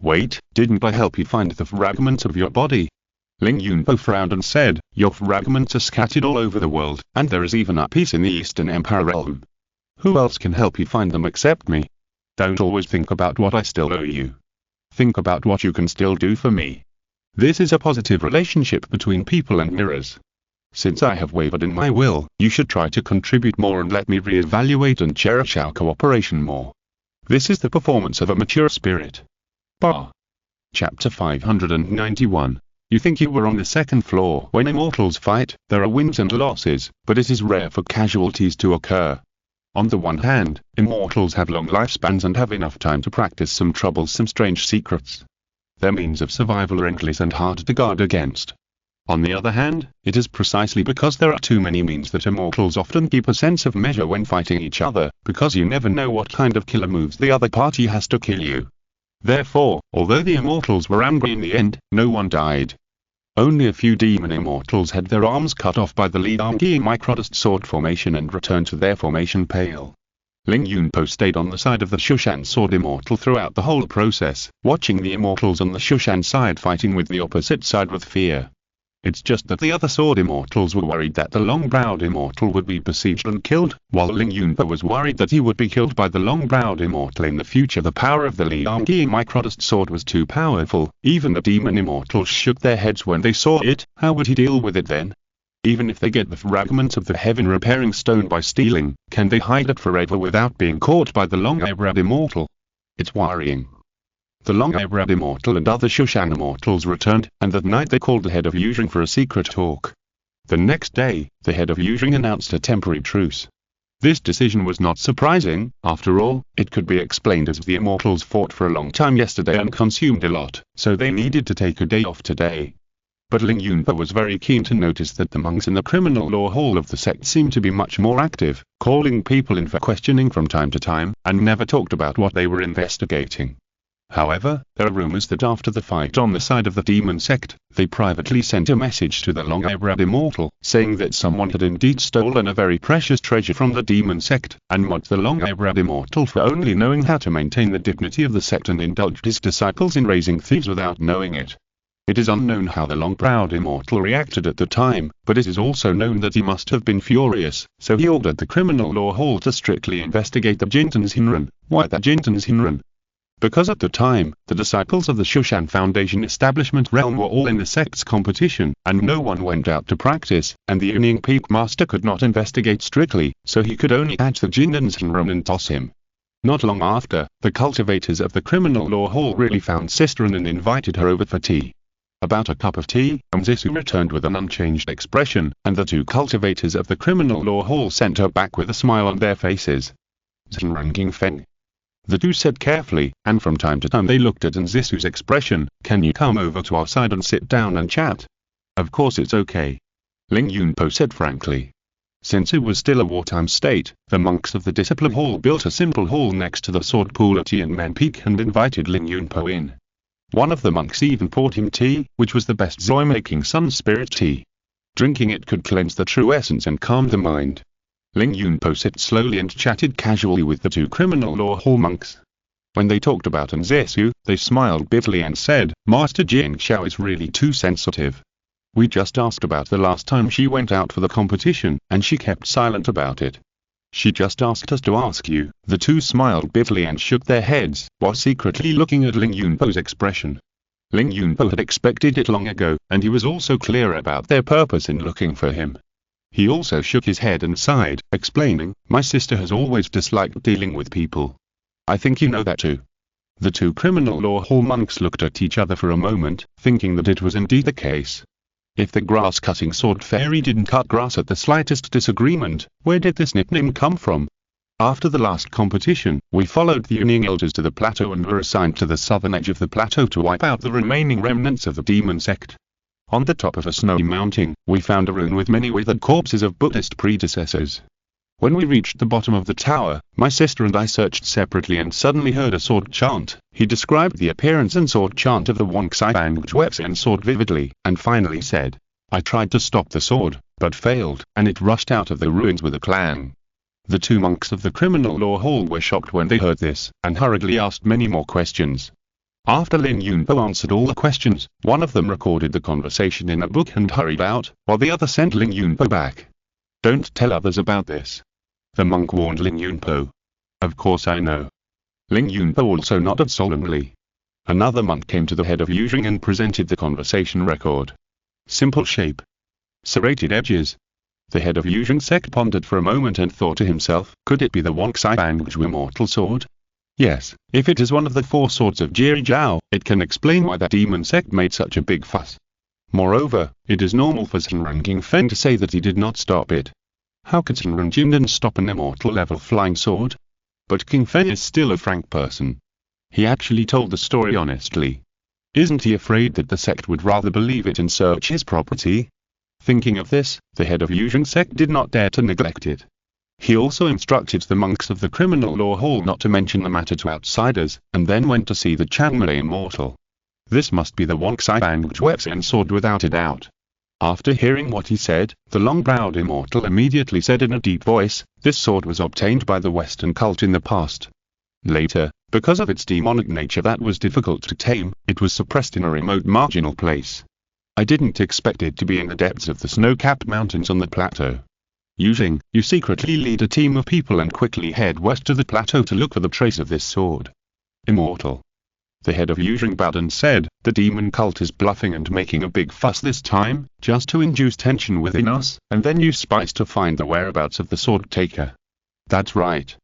Wait, didn't I help you find the fragments of your body? Ling Yunpo frowned and said, your fragments are scattered all over the world, and there is even a piece in the Eastern Empire realm. Who else can help you find them except me? Don't always think about what I still owe you. Think about what you can still do for me. This is a positive relationship between people and mirrors. Since I have wavered in my will, you should try to contribute more and let me re-evaluate and cherish our cooperation more. This is the performance of a mature spirit. Bar. Chapter 591. You think you were on the second floor. When immortals fight, there are wins and losses, but it is rare for casualties to occur. On the one hand, immortals have long lifespans and have enough time to practice some troublesome strange secrets. Their means of survival are endless and hard to guard against. On the other hand, it is precisely because there are too many means that immortals often keep a sense of measure when fighting each other, because you never know what kind of killer moves the other party has to kill you. Therefore, although the immortals were angry in the end, no one died. Only a few demon immortals had their arms cut off by the lead Tuyin microdust sword formation and returned to their formation pale. Ling Yunpo stayed on the side of the Shushan sword immortal throughout the whole process, watching the immortals on the Shushan side fighting with the opposite side with fear. It's just that the other sword immortals were worried that the long-browed immortal would be besieged and killed, while Ling Yunpo was worried that he would be killed by the long-browed immortal in the future. The power of the Tuyin microdust sword was too powerful. Even the demon immortals shook their heads when they saw it. How would he deal with it then? Even if they get the fragment of the heaven-repairing stone by stealing, can they hide it forever without being caught by the long-eyebrowed immortal? It's worrying. The long-eyebrowed immortal and other Shushan immortals returned, and that night they called the head of Yuzheng for a secret talk. The next day, the head of Yuzheng announced a temporary truce. This decision was not surprising. After all, it could be explained as the immortals fought for a long time yesterday and consumed a lot, so they needed to take a day off today. But Ling Yunpo was very keen to notice that the monks in the criminal law hall of the sect seemed to be much more active, calling people in for questioning from time to time, and never talked about what they were investigating. However, there are rumors that after the fight on the side of the demon sect, they privately sent a message to the long-eyebrowed immortal, saying that someone had indeed stolen a very precious treasure from the demon sect, and mocked the long-eyebrowed immortal for only knowing how to maintain the dignity of the sect and indulged his disciples in raising thieves without knowing it. It is unknown how the long-browed immortal reacted at the time, but it is also known that he must have been furious, so he ordered the criminal law hall to strictly investigate the Jintan's Hinran. Why the Jintan's Hinran? Because at the time, the disciples of the Shushan Foundation establishment realm were all in the sect's competition, and no one went out to practice, and the Union Peak Master could not investigate strictly, so he could only catch the Jinden's Shinron and toss him. Not long after, the cultivators of the criminal law hall really found Sistren and invited her over for tea. About a cup of tea, Zisu returned with an unchanged expression, and the two cultivators of the criminal law hall sent her back with a smile on their faces. Zenranking Feng. The two said carefully, and from time to time they looked at Zisu's expression, "Can you come over to our side and sit down and chat?" "Of course it's okay," Ling Yunpo said frankly. Since it was still a wartime state, the monks of the discipline hall built a simple hall next to the sword pool at Tianmen Peak and invited Ling Yunpo in. One of the monks even poured him tea, which was the best Zoi-making sun spirit tea. Drinking it could cleanse the true essence and calm the mind. Ling Yunpo sipped slowly and chatted casually with the two criminal law hall monks. When they talked about Zisu, they smiled bitterly and said, "Master Jing Xiao is really too sensitive. We just asked about the last time she went out for the competition, and she kept silent about it. She just asked us to ask you." The two smiled bitterly and shook their heads, while secretly looking at Ling Yunpo's expression. Ling Yunpo had expected it long ago, and he was also clear about their purpose in looking for him. He also shook his head and sighed, explaining, "My sister has always disliked dealing with people. I think you know that too." The two criminal law hall monks looked at each other for a moment, thinking that it was indeed the case. If the grass-cutting sword fairy didn't cut grass at the slightest disagreement, where did this nickname come from? After the last competition, we followed the Yuning elders to the plateau and were assigned to the southern edge of the plateau to wipe out the remaining remnants of the demon sect. On the top of a snowy mountain, we found a ruin with many withered corpses of Buddhist predecessors. When we reached the bottom of the tower, my sister and I searched separately and suddenly heard a sword chant. He described the appearance and sword chant of the Wangxai Bangwuan sword vividly, and finally said, "I tried to stop the sword, but failed, and it rushed out of the ruins with a clang." The two monks of the criminal law hall were shocked when they heard this, and hurriedly asked many more questions. After Ling Yunpo answered all the questions, one of them recorded the conversation in a book and hurried out, while the other sent Ling Yunpo back. "Don't tell others about this," the monk warned Ling Yunpo. "Of course I know." Ling Yunpo also nodded solemnly. Another monk came to the head of Yuzheng and presented the conversation record. "Simple shape. Serrated edges." The head of Yuzheng sect pondered for a moment and thought to himself, could it be the Wangxai Bangwuan immortal sword? Yes, if it is one of the four swords of Jiri Zhao, it can explain why that demon sect made such a big fuss. Moreover, it is normal for Zenran King Feng to say that he did not stop it. How could Zenran Jinden stop an immortal level flying sword? But King Feng is still a frank person. He actually told the story honestly. Isn't he afraid that the sect would rather believe it and search his property? Thinking of this, the head of Yuzheng sect did not dare to neglect it. He also instructed the monks of the criminal law hall not to mention the matter to outsiders, and then went to see the Chanmei immortal. This must be the Wangxai Bangwuan sword without a doubt. After hearing what he said, the long-browed immortal immediately said in a deep voice, "This sword was obtained by the Western cult in the past. Later, because of its demonic nature that was difficult to tame, it was suppressed in a remote marginal place. I didn't expect it to be in the depths of the snow-capped mountains on the plateau. Yuzheng, you secretly lead a team of people and quickly head west to the plateau to look for the trace of this sword." Immortal. The head of Yuzheng bowed and said, "The demon cult is bluffing and making a big fuss this time, just to induce tension within us, and then use spies to find the whereabouts of the sword taker." "That's right."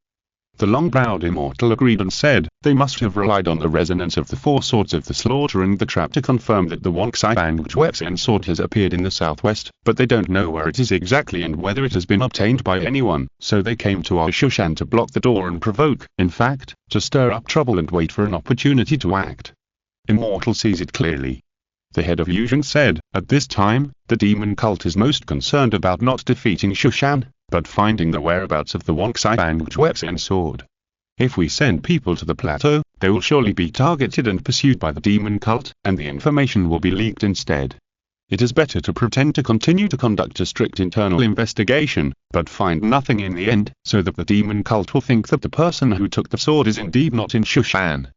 The long-browed immortal agreed and said, "They must have relied on the resonance of the four swords of the slaughter and the trap to confirm that the Wangxai Bangwuan sword has appeared in the southwest, but they don't know where it is exactly and whether it has been obtained by anyone, so they came to our Shushan to block the door and provoke, in fact, to stir up trouble and wait for an opportunity to act." Immortal sees it clearly. The head of Yuzheng said, "At this time, the demon cult is most concerned about not defeating Shushan, but finding the whereabouts of the Wangxai Bangwuan sword. If we send people to the plateau, they will surely be targeted and pursued by the demon cult, and the information will be leaked instead. It is better to pretend to continue to conduct a strict internal investigation, but find nothing in the end, so that the demon cult will think that the person who took the sword is indeed not in Shushan.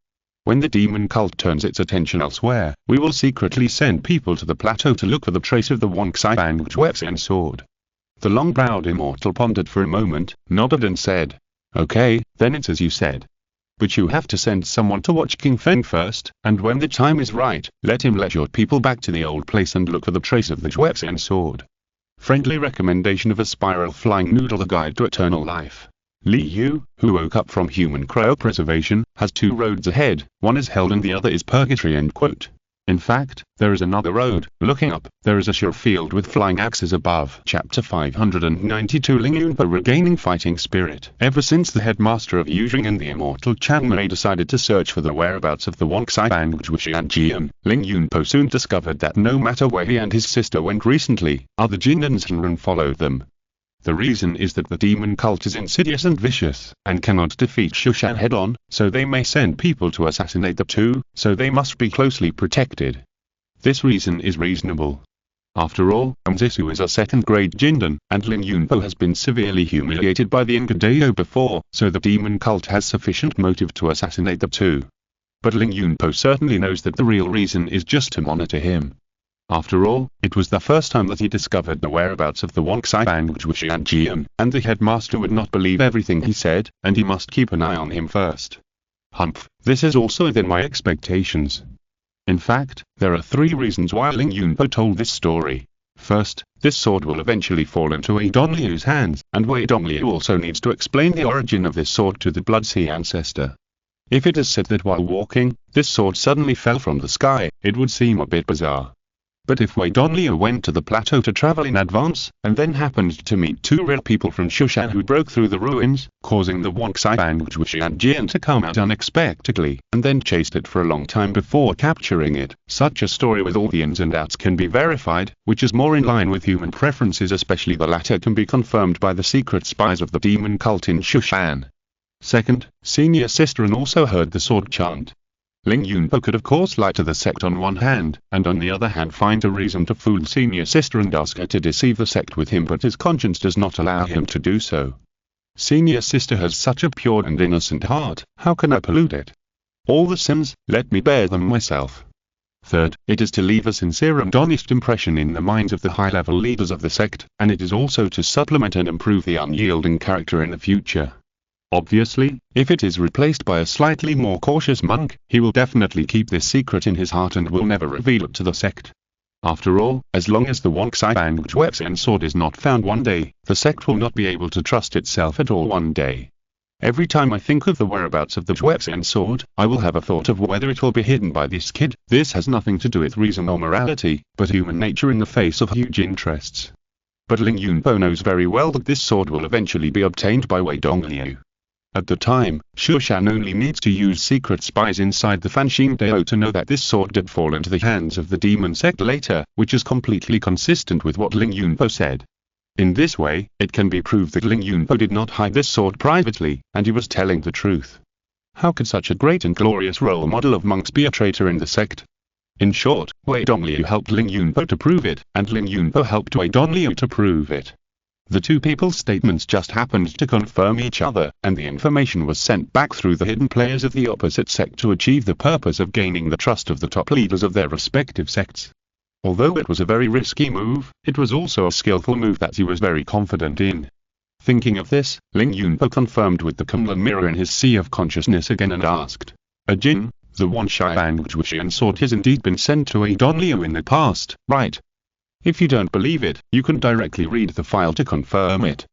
When the demon cult turns its attention elsewhere, we will secretly send people to the plateau to look for the trace of the Wangxai Bangwuan sword." The long-browed immortal pondered for a moment, nodded and said, "Okay, then it's as you said." But you have to send someone to watch King Feng first, and when the time is right, let him let your people back to the old place and look for the trace of the Zhuexian sword. Friendly recommendation of a spiral flying noodle, the guide to eternal life. Li Yu, who woke up from human cryopreservation, has two roads ahead, one is hell and the other is purgatory. End quote. In fact, there is another road. Looking up, there is a sure field with flying axes above. Chapter 592, Ling Yunpo regaining fighting spirit. Ever since the headmaster of Yuzheng and the immortal Chan Mei decided to search for the whereabouts of the Wangxi Bangzhushi and Jian, Ling Yunpo soon discovered that no matter where he and his sister went recently, other Jin and Shenren followed them. The reason is that the demon cult is insidious and vicious, and cannot defeat Shushan head-on, so they may send people to assassinate the two, so they must be closely protected. This reason is reasonable. After all, Mzisu is a second-grade Jindan, and Ling Yunpo has been severely humiliated by the Engadeo before, so the demon cult has sufficient motive to assassinate the two. But Ling Yunpo certainly knows that the real reason is just to monitor him. After all, it was the first time that he discovered the whereabouts of the Wangxi Bangzhushi and Jian, and the headmaster would not believe everything he said, and he must keep an eye on him first. Humph, this is also within my expectations. In fact, there are 3 reasons why Ling Yunpo told this story. First, this sword will eventually fall into Wei Dongliu's hands, and Wei Dongliu also needs to explain the origin of this sword to the Blood Sea ancestor. If it is said that while walking, this sword suddenly fell from the sky, it would seem a bit bizarre. But if Wei Dongliu went to the plateau to travel in advance, and then happened to meet 2 real people from Shushan who broke through the ruins, causing the Wangxi Bangzhushi and Jian to come out unexpectedly, and then chased it for a long time before capturing it, such a story with all the ins and outs can be verified, which is more in line with human preferences, especially the latter can be confirmed by the secret spies of the demon cult in Shushan. Second, senior sister and also heard the sword chant. Ling Yunpo could of course lie to the sect on one hand, and on the other hand find a reason to fool senior sister and ask her to deceive the sect with him, but his conscience does not allow him to do so. Senior sister has such a pure and innocent heart, how can I pollute it? All the sins, let me bear them myself. Third, it is to leave a sincere and honest impression in the minds of the high-level leaders of the sect, and it is also to supplement and improve the unyielding character in the future. Obviously, if it is replaced by a slightly more cautious monk, he will definitely keep this secret in his heart and will never reveal it to the sect. After all, as long as the Wangxi Bangzhuxian sword is not found one day, the sect will not be able to trust itself at all one day. Every time I think of the whereabouts of the Zhuexian sword, I will have a thought of whether it will be hidden by this kid. This has nothing to do with reason or morality, but human nature in the face of huge interests. But Ling Yunpo knows very well that this sword will eventually be obtained by Wei Dongliu. At the time, Shushan only needs to use secret spies inside the Fanxing Dao to know that this sword did fall into the hands of the demon sect later, which is completely consistent with what Ling Yunpo said. In this way, it can be proved that Ling Yunpo did not hide this sword privately, and he was telling the truth. How could such a great and glorious role model of monks be a traitor in the sect? In short, Wei Dongliu helped Ling Yunpo to prove it, and Ling Yunpo helped Wei Dongliu to prove it. The 2 people's statements just happened to confirm each other, and the information was sent back through the hidden players of the opposite sect to achieve the purpose of gaining the trust of the top leaders of their respective sects. Although it was a very risky move, it was also a skillful move that he was very confident in. Thinking of this, Ling Yunpo confirmed with the Kunlun mirror in his sea of consciousness again and asked, "A Jin, the Wangxi Bangzhuxian sword has indeed been sent to Wei Dongliu in the past, right? If you don't believe it, you can directly read the file to confirm it."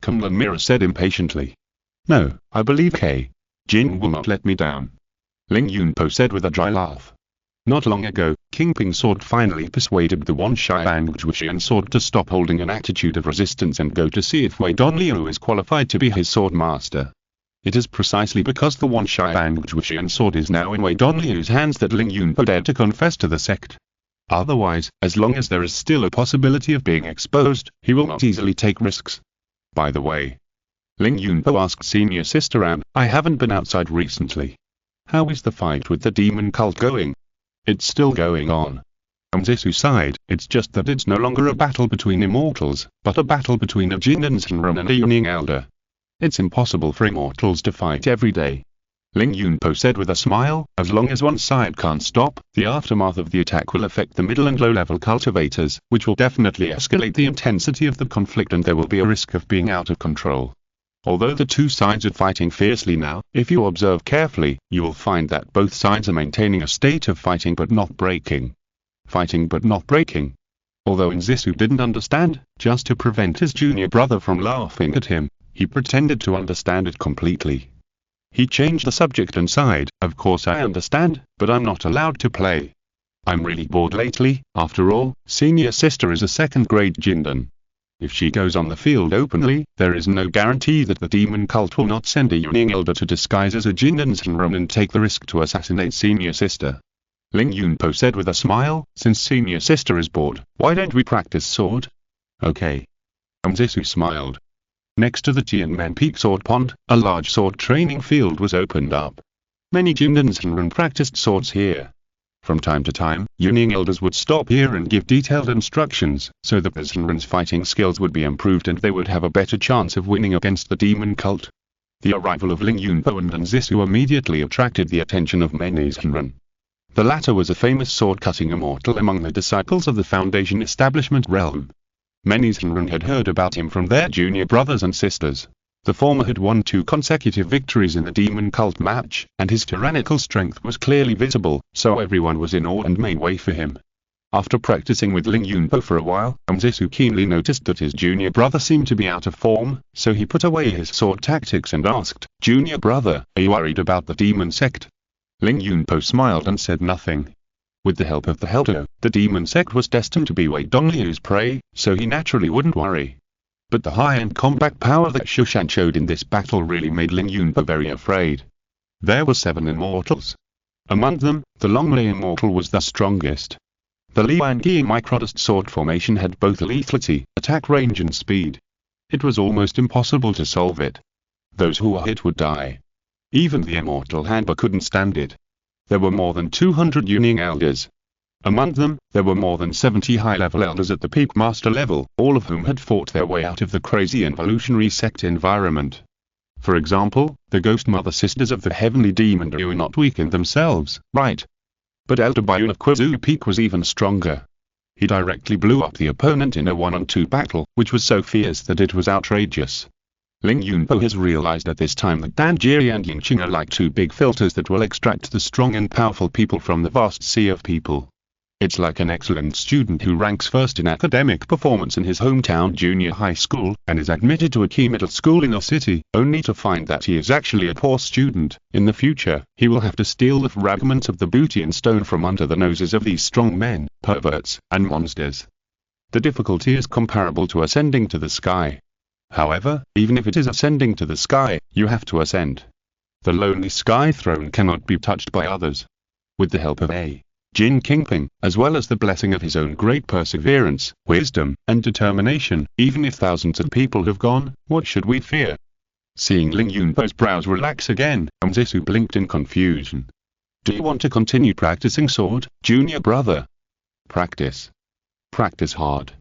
Kunlun mirror said impatiently. "No, I believe K. Jin will not let me down," Ling Yunpo said with a dry laugh. Not long ago, King Ping's sword finally persuaded the Wangxi Bangzhuxian sword to stop holding an attitude of resistance and go to see if Wei Dongliu is qualified to be his sword master. It is precisely because the Wangxi Bangzhuxian sword is now in Wei Dongliu's hands that Ling Yunpo dared to confess to the sect. Otherwise, as long as there is still a possibility of being exposed, he will not easily take risks. By the way, Ling Yunpo asked senior sister Anne, "I haven't been outside recently. How is the fight with the demon cult going?" "It's still going on." Zisu sighed, "It's just that it's no longer a battle between immortals, but a battle between a Jin and Shenron and a Yuning elder. It's impossible for immortals to fight every day," Ling Yunpo said with a smile. "As long as one side can't stop, the aftermath of the attack will affect the middle and low-level cultivators, which will definitely escalate the intensity of the conflict and there will be a risk of being out of control." Although the two sides are fighting fiercely now, if you observe carefully, you will find that both sides are maintaining a state of fighting but not breaking. Fighting but not breaking. Although Nzisu didn't understand, just to prevent his junior brother from laughing at him, he pretended to understand it completely. He changed the subject and sighed, "Of course I understand, but I'm not allowed to play. I'm really bored lately. After all, senior sister is a second-grade Jindan. If she goes on the field openly, there is no guarantee that the demon cult will not send a young elder to disguise as a Jindan Zenron and take the risk to assassinate senior sister." Ling Yunpo said with a smile, "Since senior sister is bored, why don't we practice sword?" "Okay." Nzisu smiled. Next to the Tianmen Peak Sword Pond, a large sword training field was opened up. Many Jindan Zenron practiced swords here. From time to time, Yuning elders would stop here and give detailed instructions, so that the Zenron's fighting skills would be improved and they would have a better chance of winning against the demon cult. The arrival of Ling Yunpo and Nzisu immediately attracted the attention of many Zenron. The latter was a famous sword-cutting immortal among the disciples of the Foundation establishment realm. Many Zenron had heard about him from their junior brothers and sisters. The former had won 2 consecutive victories in the demon cult match, and his tyrannical strength was clearly visible, so everyone was in awe and made way for him. After practicing with Ling Yunpo for a while, Nzisu keenly noticed that his junior brother seemed to be out of form, so he put away his sword tactics and asked, "Junior brother, are you worried about the demon sect?" Ling Yunpo smiled and said nothing. With the help of the Heldo, the demon sect was destined to be Wei Dongliu's prey, so he naturally wouldn't worry. But the high-end combat power that Shushan showed in this battle really made Ling Yunpo very afraid. There were 7 immortals. Among them, the Longley immortal was the strongest. The Liuangi microdust sword formation had both lethality, attack range and speed. It was almost impossible to solve it. Those who were hit would die. Even the immortal Hanba couldn't stand it. There were more than 200 Yuning elders. Among them, there were more than 70 high-level elders at the peak master level, all of whom had fought their way out of the crazy involutionary sect environment. For example, the Ghost Mother Sisters of the Heavenly Demon were not weak in themselves, right? But Elder Bayun of Kuzu Peak was even stronger. He directly blew up the opponent in a 1-on-2 battle, which was so fierce that it was outrageous. Ling Yunpo has realized at this time that Danjiri and Yingqing are like 2 big filters that will extract the strong and powerful people from the vast sea of people. It's like an excellent student who ranks first in academic performance in his hometown junior high school, and is admitted to a key middle school in a city, only to find that he is actually a poor student. In the future, he will have to steal the fragments of the booty and stone from under the noses of these strong men, perverts, and monsters. The difficulty is comparable to ascending to the sky. However, even if it is ascending to the sky, you have to ascend. The lonely sky throne cannot be touched by others. With the help of a Jin Kingping, as well as the blessing of his own great perseverance, wisdom, and determination, even if thousands of people have gone, what should we fear? Seeing Ling Yunpo's brows relax again, Nzisu blinked in confusion. Do you want to continue practicing sword, junior brother? Practice. Practice hard.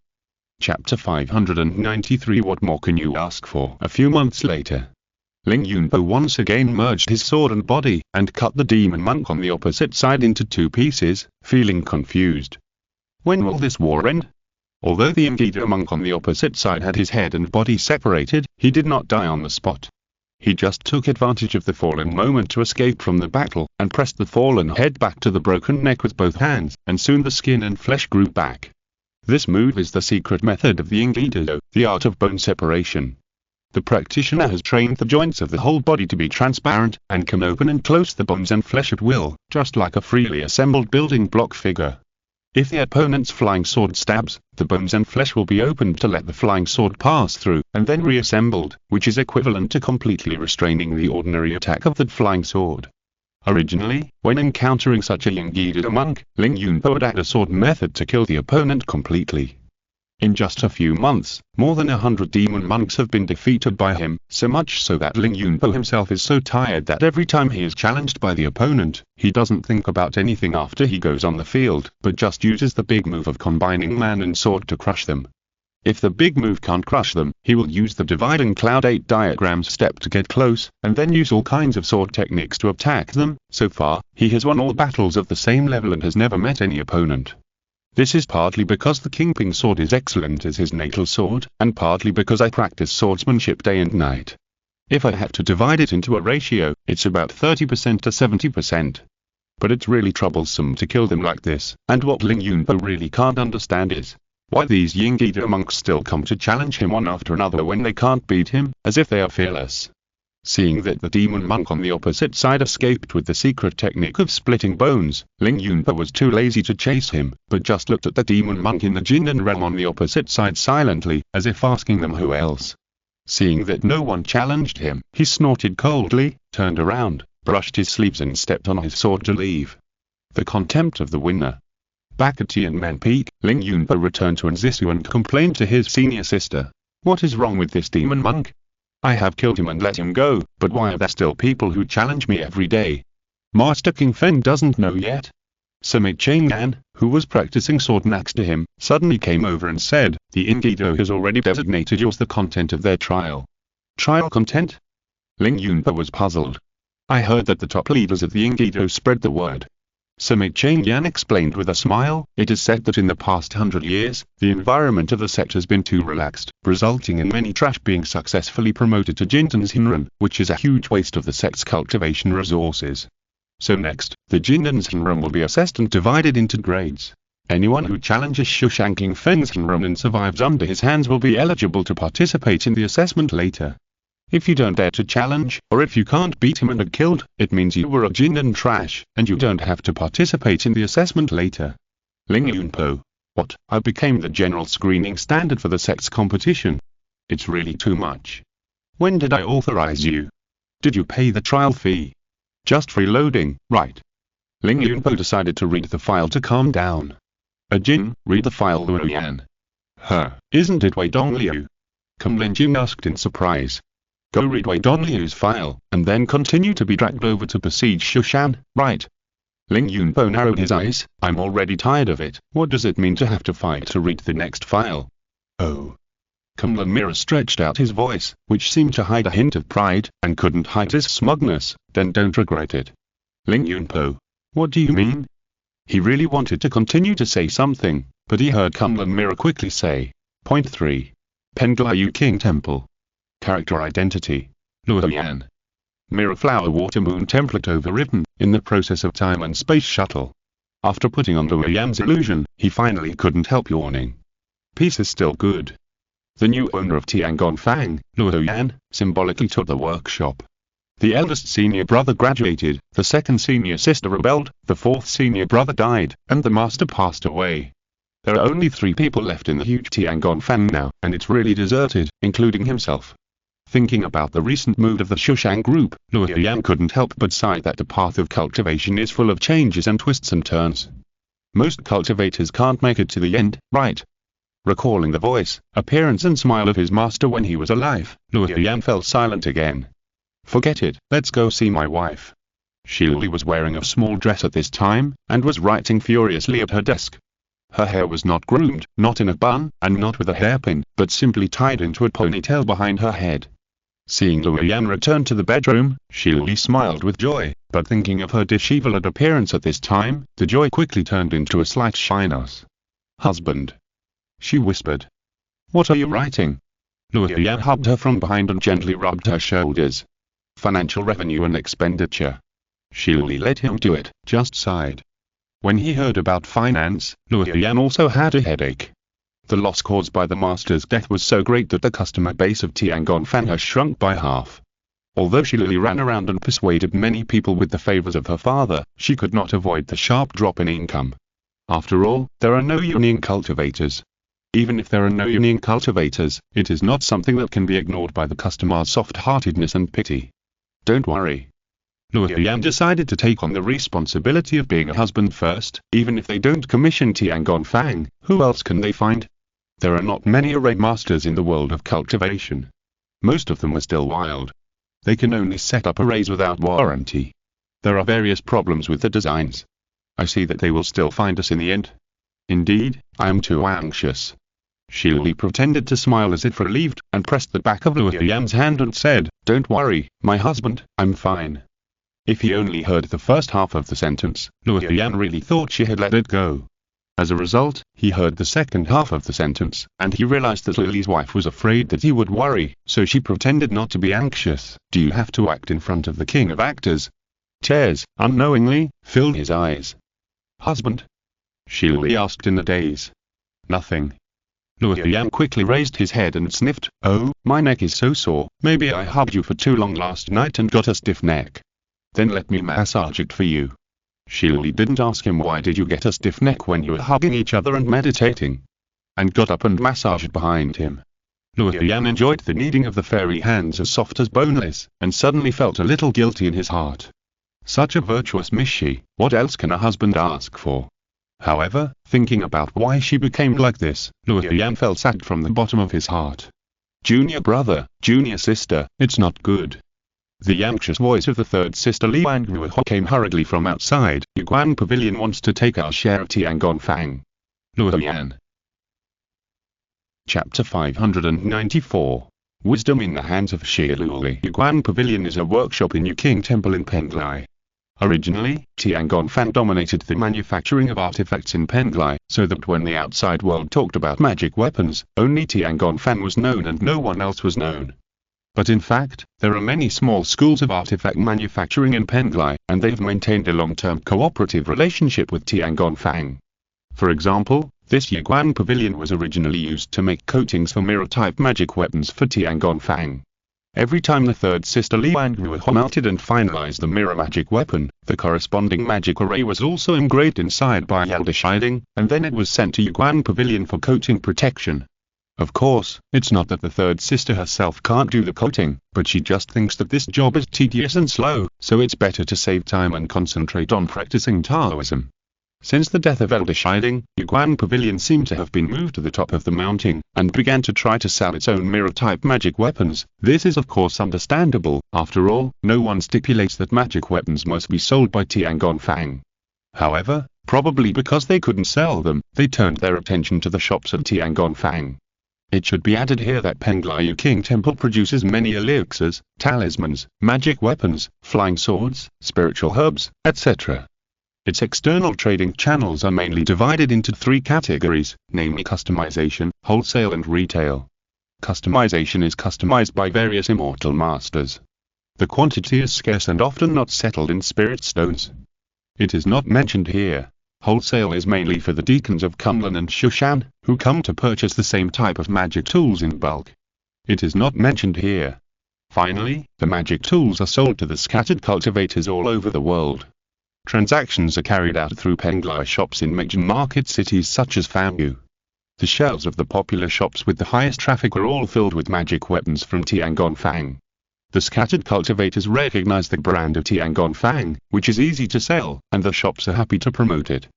Chapter 593. What more can you ask for? A few months later, Ling Yunpo once again merged his sword and body, and cut the demon monk on the opposite side into 2 pieces, feeling confused. When will this war end? Although the Ingida monk on the opposite side had his head and body separated, he did not die on the spot. He just took advantage of the fallen moment to escape from the battle, and pressed the fallen head back to the broken neck with both hands, and soon the skin and flesh grew back. This move is the secret method of the Ingida, the art of bone separation. The practitioner has trained the joints of the whole body to be transparent, and can open and close the bones and flesh at will, just like a freely assembled building block figure. If the opponent's flying sword stabs, the bones and flesh will be opened to let the flying sword pass through, and then reassembled, which is equivalent to completely restraining the ordinary attack of the flying sword. Originally, when encountering such a Yingida monk, Ling Yunpo would add a sword method to kill the opponent completely. In just a few months, more than 100 demon monks have been defeated by him, so much so that Ling Yunpo himself is so tired that every time he is challenged by the opponent, he doesn't think about anything after he goes on the field, but just uses the big move of combining man and sword to crush them. If the big move can't crush them, he will use the dividing cloud 8 diagrams step to get close, and then use all kinds of sword techniques to attack them. So far, he has won all battles of the same level and has never met any opponent. This is partly because the Kingping sword is excellent as his natal sword, and partly because I practice swordsmanship day and night. If I had to divide it into a ratio, it's about 30% to 70%. But it's really troublesome to kill them like this, and what Ling Yunpo really can't understand is why these Yingida monks still come to challenge him one after another when they can't beat him, as if they are fearless. Seeing that the demon monk on the opposite side escaped with the secret technique of splitting bones, Ling Yunpo was too lazy to chase him, but just looked at the demon monk in the Jindan realm on the opposite side silently, as if asking them who else. Seeing that no one challenged him, he snorted coldly, turned around, brushed his sleeves and stepped on his sword to leave. The contempt of the winner. Back at Tianmen Peak, Ling Yunpo returned to Anzisu and complained to his senior sister. What is wrong with this demon monk? I have killed him and let him go, but why are there still people who challenge me every day? Master King Feng doesn't know yet. Sima Chang'an, who was practicing sword next to him, suddenly came over and said, the Ingido has already designated yours the content of their trial. Trial content? Ling Yunpo was puzzled. I heard that the top leaders of the Ingido spread the word. Sima Chang'an explained with a smile, it is said that in the past 100 years, the environment of the sect has been too relaxed, resulting in many trash being successfully promoted to Jindan's Hinran, which is a huge waste of the sect's cultivation resources. So next, the Jindan's Hinran will be assessed and divided into grades. Anyone who challenges Shushan King Feng's Hinran and survives under his hands will be eligible to participate in the assessment later. If you don't dare to challenge, or if you can't beat him and are killed, it means you were a Jindan trash, and you don't have to participate in the assessment later. Ling Yunpo. What? I became the general screening standard for the sect's competition. It's really too much. When did I authorize you? Did you pay the trial fee? Just freeloading, right? Ling Yunpo decided to read the file to calm down. A Jin, read the file, Luoyan. Isn't it Wei Dongliu? Kumlin Jin asked in surprise. Go read Wei Dongliu's file, and then continue to be dragged over to besiege Shushan, right? Ling Yunpo narrowed his eyes. I'm already tired of it. What does it mean to have to fight to read the next file? Oh. Kumlin Mirror stretched out his voice, which seemed to hide a hint of pride, and couldn't hide his smugness. Then don't regret it. Ling Yunpo. What do you mean? He really wanted to continue to say something, but he heard Kumlin Mirror quickly say. Point 3. Penglayu King Temple. Character identity. Luoyan. Mirror Flower Water Moon template overwritten, in the process of time and space shuttle. After putting on Luoyan's illusion, he finally couldn't help yawning. Peace is still good. The new owner of Tiangong Fang, Luoyan, symbolically took the workshop. The eldest senior brother graduated, the second senior sister rebelled, the fourth senior brother died, and the master passed away. There are only 3 people left in the huge Tiangong Fang now, and it's really deserted, including himself. Thinking about the recent mood of the Shushan group, Luoyan couldn't help but sigh that the path of cultivation is full of changes and twists and turns. Most cultivators can't make it to the end, right? Recalling the voice, appearance and smile of his master when he was alive, Luoyan fell silent again. Forget it, let's go see my wife. Shili was wearing a small dress at this time, and was writing furiously at her desk. Her hair was not groomed, not in a bun, and not with a hairpin, but simply tied into a ponytail behind her head. Seeing Luoyan return to the bedroom, Shili smiled with joy, but thinking of her disheveled appearance at this time, the joy quickly turned into a slight shyness. Husband. She whispered. What are you writing? Luoyan hugged her from behind and gently rubbed her shoulders. Financial revenue and expenditure. Shili let him do it, just sighed. When he heard about finance, Luoyan also had a headache. The loss caused by the master's death was so great that the customer base of Tiangong Fang has shrunk by half. Although she ran around and persuaded many people with the favors of her father, she could not avoid the sharp drop in income. After all, there are no union cultivators. Even if there are no union cultivators, it is not something that can be ignored by the customer's soft-heartedness and pity. Don't worry. Luoyan decided to take on the responsibility of being a husband first. Even if they don't commission Tiangong Fang, who else can they find? There are not many array masters in the world of cultivation. Most of them are still wild. They can only set up arrays without warranty. There are various problems with the designs. I see that they will still find us in the end. Indeed, I am too anxious. Shili pretended to smile as if relieved, and pressed the back of Luoyan's hand and said, Don't worry, my husband, I'm fine. If he only heard the first half of the sentence, Luoyan really thought she had let it go. As a result, he heard the second half of the sentence, and he realized that Lily's wife was afraid that he would worry, so she pretended not to be anxious. Do you have to act in front of the king of actors? Tears, unknowingly, filled his eyes. Husband? Lily asked in a daze. Nothing. Luoyang quickly raised his head and sniffed. Oh, my neck is so sore. Maybe I hugged you for too long last night and got a stiff neck. Then let me massage it for you. Lily didn't ask him why did you get a stiff neck when you were hugging each other and meditating. And got up and massaged behind him. Luoyang enjoyed the kneading of the fairy hands as soft as boneless, and suddenly felt a little guilty in his heart. Such a virtuous Miss Shi, what else can a husband ask for? However, thinking about why she became like this, Luoyang felt sad from the bottom of his heart. Junior brother, junior sister, it's not good. The anxious voice of the third sister Liang Ruohu came hurriedly from outside. Yuguan Pavilion wants to take our share of Tiangong Fang. Luoyang. Chapter 594. Wisdom in the Hands of Shialuli. Yuguan Pavilion is a workshop in Yuking Temple in Penglai. Originally, Tiangong Fang dominated the manufacturing of artifacts in Penglai, so that when the outside world talked about magic weapons, only Tiangong Fang was known and no one else was known. But in fact, there are many small schools of artifact manufacturing in Penglai, and they have maintained a long-term cooperative relationship with Tiangong Fang. For example, this Yuguan Pavilion was originally used to make coatings for mirror-type magic weapons for Tiangong Fang. Every time the third sister Liang Ruohu melted and finalized the mirror magic weapon, the corresponding magic array was also engraved inside by elder shiding, and then it was sent to Yuguan Pavilion for coating protection. Of course, it's not that the third sister herself can't do the coating, but she just thinks that this job is tedious and slow, so it's better to save time and concentrate on practicing Taoism. Since the death of Elder Shiding, Yuguan Pavilion seemed to have been moved to the top of the mountain, and began to try to sell its own mirror-type magic weapons. This is of course understandable, after all, no one stipulates that magic weapons must be sold by Tiangong Fang. However, probably because they couldn't sell them, they turned their attention to the shops at Tiangong Fang. It should be added here that Penglai Yuking Temple produces many elixirs, talismans, magic weapons, flying swords, spiritual herbs, etc. Its external trading channels are mainly divided into three categories, namely customization, wholesale and retail. Customization is customized by various immortal masters. The quantity is scarce and often not settled in spirit stones. It is not mentioned here. Wholesale is mainly for the deacons of Kunlun and Shushan, who come to purchase the same type of magic tools in bulk. It is not mentioned here. Finally, the magic tools are sold to the scattered cultivators all over the world. Transactions are carried out through Penglai shops in major market cities such as Fangyu. The shelves of the popular shops with the highest traffic are all filled with magic weapons from Tiangong Fang. The scattered cultivators recognize the brand of Tiangong Fang, which is easy to sell, and the shops are happy to promote it.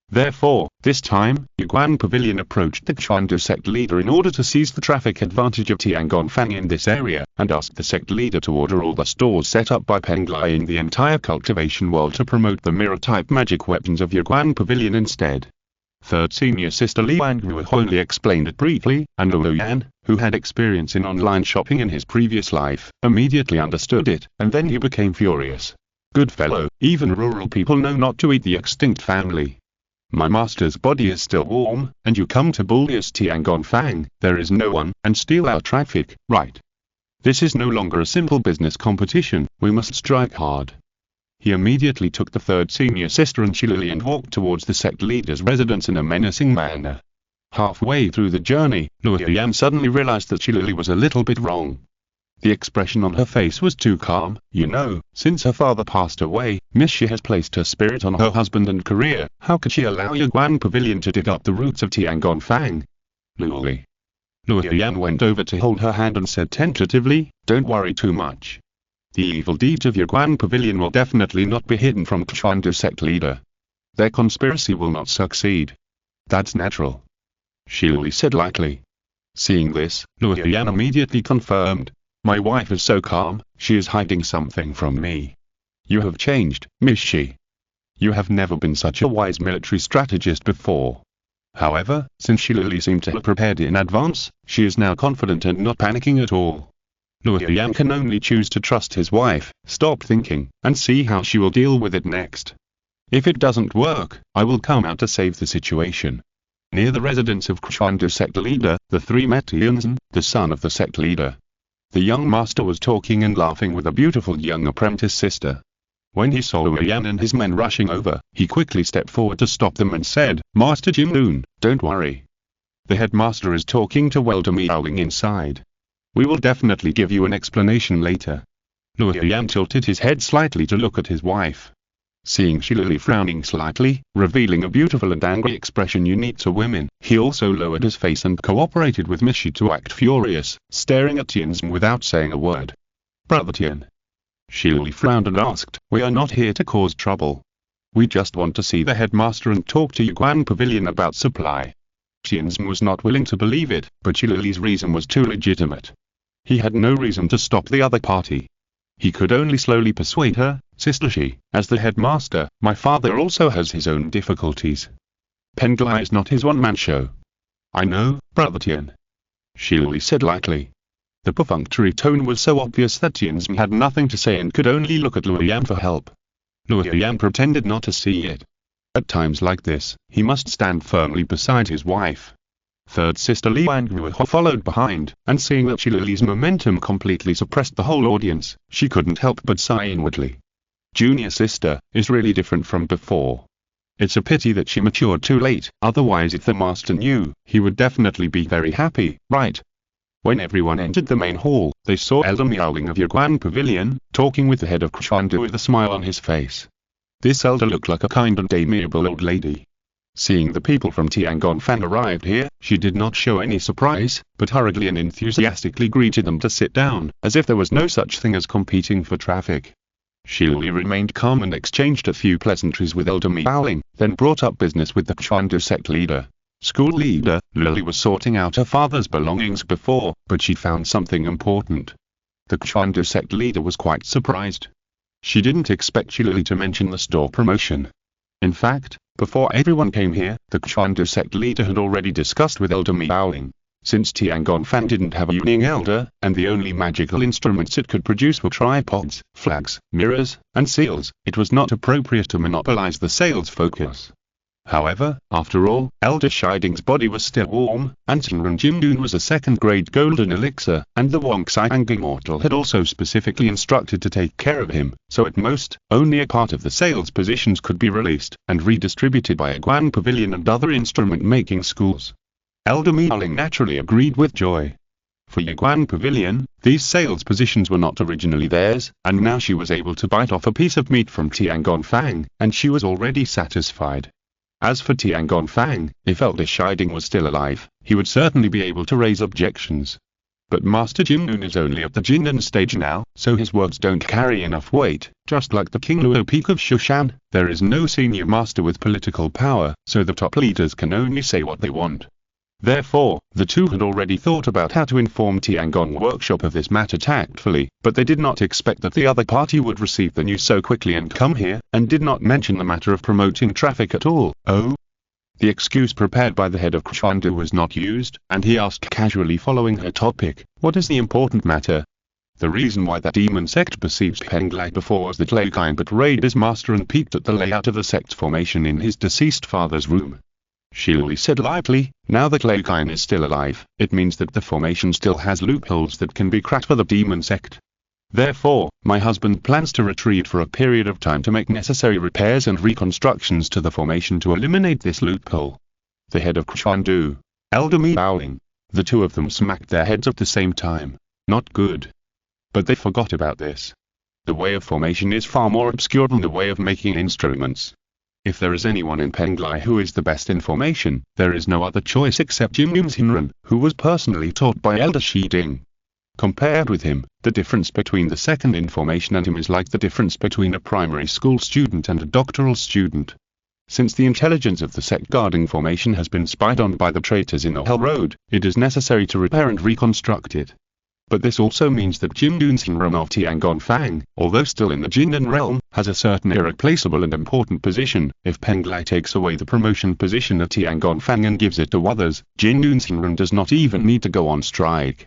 Therefore, this time, Yuguan Pavilion approached the Chuandu sect leader in order to seize the traffic advantage of Tiangong Fang in this area, and asked the sect leader to order all the stores set up by Penglai in the entire cultivation world to promote the mirror-type magic weapons of Yuguan Pavilion instead. Third senior sister Liang Ruohu only explained it briefly, and Luoyang, who had experience in online shopping in his previous life, immediately understood it, and then he became furious. Good fellow, even rural people know not to eat the extinct family. My master's body is still warm, and you come to bully us Tiangong Fang, there is no one, and steal our traffic, right? This is no longer a simple business competition, we must strike hard. He immediately took the third senior sister and Shilili and walked towards the sect leader's residence in a menacing manner. Halfway through the journey, Luoyang suddenly realized that Shilili was a little bit wrong. The expression on her face was too calm. You know, since her father passed away, Miss Shi has placed her spirit on her husband and career. How could she allow Yuguan Pavilion to dig up the roots of Tiangong Fang? Luoyang went over to hold her hand and said tentatively, don't worry too much. The evil deeds of Yuguan Pavilion will definitely not be hidden from Chuandu sect leader. Their conspiracy will not succeed. That's natural. Shilili said lightly. Seeing this, Luoyang immediately confirmed. My wife is so calm, she is hiding something from me. You have changed, Miss Shi. You have never been such a wise military strategist before. However, since Shilili seemed to have prepared in advance, she is now confident and not panicking at all. Luoyang can only choose to trust his wife, stop thinking, and see how she will deal with it next. If it doesn't work, I will come out to save the situation. Near the residence of Kwandu sect leader, the three met Tianzan, the son of the sect leader. The young master was talking and laughing with a beautiful young apprentice sister. When he saw Liu Yan and his men rushing over, he quickly stepped forward to stop them and said, "Master Jingdun, don't worry. The headmaster is talking to Elder Miaoling inside. We will definitely give you an explanation later." Liu Yan tilted his head slightly to look at his wife. Seeing Shi Lili frowning slightly, revealing a beautiful and angry expression unique to women, he also lowered his face and cooperated with Mishi to act furious, staring at Tianzan without saying a word. "Brother Tian." Shi Lili frowned and asked, "We are not here to cause trouble. We just want to see the headmaster and talk to Yuguan Pavilion about supply." Tianzan was not willing to believe it, but Shi Lili's reason was too legitimate. He had no reason to stop the other party. He could only slowly persuade her, "Sister Shi, as the headmaster, my father also has his own difficulties. Penglai is not his one-man show." "I know, Brother Tian," Shi Lili said lightly. The perfunctory tone was so obvious that Tianzan had nothing to say and could only look at Liu Yan for help. Liu Yan pretended not to see it. At times like this, he must stand firmly beside his wife. Third sister Liang Ruoho followed behind, and seeing that Shi Lili's momentum completely suppressed the whole audience, she couldn't help but sigh inwardly. Junior sister is really different from before. It's a pity that she matured too late, otherwise if the master knew, he would definitely be very happy, right? When everyone entered the main hall, they saw Elder Miaoling of Yuguan Pavilion, talking with the head of Kwandu with a smile on his face. This elder looked like a kind and amiable old lady. Seeing the people from Tiangong arrived here, she did not show any surprise, but hurriedly and enthusiastically greeted them to sit down, as if there was no such thing as competing for traffic. Shi Lili remained calm and exchanged a few pleasantries with Elder Miaoling, then brought up business with the Kwandu sect leader. School leader, Lily was sorting out her father's belongings before, but she found something important. The Kwandu sect leader was quite surprised. She didn't expect Shi Lili to mention the store promotion. In fact, before everyone came here, the Kwandu sect leader had already discussed with Elder Miaoling. Since Tiangong didn't have a Yuning elder, and the only magical instruments it could produce were tripods, flags, mirrors, and seals, it was not appropriate to monopolize the sales focus. However, after all, Elder Shiding's body was still warm, and Xinren Jingdun was a second-grade golden elixir, and the Wangxiang Immortal had also specifically instructed to take care of him, so at most, only a part of the sales positions could be released, and redistributed by Yuguan Pavilion and other instrument-making schools. Elder Miaoling naturally agreed with joy. For Yuguan Pavilion, these sales positions were not originally theirs, and now she was able to bite off a piece of meat from Tiangong, and she was already satisfied. As for Tiangong, if Elder Shiding was still alive, he would certainly be able to raise objections. But Master Jingdun is only at the Jindan stage now, so his words don't carry enough weight. Just like the King Luo Peak of Shushan, there is no senior master with political power, so the top leaders can only say what they want. Therefore, the two had already thought about how to inform Tiangong Workshop of this matter tactfully, but they did not expect that the other party would receive the news so quickly and come here, and did not mention the matter of promoting traffic at all. Oh? The excuse prepared by the head of Kwandu was not used, and he asked casually following her topic, "What is the important matter?" The reason why that demon sect besieged Penglai before was that Lei Kain betrayed his master and peeked at the layout of the sect's formation in his deceased father's room. Shi Lili said lightly, "Now that Lei Kain is still alive, it means that the formation still has loopholes that can be cracked for the demon sect. Therefore, my husband plans to retreat for a period of time to make necessary repairs and reconstructions to the formation to eliminate this loophole." The head of Kwandu, Elder Miaoling, the two of them smacked their heads at the same time. Not good. But they forgot about this. The way of formation is far more obscure than the way of making instruments. If there is anyone in Penglai who is the best in formation, there is no other choice except Jingdun Xinren, who was personally taught by Elder Shiding. Compared with him, the difference between the second in formation and him is like the difference between a primary school student and a doctoral student. Since the intelligence of the sect guarding formation has been spied on by the traitors in the Hell Road, it is necessary to repair and reconstruct it. But this also means that Jingdun Xinren of Tiangong, although still in the Jindan realm, has a certain irreplaceable and important position. If Penglai takes away the promotion position of Tiangong and gives it to others, Jingdun Xinren does not even need to go on strike.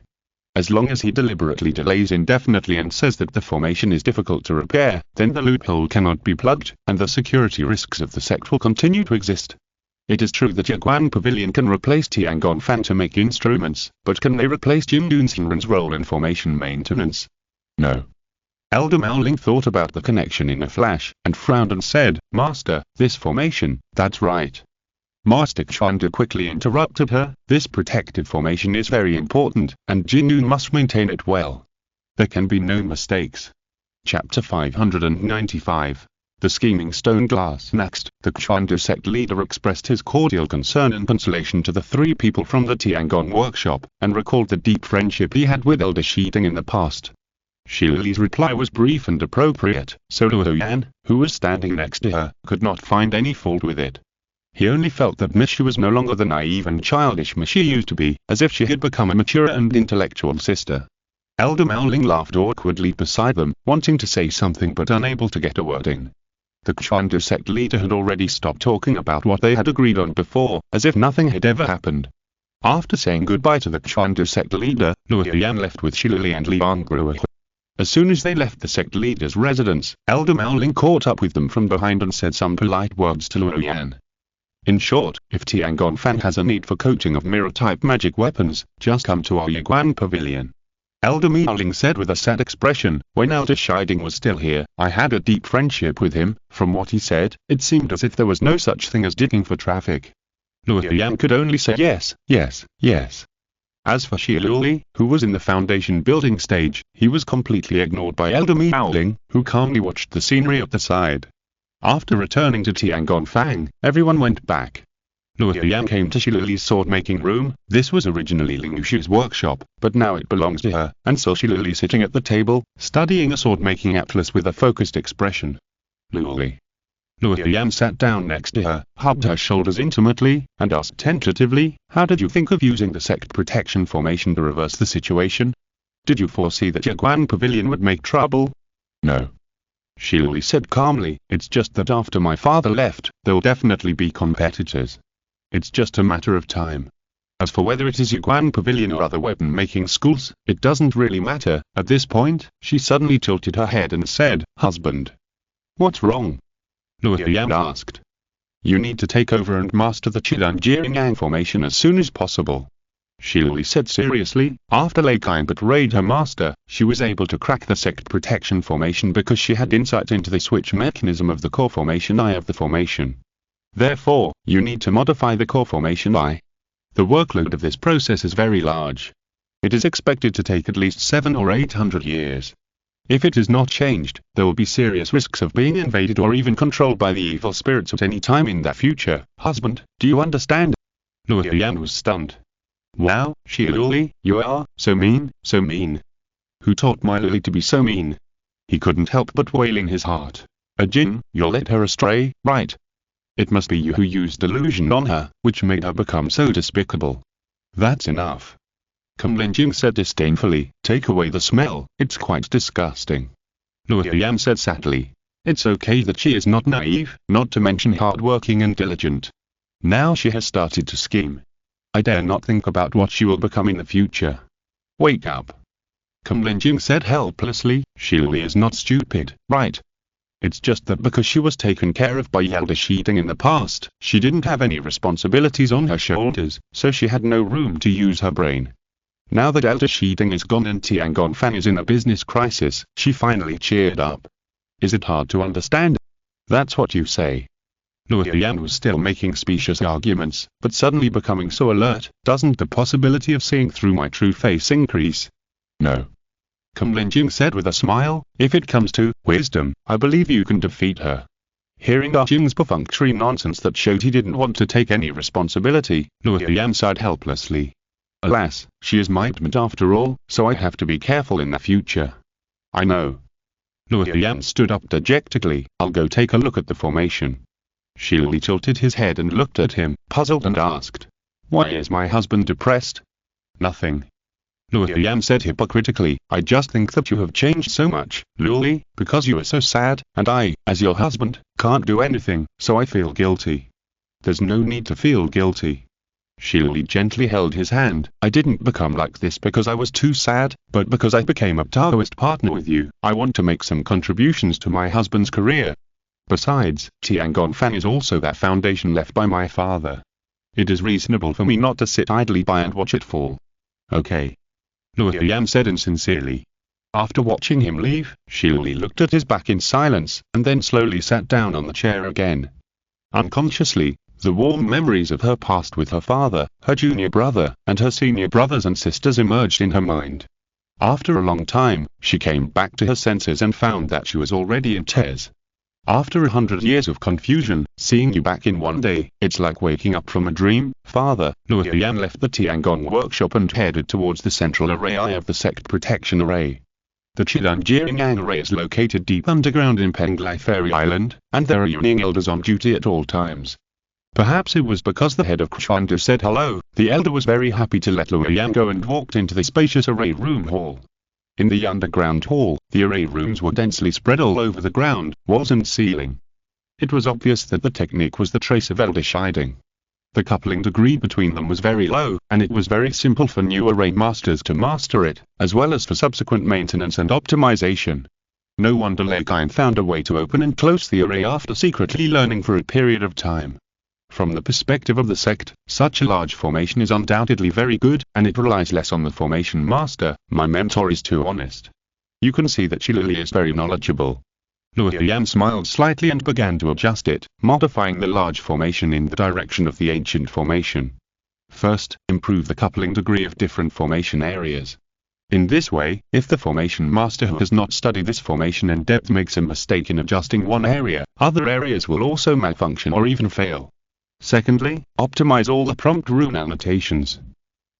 As long as he deliberately delays indefinitely and says that the formation is difficult to repair, then the loophole cannot be plugged, and the security risks of the sect will continue to exist. It is true that Yaguan Pavilion can replace Tiangong Fan to make instruments, but can they replace Jin Dunsinren's role in formation maintenance? No. Elder Mowling thought about the connection in a flash, and frowned and said, Master, this formation, that's right. Master Chuandu quickly interrupted her, this protected formation is very important, and Jinnun must maintain it well. There can be no mistakes. Chapter 595. The Scheming Stone Glass. Next, the Chuandu sect leader expressed his cordial concern and consolation to the three people from the Tiangong workshop, and recalled the deep friendship he had with Elder Shiding in the past. Shili's reply was brief and appropriate, so Luo Yan, who was standing next to her, could not find any fault with it. He only felt that Miss Shi was no longer the naive and childish Miss she used to be, as if she had become a mature and intellectual sister. Elder Mowling laughed awkwardly beside them, wanting to say something but unable to get a word in. The Chuandu sect leader had already stopped talking about what they had agreed on before, as if nothing had ever happened. After saying goodbye to the Chuandu sect leader, Luo Yan left with Shilili and Liang Grua. As soon as they left the sect leader's residence, Elder Mowling caught up with them from behind and said some polite words to Luo Yan. In short, if Tiangong Fan has a need for coating of mirror-type magic weapons, just come to our Yaguan Pavilion. Elder Mowling said with a sad expression, when Elder Shiding was still here, I had a deep friendship with him. From what he said, it seemed as if there was no such thing as digging for traffic. Luo Yan could only say yes, yes, yes. As for Shiluli, who was in the foundation building stage, he was completely ignored by Elder Mowling, who calmly watched the scenery at the side. After returning to Tiangong Fang, everyone went back. Luo Yan came to Shiluli's sword-making room. This was originally Ling Yushu's workshop, but now it belongs to her, and saw Shiluli sitting at the table, studying a sword-making atlas with a focused expression. Luo Yan sat down next to her, hugged her shoulders intimately, and asked tentatively, how did you think of using the sect protection formation to reverse the situation? Did you foresee that Yaguan Pavilion would make trouble? No. Shiluli said calmly, it's just that after my father left, there'll definitely be competitors. It's just a matter of time. As for whether it is Yaguan Pavilion or other weapon-making schools, it doesn't really matter. At this point, she suddenly tilted her head and said, Husband. What's wrong? Luo Yan asked. You need to take over and master the Chidan Jiringyang formation as soon as possible. Shiluli said seriously, after Lei Kai betrayed her master, she was able to crack the sect protection formation because she had insight into the switch mechanism of the core formation eye of the formation. Therefore, you need to modify the core formation eye. The workload of this process is very large. It is expected to take at least 700 or 800 years. If it is not changed, there will be serious risks of being invaded or even controlled by the evil spirits at any time in the future. Husband, do you understand? Luo Yan was stunned. Wow, Shiluli, you are so mean, so mean. Who taught my Lily to be so mean? He couldn't help but wail in his heart. A Jin, you'll let her astray, right? It must be you who used delusion on her, which made her become so despicable. That's enough. Kumlinjing said disdainfully, take away the smell, it's quite disgusting. Luo Yan said sadly. It's okay that she is not naive, not to mention hard-working and diligent. Now she has started to scheme. I dare not think about what she will become in the future. Wake up. Kumlinjing said helplessly, Shiluli is not stupid, right? It's just that because she was taken care of by Elder Shiding in the past, she didn't have any responsibilities on her shoulders, so she had no room to use her brain. Now that Elder Shiding is gone and Tiangong Fan is in a business crisis, she finally cheered up. Is it hard to understand? That's what you say. Luo Yan was still making specious arguments, but suddenly becoming so alert, doesn't the possibility of seeing through my true face increase? No. Kumlinjing said with a smile, if it comes to wisdom, I believe you can defeat her. Hearing Ah Jing's perfunctory nonsense that showed he didn't want to take any responsibility, Luo Yan sighed helplessly. Alas, she is my mate after all, so I have to be careful in the future. I know. Luo Yan stood up dejectedly, I'll go take a look at the formation. Shiluli tilted his head and looked at him, puzzled and asked, why is my husband depressed? Nothing. Luo Yan said hypocritically, I just think that you have changed so much, Luli, because you are so sad, and I, as your husband, can't do anything, so I feel guilty. There's no need to feel guilty. Shirley gently held his hand. I didn't become like this because I was too sad, but because I became a Taoist partner with you. I want to make some contributions to my husband's career. Besides, Tiangong Fan is also that foundation left by my father. It is reasonable for me not to sit idly by and watch it fall. Okay. Luo Yan said insincerely. After watching him leave, Shirley looked at his back in silence, and then slowly sat down on the chair again. Unconsciously, the warm memories of her past with her father, her junior brother, and her senior brothers and sisters emerged in her mind. After a long time, she came back to her senses and found that she was already in tears. After 100 years of confusion, seeing you back in one day, it's like waking up from a dream. Father, Luo Yan left the Tiangong workshop and headed towards the central array of the sect protection array. The Chidang array is located deep underground in Penglai Fairy Island, and there are Yuning elders on duty at all times. Perhaps it was because the head of Kwandu said hello, the elder was very happy to let Luo Yan go and walked into the spacious array room hall. In the underground hall, the array rooms were densely spread all over the ground, walls and ceiling. It was obvious that the technique was the trace of elder shiding. The coupling degree between them was very low, and it was very simple for new array masters to master it, as well as for subsequent maintenance and optimization. No wonder Legain found a way to open and close the array after secretly learning for a period of time. From the perspective of the sect, such a large formation is undoubtedly very good, and it relies less on the formation master. My mentor is too honest. You can see that Shirley is very knowledgeable. Luo Yan smiled slightly and began to adjust it, modifying the large formation in the direction of the ancient formation. First, improve the coupling degree of different formation areas. In this way, if the formation master who has not studied this formation in depth makes a mistake in adjusting one area, other areas will also malfunction or even fail. Secondly, optimize all the prompt rune annotations.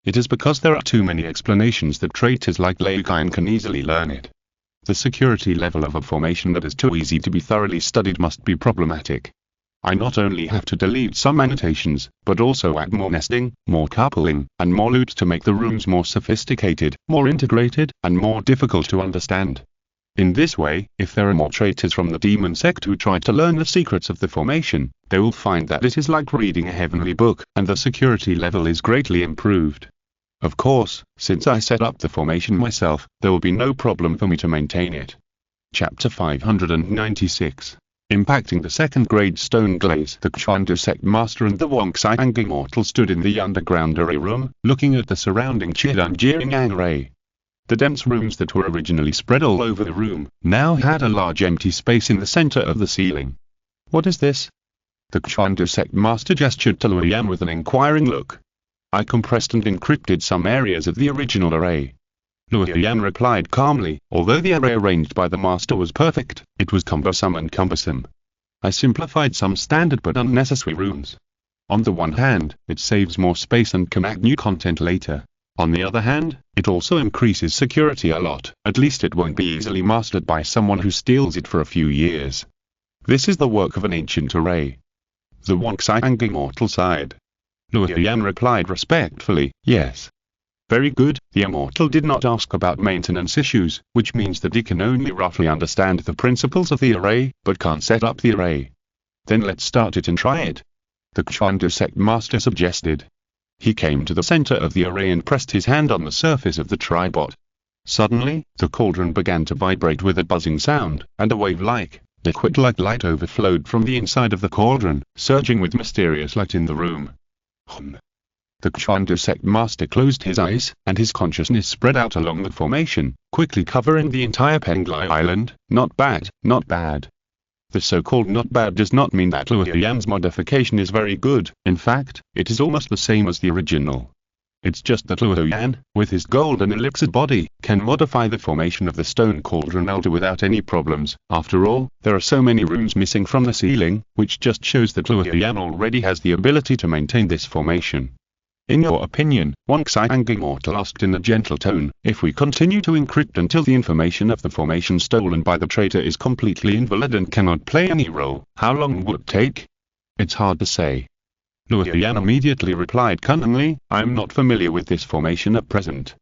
It is because there are too many explanations that traitors like Legain can easily learn it. The security level of a formation that is too easy to be thoroughly studied must be problematic. I not only have to delete some annotations, but also add more nesting, more coupling, and more loops to make the runes more sophisticated, more integrated, and more difficult to understand. In this way, if there are more traitors from the demon sect who try to learn the secrets of the formation, they will find that it is like reading a heavenly book, and the security level is greatly improved. Of course, since I set up the formation myself, there will be no problem for me to maintain it. Chapter 596. Impacting the second-grade stone glaze. The Kwandu sect master and the Wongsai Immortal stood in the underground array room, looking at the surrounding Chidang array. The dense rooms that were originally spread all over the room, now had a large empty space in the center of the ceiling. What is this? The Kwandu sect master gestured to Luo Yan with an inquiring look. I compressed and encrypted some areas of the original array. Luo Yan replied calmly, although the array arranged by the master was perfect, it was cumbersome and cumbersome. I simplified some standard but unnecessary runes. On the one hand, it saves more space and can add new content later. On the other hand, it also increases security a lot. At least it won't be easily mastered by someone who steals it for a few years. This is the work of an ancient array. The Wongsai Immortal sighed. Luo Yan replied respectfully, yes. Very good. The Immortal did not ask about maintenance issues, which means that he can only roughly understand the principles of the array, but can't set up the array. Then let's start it and try it. The Kwandu sect master suggested. He came to the center of the array and pressed his hand on the surface of the tripod. Suddenly, the cauldron began to vibrate with a buzzing sound, and a wave-like, liquid-like light overflowed from the inside of the cauldron, surging with mysterious light in the room. The Kwandu sect master closed his eyes, and his consciousness spread out along the formation, quickly covering the entire Penglai Island. Not bad, not bad. The so-called not bad does not mean that Luo Yan's modification is very good. In fact, it is almost the same as the original. It's just that Luo Yan, with his golden elixir body, can modify the formation of the stone cauldron elder without any problems. After all, there are so many runes missing from the ceiling, which just shows that Luo Yan already has the ability to maintain this formation. In your opinion, Wongsai Immortal asked in a gentle tone, if we continue to encrypt until the information of the formation stolen by the traitor is completely invalid and cannot play any role, how long will it take? It's hard to say. Luo Yan immediately replied cunningly, I am not familiar with this formation at present.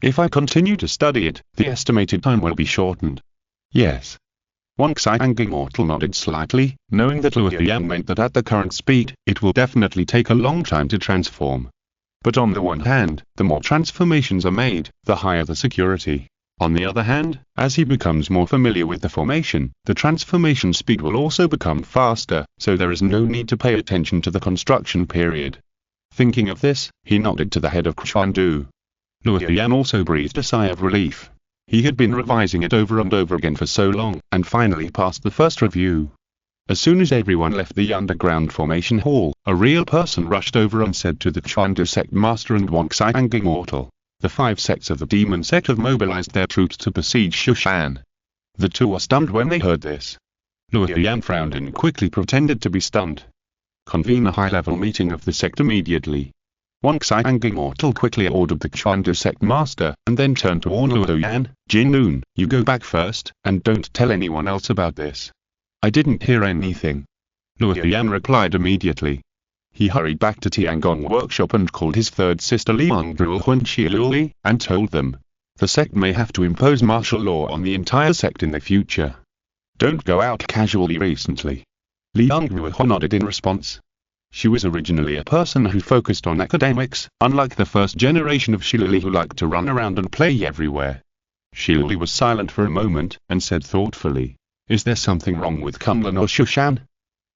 If I continue to study it, the estimated time will be shortened. Yes. Wongsai Immortal nodded slightly, knowing that Luo Yan meant that at the current speed, it will definitely take a long time to transform. But on the one hand, the more transformations are made, the higher the security. On the other hand, as he becomes more familiar with the formation, the transformation speed will also become faster, so there is no need to pay attention to the construction period. Thinking of this, he nodded to the head of Kshandu. Luo Yan also breathed a sigh of relief. He had been revising it over and over again for so long, and finally passed the first review. As soon as everyone left the underground formation hall, a real person rushed over and said to the Kshandu sect master and Wonxiang Immortal, "The 5 sects of the demon sect have mobilized their troops to besiege Shushan." The two were stunned when they heard this. Luo Yan frowned and quickly pretended to be stunned. "Convene a high-level meeting of the sect immediately." Wonxiang Immortal quickly ordered the Kshandu sect master, and then turned to warn Luo Yan, "Jin Noon, you go back first, and don't tell anyone else about this." "I didn't hear anything," Luo Yan replied immediately. He hurried back to Tiangong workshop and called his third sister Liang Guo and Shiluli, and told them, "The sect may have to impose martial law on the entire sect in the future. Don't go out casually recently." Liang Guo nodded in response. She was originally a person who focused on academics, unlike the first generation of Shiluli who liked to run around and play everywhere. Shiluli was silent for a moment, and said thoughtfully, "Is there something wrong with Kunlun or Shushan?"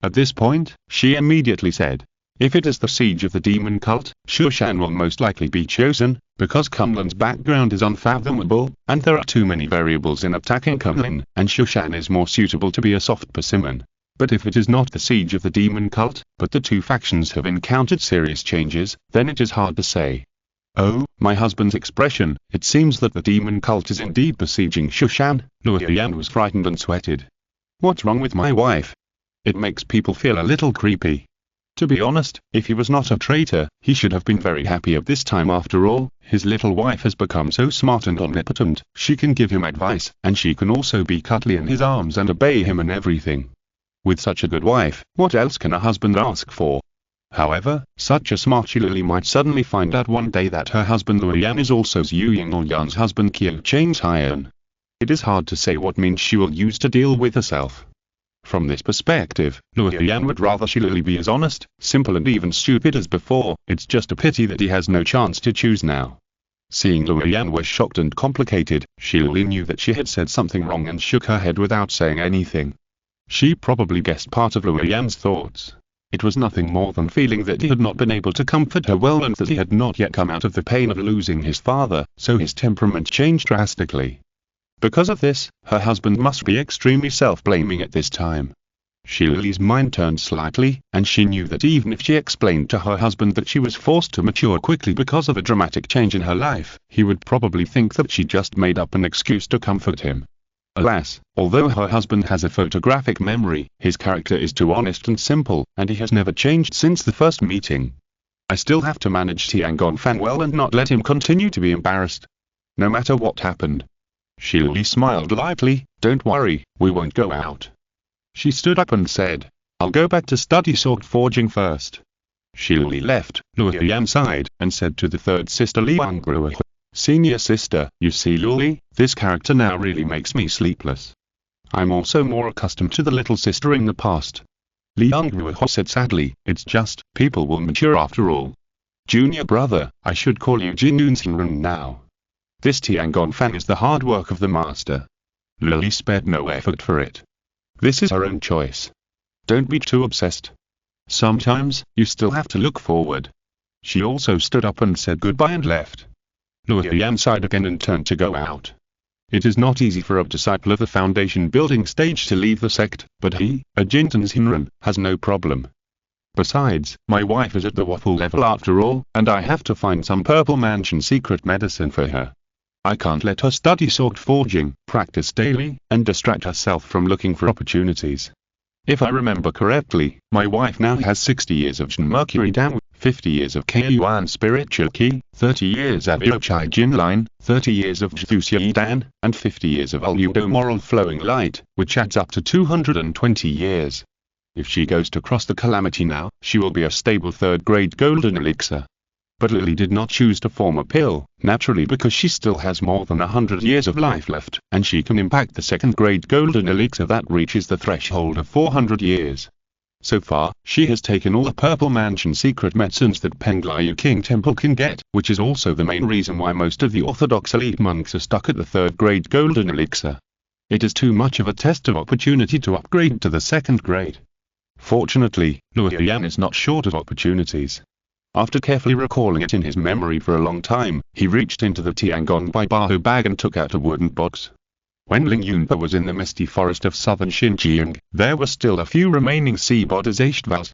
At this point, she immediately said, "If it is the siege of the demon cult, Shushan will most likely be chosen, because Kunlun's background is unfathomable, and there are too many variables in attacking Kunlun, and Shushan is more suitable to be a soft specimen. But if it is not the siege of the demon cult, but the two factions have encountered serious changes, then it is hard to say." "Oh, my husband's expression, it seems that the demon cult is indeed besieging Shushan." Luo Yan was frightened and sweated. "What's wrong with my wife? It makes people feel a little creepy." To be honest, if he was not a traitor, he should have been very happy at this time. After all, his little wife has become so smart and omnipotent, she can give him advice, and she can also be cuddly in his arms and obey him in everything. With such a good wife, what else can a husband ask for? However, such a smart Shiluli might suddenly find out one day that her husband Luo Yan is also Zhu Yingyan's husband Qiu Chang's Haiyan. It is hard to say what means she will use to deal with herself. From this perspective, Luo Yan would rather Shiluli be as honest, simple and even stupid as before. It's just a pity that he has no chance to choose now. Seeing Luo Yan was shocked and complicated, Shiluli knew that she had said something wrong and shook her head without saying anything. She probably guessed part of Luo Yan's thoughts. It was nothing more than feeling that he had not been able to comfort her well and that he had not yet come out of the pain of losing his father, so his temperament changed drastically. Because of this, her husband must be extremely self-blaming at this time. Shiluli's mind turned slightly, and she knew that even if she explained to her husband that she was forced to mature quickly because of a dramatic change in her life, he would probably think that she just made up an excuse to comfort him. Alas, although her husband has a photographic memory, his character is too honest and simple, and he has never changed since the first meeting. I still have to manage Tiangong Fan well and not let him continue to be embarrassed. No matter what happened. Shiluli smiled lightly, "Don't worry, we won't go out." She stood up and said, "I'll go back to study sword forging first." Shiluli left. Luo Yan sighed, and said to the third sister Liang Guo, "Senior sister, you see Luli, this character now really makes me sleepless. I'm also more accustomed to the little sister in the past." Liang Guo said sadly, "It's just, people will mature after all. Junior brother, I should call you Jinun Xinrun now. This Tiangong Fan is the hard work of the master. Lily spared no effort for it. This is her own choice. Don't be too obsessed. Sometimes, you still have to look forward." She also stood up and said goodbye and left. Luo Yan sighed again and turned to go out. It is not easy for a disciple of the foundation building stage to leave the sect, but he, a Jintan Xinren, has no problem. Besides, my wife is at the waffle level after all, and I have to find some purple mansion secret medicine for her. I can't let her study sword forging, practice daily, and distract herself from looking for opportunities. If I remember correctly, my wife now has 60 years of Jin Mercury Dao, 50 years of Keyuan spiritual Qi, 30 years of Yochai Jin Line, 30 years of Zhuxia Dan, and 50 years of Uludo Moral Flowing Light, which adds up to 220 years. If she goes to cross the calamity now, she will be a stable third-grade golden elixir. But Lily did not choose to form a pill, naturally because she still has more than 100 years of life left, and she can impact the second-grade golden elixir that reaches the threshold of 400 years. So far, she has taken all the Purple Mansion secret medicines that Pengliu King Temple can get, which is also the main reason why most of the Orthodox elite monks are stuck at the 3rd grade golden elixir. It is too much of a test of opportunity to upgrade to the 2nd grade. Fortunately, Luo Yan is not short of opportunities. After carefully recalling it in his memory for a long time, he reached into the Tiangong Baibahu bag and took out a wooden box. When Ling Yunpa was in the misty forest of southern Xinjiang, there were still a few remaining Seabodization.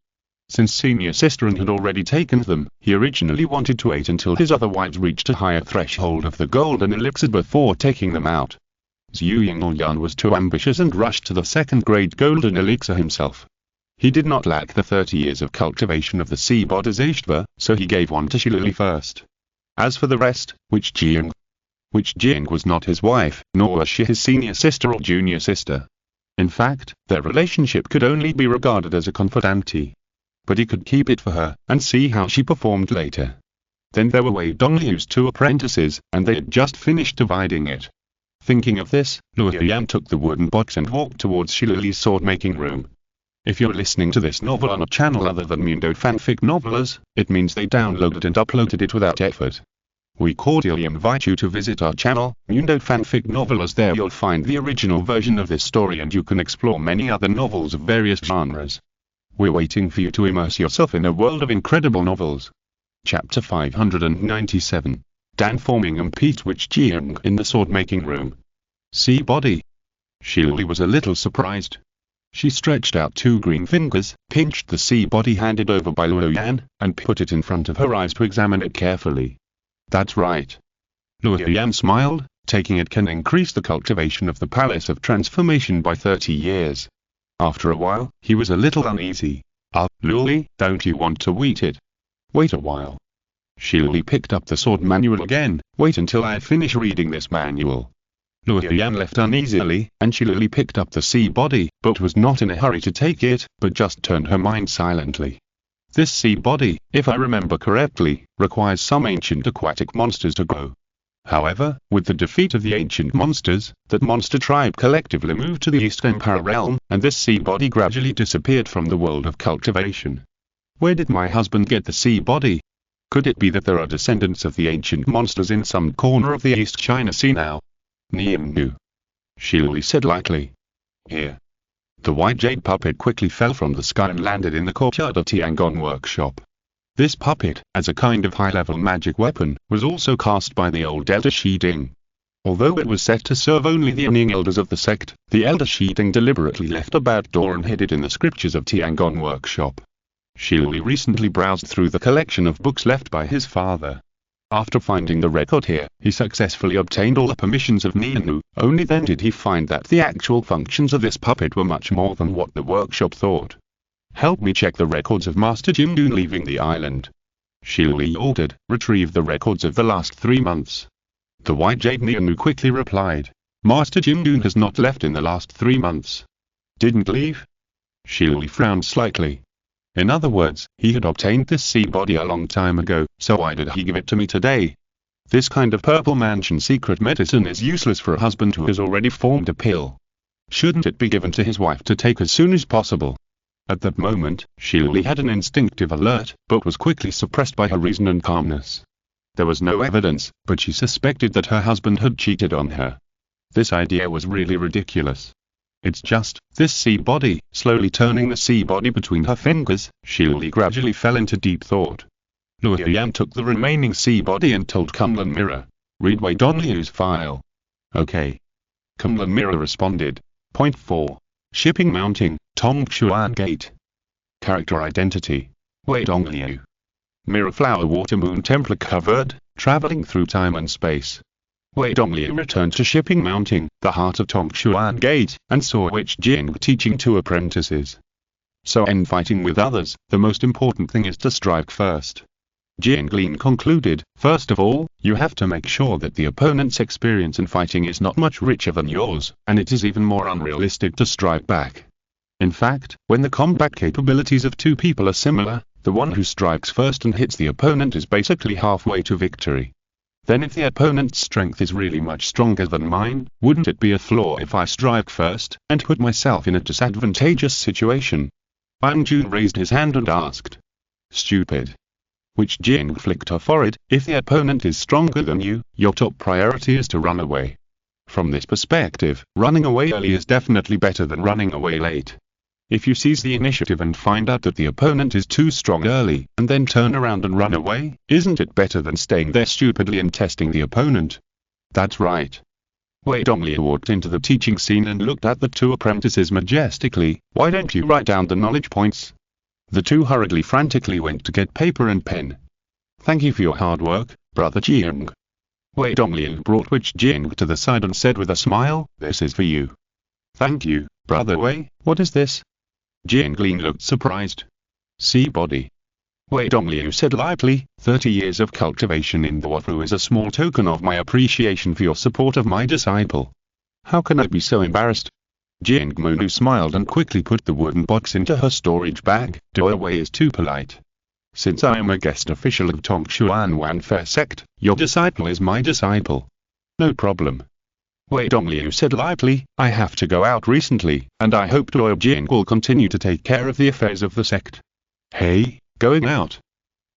Since senior sister had already taken them, he originally wanted to wait until his other wives reached a higher threshold of the golden elixir before taking them out. Zhu Yingyan was too ambitious and rushed to the 2nd grade golden elixir himself. He did not lack the 30 years of cultivation of the Seabodization, so he gave one to Shilili first. As for the rest, which Jing was not his wife, nor was she his senior sister or junior sister. In fact, their relationship could only be regarded as a confidante. But he could keep it for her, and see how she performed later. Then there were Wei Dongliu's 2 apprentices, and they had just finished dividing it. Thinking of this, Luo Yan took the wooden box and walked towards Shilili's sword-making room. If you're listening to this novel on a channel other than Mundo Fanfic Novelers, it means they downloaded and uploaded it without effort. We cordially invite you to visit our channel, Mundo Fanfic Novelers. There you'll find the original version of this story and you can explore many other novels of various genres. We're waiting for you to immerse yourself in a world of incredible novels. Chapter 597. Dan forming and Pete Witch Jiang in the sword-making room. See body. Shilili was a little surprised. She stretched out 2 green fingers, pinched the sea body handed over by Luo Yan, and put it in front of her eyes to examine it carefully. That's right. Luo Yan smiled. Taking it can increase the cultivation of the Palace of Transformation by 30 years. After a while, he was a little uneasy. Luli, don't you want to eat it? Wait a while. Shilili picked up the sword manual again. Wait until I finish reading this manual. Luo Yan left uneasily, and Shilili picked up the sea body, but was not in a hurry to take it, but just turned her mind silently. This sea body, if I remember correctly, requires some ancient aquatic monsters to grow. However, with the defeat of the ancient monsters, that monster tribe collectively moved to the East Empire realm, and this sea body gradually disappeared from the world of cultivation. Where did my husband get the sea body? Could it be that there are descendants of the ancient monsters in some corner of the East China Sea now? Niam knew. Shilili said lightly. Here. The white jade puppet quickly fell from the sky and landed in the courtyard of Tiangong workshop. This puppet, as a kind of high-level magic weapon, was also cast by the old Elder Shiding. Although it was set to serve only the Ning elders of the sect, the Elder Shiding deliberately left a back door and hid it in the scriptures of Tiangong workshop. Shilili recently browsed through the collection of books left by his father. After finding the record here, he successfully obtained all the permissions of Nianu. Only then did he find that the actual functions of this puppet were much more than what the workshop thought. Help me check the records of Master Jingdun leaving the island. Shilili ordered. Retrieve the records of the last 3 months. The white jade Nianu quickly replied. Master Jingdun has not left in the last 3 months. Didn't leave? Shilili frowned slightly. In other words, he had obtained this sea body a long time ago, so why did he give it to me today? This kind of Purple Mansion secret medicine is useless for a husband who has already formed a pill. Shouldn't it be given to his wife to take as soon as possible? At that moment, Shilili had an instinctive alert, but was quickly suppressed by her reason and calmness. There was no evidence, but she suspected that her husband had cheated on her. This idea was really ridiculous. It's just, this sea body. Slowly turning the sea body between her fingers, Shilili gradually fell into deep thought. Luo Yan took the remaining sea body and told Kunlun Mirror. Read Wei Dongliu's file. Okay. Kunlun Mirror responded. Point 4. Shipping mounting, Tongchuan Gate. Character identity. Wei Dongliu. Mirror flower water moon templar covered, traveling through time and space. Wei Dongliu returned to shipping mounting, the heart of Tongchuan Gate, and saw Witch Jing teaching 2 apprentices. So in fighting with others, the most important thing is to strike first. Jing Lin concluded, first of all, you have to make sure that the opponent's experience in fighting is not much richer than yours, and it is even more unrealistic to strike back. In fact, when the combat capabilities of 2 people are similar, the one who strikes first and hits the opponent is basically halfway to victory. Then if the opponent's strength is really much stronger than mine, wouldn't it be a flaw if I strike first, and put myself in a disadvantageous situation? Jun raised his hand and asked. Stupid. Which Jing flicked her forehead. If the opponent is stronger than you, your top priority is to run away. From this perspective, running away early is definitely better than running away late. If you seize the initiative and find out that the opponent is too strong early, and then turn around and run away, isn't it better than staying there stupidly and testing the opponent? That's right. Wei Dongliu walked into the teaching scene and looked at the two apprentices majestically. Why don't you write down the knowledge points? The two hurriedly frantically went to get paper and pen. Thank you for your hard work, Brother Jiang. Wei Dongliu brought Witch Jing to the side and said with a smile, this is for you. Thank you, Brother Wei. What is this? Jianglin looked surprised. See body. Wei Dongliu said lightly, 30 years of cultivation in the Wafu is a small token of my appreciation for your support of my disciple. How can I be so embarrassed? Jiangmonu smiled and quickly put the wooden box into her storage bag. Doi Wei is too polite. Since I am a guest official of Tongshuan Wanfei sect, your disciple is my disciple. No problem. Wei Dongliu said lightly, I have to go out recently, and I hope Doi Jing will continue to take care of the affairs of the sect. Hey, going out?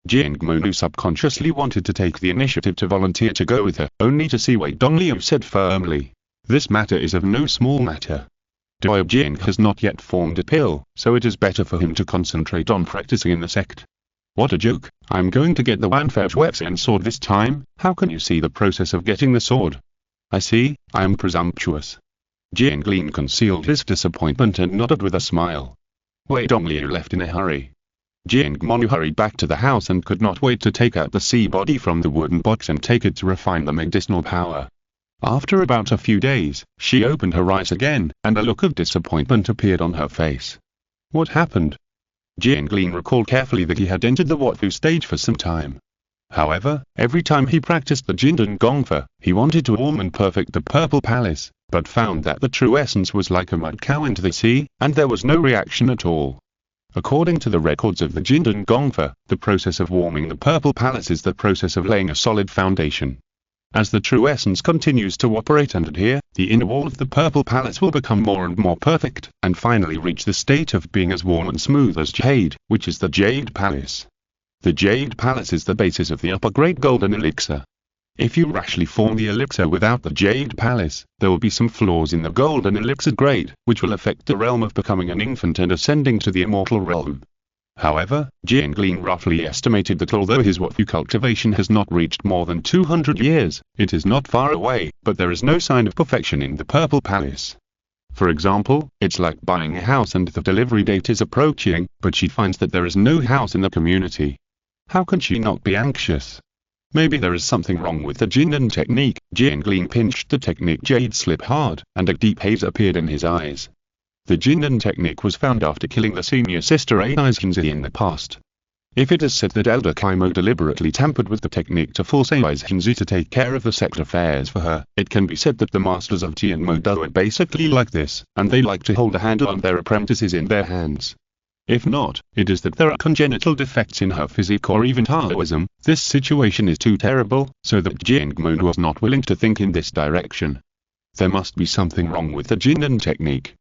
Jiangmonu subconsciously wanted to take the initiative to volunteer to go with her, only to see Wei Dongliu said firmly. This matter is of no small matter. Doi Jing has not yet formed a pill, so it is better for him to concentrate on practicing in the sect. What a joke, I'm going to get the Wanfei Wetsen sword this time. How can you see the process of getting the sword? I see, I am presumptuous. Jianglin concealed his disappointment and nodded with a smile. Wei Dongliu left in a hurry. Jiangmonu hurried back to the house and could not wait to take out the sea body from the wooden box and take it to refine the medicinal power. After about a few days, she opened her eyes again, and a look of disappointment appeared on her face. What happened? Jianglin recalled carefully that he had entered the Wafu stage for some time. However, every time he practiced the Jindan Gongfa, he wanted to warm and perfect the Purple Palace, but found that the true essence was like a mud cow into the sea, and there was no reaction at all. According to the records of the Jindan Gongfa, the process of warming the Purple Palace is the process of laying a solid foundation. As the true essence continues to operate and adhere, the inner wall of the Purple Palace will become more and more perfect, and finally reach the state of being as warm and smooth as jade, which is the Jade Palace. The Jade Palace is the basis of the upper grade golden elixir. If you rashly form the elixir without the Jade Palace, there will be some flaws in the golden elixir grade, which will affect the realm of becoming an infant and ascending to the immortal realm. However, Jianglin roughly estimated that although his Wafu cultivation has not reached more than 200 years, it is not far away, but there is no sign of perfection in the Purple Palace. For example, it's like buying a house and the delivery date is approaching, but she finds that there is no house in the community. How can she not be anxious? Maybe there is something wrong with the Jindan technique. Jianglin pinched the technique jade slip hard, and a deep haze appeared in his eyes. The Jindan technique was found after killing the senior sister Aizhinzi in the past. If it is said that Elder Kaimo deliberately tampered with the technique to force Aizhinzi to take care of the sect affairs for her, it can be said that the masters of Tianmo are basically like this, and they like to hold a handle on their apprentices in their hands. If not, it is that there are congenital defects in her physique or even Taoism. This situation is too terrible, so that Jiangmonu was not willing to think in this direction. There must be something wrong with the Jindan technique.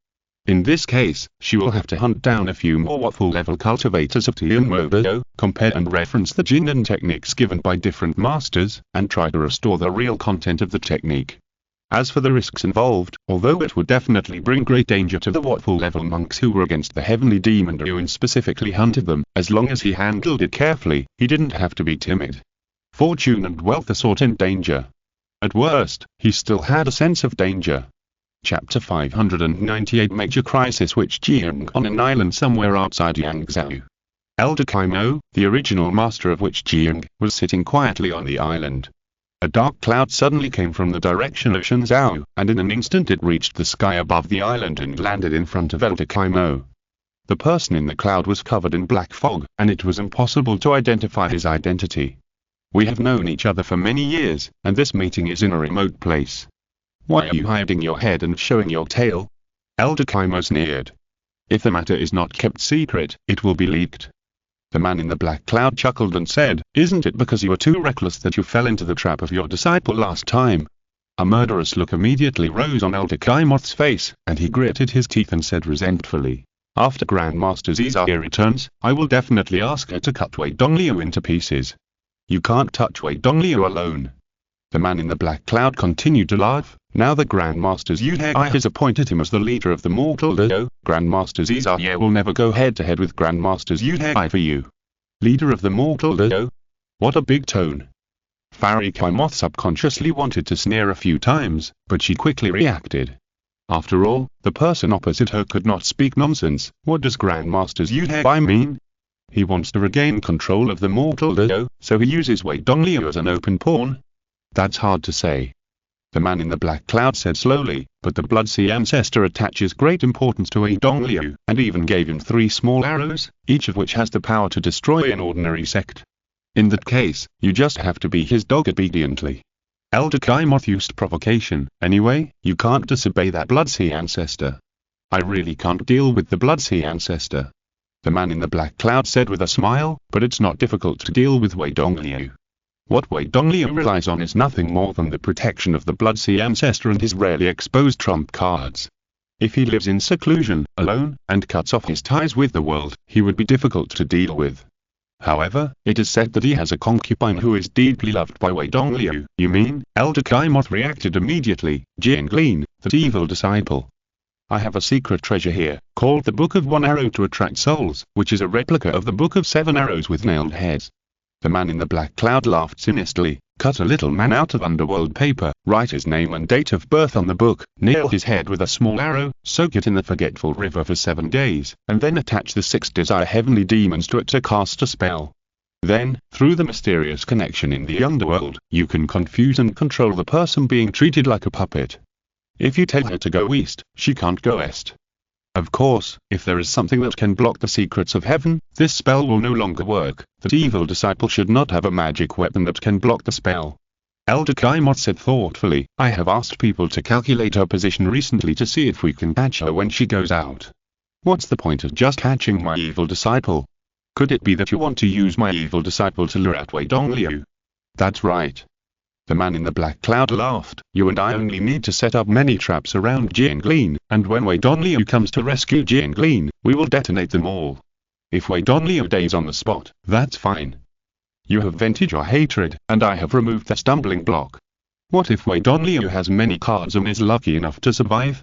In this case, she will have to hunt down a few more Wafu-level cultivators of Tianmo, compare and reference the Jindan techniques given by different masters, and try to restore the real content of the technique. As for the risks involved, although it would definitely bring great danger to the Wafu-level monks who were against the heavenly demon Ruin specifically hunted them, as long as he handled it carefully, he didn't have to be timid. Fortune and wealth are sought in danger. At worst, he still had a sense of danger. Chapter 598 Major Crisis Witch Jiang on an island somewhere outside Yangzhou. Elder Kaimo, the original master of Witch Jiang, was sitting quietly on the island. A dark cloud suddenly came from the direction of Shenzhou, and in an instant it reached the sky above the island and landed in front of Elder Kaimo. The person in the cloud was covered in black fog, and it was impossible to identify his identity. We have known each other for many years, and this meeting is in a remote place. Why are you hiding your head and showing your tail? Elder Kaimo sneered. If the matter is not kept secret, it will be leaked. The man in the black cloud chuckled and said, Isn't it because you were too reckless that you fell into the trap of your disciple last time? A murderous look immediately rose on Elder Kaimo's face, and he gritted his teeth and said resentfully, After Grandmaster Zizia returns, I will definitely ask her to cut Wei Dongliu into pieces. You can't touch Wei Dongliu alone. The man in the black cloud continued to laugh. Now that Grandmaster Zizia has appointed him as the leader of the mortal duo, Grandmaster Zizia will never go head-to-head with Grandmaster Zizia for you. Leader of the mortal duo? What a big tone. Farikaimoth subconsciously wanted to sneer a few times, but she quickly reacted. After all, the person opposite her could not speak nonsense. What does Grandmaster Zizia mean? He wants to regain control of the mortal duo, so he uses Wei Dongliu as an open pawn? That's hard to say. The man in the black cloud said slowly, but the Bloodsea ancestor attaches great importance to Wei Dongliu, and even gave him 3 small arrows, each of which has the power to destroy an ordinary sect. In that case, you just have to be his dog obediently. Elder Kaimoth used provocation. Anyway, you can't disobey that Bloodsea ancestor. I really can't deal with the Bloodsea ancestor. The man in the black cloud said with a smile, but it's not difficult to deal with Wei Dongliu. What Wei Dongliu relies on is nothing more than the protection of the Bloodsea ancestor and his rarely exposed trump cards. If he lives in seclusion, alone, and cuts off his ties with the world, he would be difficult to deal with. However, it is said that he has a concubine who is deeply loved by Wei Dongliu. You mean? Elder Kaimoth reacted immediately. Jianglin, that evil disciple. I have a secret treasure here, called the Book of 1 Arrow to Attract Souls, which is a replica of the Book of 7 Arrows with nailed heads. The man in the black cloud laughed sinisterly. Cut a little man out of underworld paper, write his name and date of birth on the book, nail his head with a small arrow, soak it in the forgetful river for 7 days, and then attach the 6 desire heavenly demons to it to cast a spell. Then, through the mysterious connection in the underworld, you can confuse and control the person being treated like a puppet. If you tell her to go east, she can't go west. Of course, if there is something that can block the secrets of heaven, this spell will no longer work. That evil disciple should not have a magic weapon that can block the spell. Elder Kaimoth said thoughtfully, I have asked people to calculate her position recently to see if we can catch her when she goes out. What's the point of just catching my evil disciple? Could it be that you want to use my evil disciple to lure out Wei Dongliu? That's right. The man in the black cloud laughed. You and I only need to set up many traps around Jianglin, and when Wei Dongliu comes to rescue Jianglin, we will detonate them all. If Wei Dongliu dies on the spot, that's fine. You have vented your hatred, and I have removed the stumbling block. What if Wei Dongliu has many cards and is lucky enough to survive?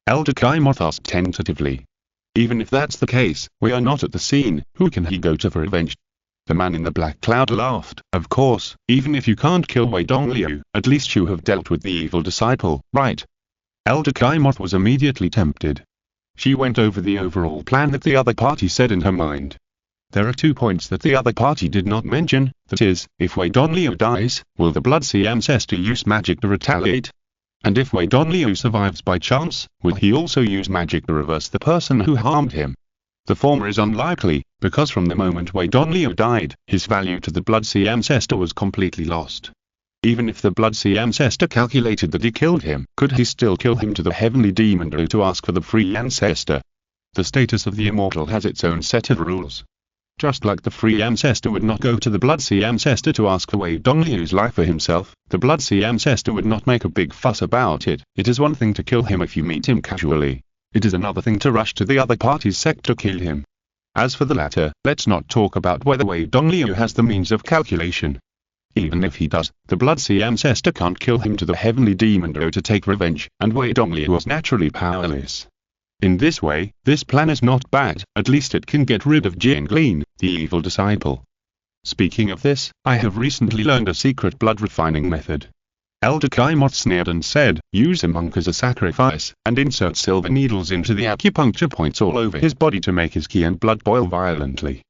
Elder Kaimoth asked tentatively. Even if that's the case, we are not at the scene. Who can he go to for revenge? The man in the black cloud laughed. Of course, even if you can't kill Wei Dongliu, at least you have dealt with the evil disciple, right? Elder Kaimoth was immediately tempted. She went over the overall plan that the other party said in her mind. There are 2 points that the other party did not mention, that is, if Wei Dongliu dies, will the Bloodsea ancestor use magic to retaliate? And if Wei Dongliu survives by chance, will he also use magic to reverse the person who harmed him? The former is unlikely, because from the moment Wei Dongliu died, his value to the Bloodsea ancestor was completely lost. Even if the Bloodsea ancestor calculated that he killed him, could he still kill him to the heavenly demon to ask for the free ancestor? The status of the immortal has its own set of rules. Just like the free ancestor would not go to the Bloodsea ancestor to ask for Wei Dongliu's life for himself, the Bloodsea ancestor would not make a big fuss about it. It is one thing to kill him if you meet him casually. It is another thing to rush to the other party's sect to kill him. As for the latter, let's not talk about whether Wei Dongliu has the means of calculation. Even if he does, the Bloodsea ancestor can't kill him to the heavenly demon to take revenge, and Wei Dongliu was naturally powerless. In this way, this plan is not bad, at least it can get rid of Jianglin, the evil disciple. Speaking of this, I have recently learned a secret blood refining method. Elder Kaimoth sneered and said, use a monk as a sacrifice, and insert silver needles into the acupuncture points all over his body to make his ki and blood boil violently.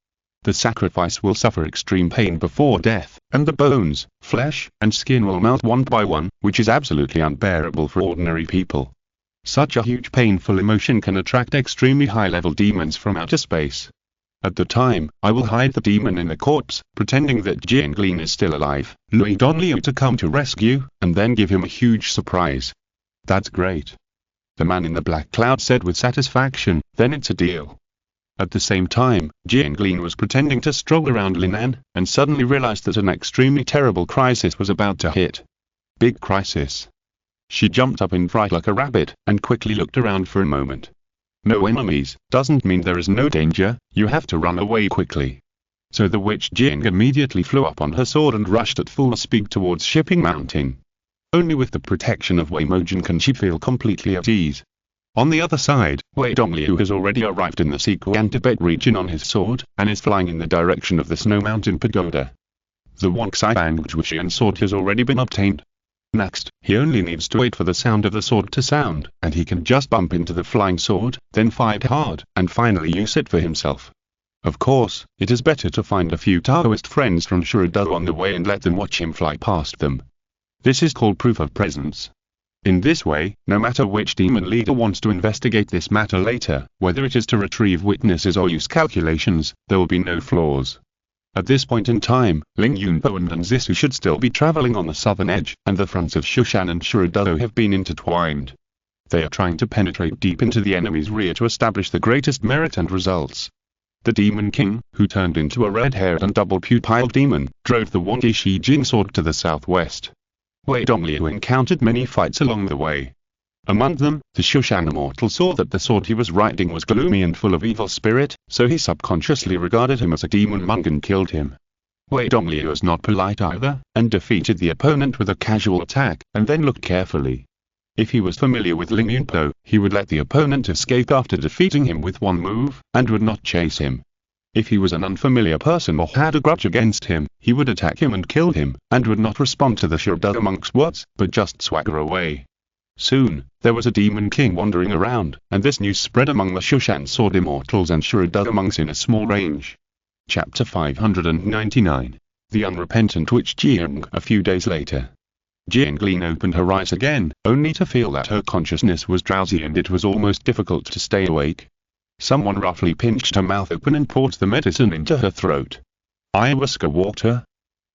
The sacrifice will suffer extreme pain before death, and the bones, flesh, and skin will melt one by one, which is absolutely unbearable for ordinary people. Such a huge painful emotion can attract extremely high-level demons from outer space. At the time, I will hide the demon in the corpse, pretending that Jianglin is still alive, lure Dongliu to come to rescue, and then give him a huge surprise. That's great. The man in the black cloud said with satisfaction, then it's a deal. At the same time, Jianglin was pretending to stroll around Linan, and suddenly realized that an extremely terrible crisis was about to hit. Big crisis. She jumped up in fright like a rabbit, and quickly looked around for a moment. No enemies doesn't mean there is no danger, you have to run away quickly. So the witch Jing immediately flew up on her sword and rushed at full speed towards Shipping Mountain. Only with the protection of Wei Mojin can she feel completely at ease. On the other side, Wei Dongliu has already arrived in the Sichuan Tibet region on his sword, and is flying in the direction of the Snow Mountain Pagoda. The Wonxai Bangwuxian sword has already been obtained. Next, he only needs to wait for the sound of the sword to sound, and he can just bump into the flying sword, then fight hard, and finally use it for himself. Of course, it is better to find a few Taoist friends from Shurida on the way and let them watch him fly past them. This is called proof of presence. In this way, no matter which demon leader wants to investigate this matter later, whether it is to retrieve witnesses or use calculations, there will be no flaws. At this point in time, Ling Yunpo and Zisu should still be traveling on the southern edge, and the fronts of Shushan and Shurido have been intertwined. They are trying to penetrate deep into the enemy's rear to establish the greatest merit and results. The Demon King, who turned into a red-haired and double-pupiled demon, drove the Wongi Shi Jing sword to the southwest. Wei Dongliu encountered many fights along the way. Among them, the Shushan immortal saw that the sword he was riding was gloomy and full of evil spirit, so he subconsciously regarded him as a demon monk and killed him. Wei Dongliu was not polite either, and defeated the opponent with a casual attack, and then looked carefully. If he was familiar with Ling Yunpo, he would let the opponent escape after defeating him with one move, and would not chase him. If he was an unfamiliar person or had a grudge against him, he would attack him and kill him, and would not respond to the Shurida monk's words, but just swagger away. Soon, there was a Demon King wandering around, and this news spread among the Shushan sword immortals and Shurida monks in a small range. Chapter 599. The Unrepentant Witch Jiang. A few days later, Jianglin opened her eyes again, only to feel that her consciousness was drowsy and it was almost difficult to stay awake. Someone roughly pinched her mouth open and poured the medicine into her throat. Ayahuasca water?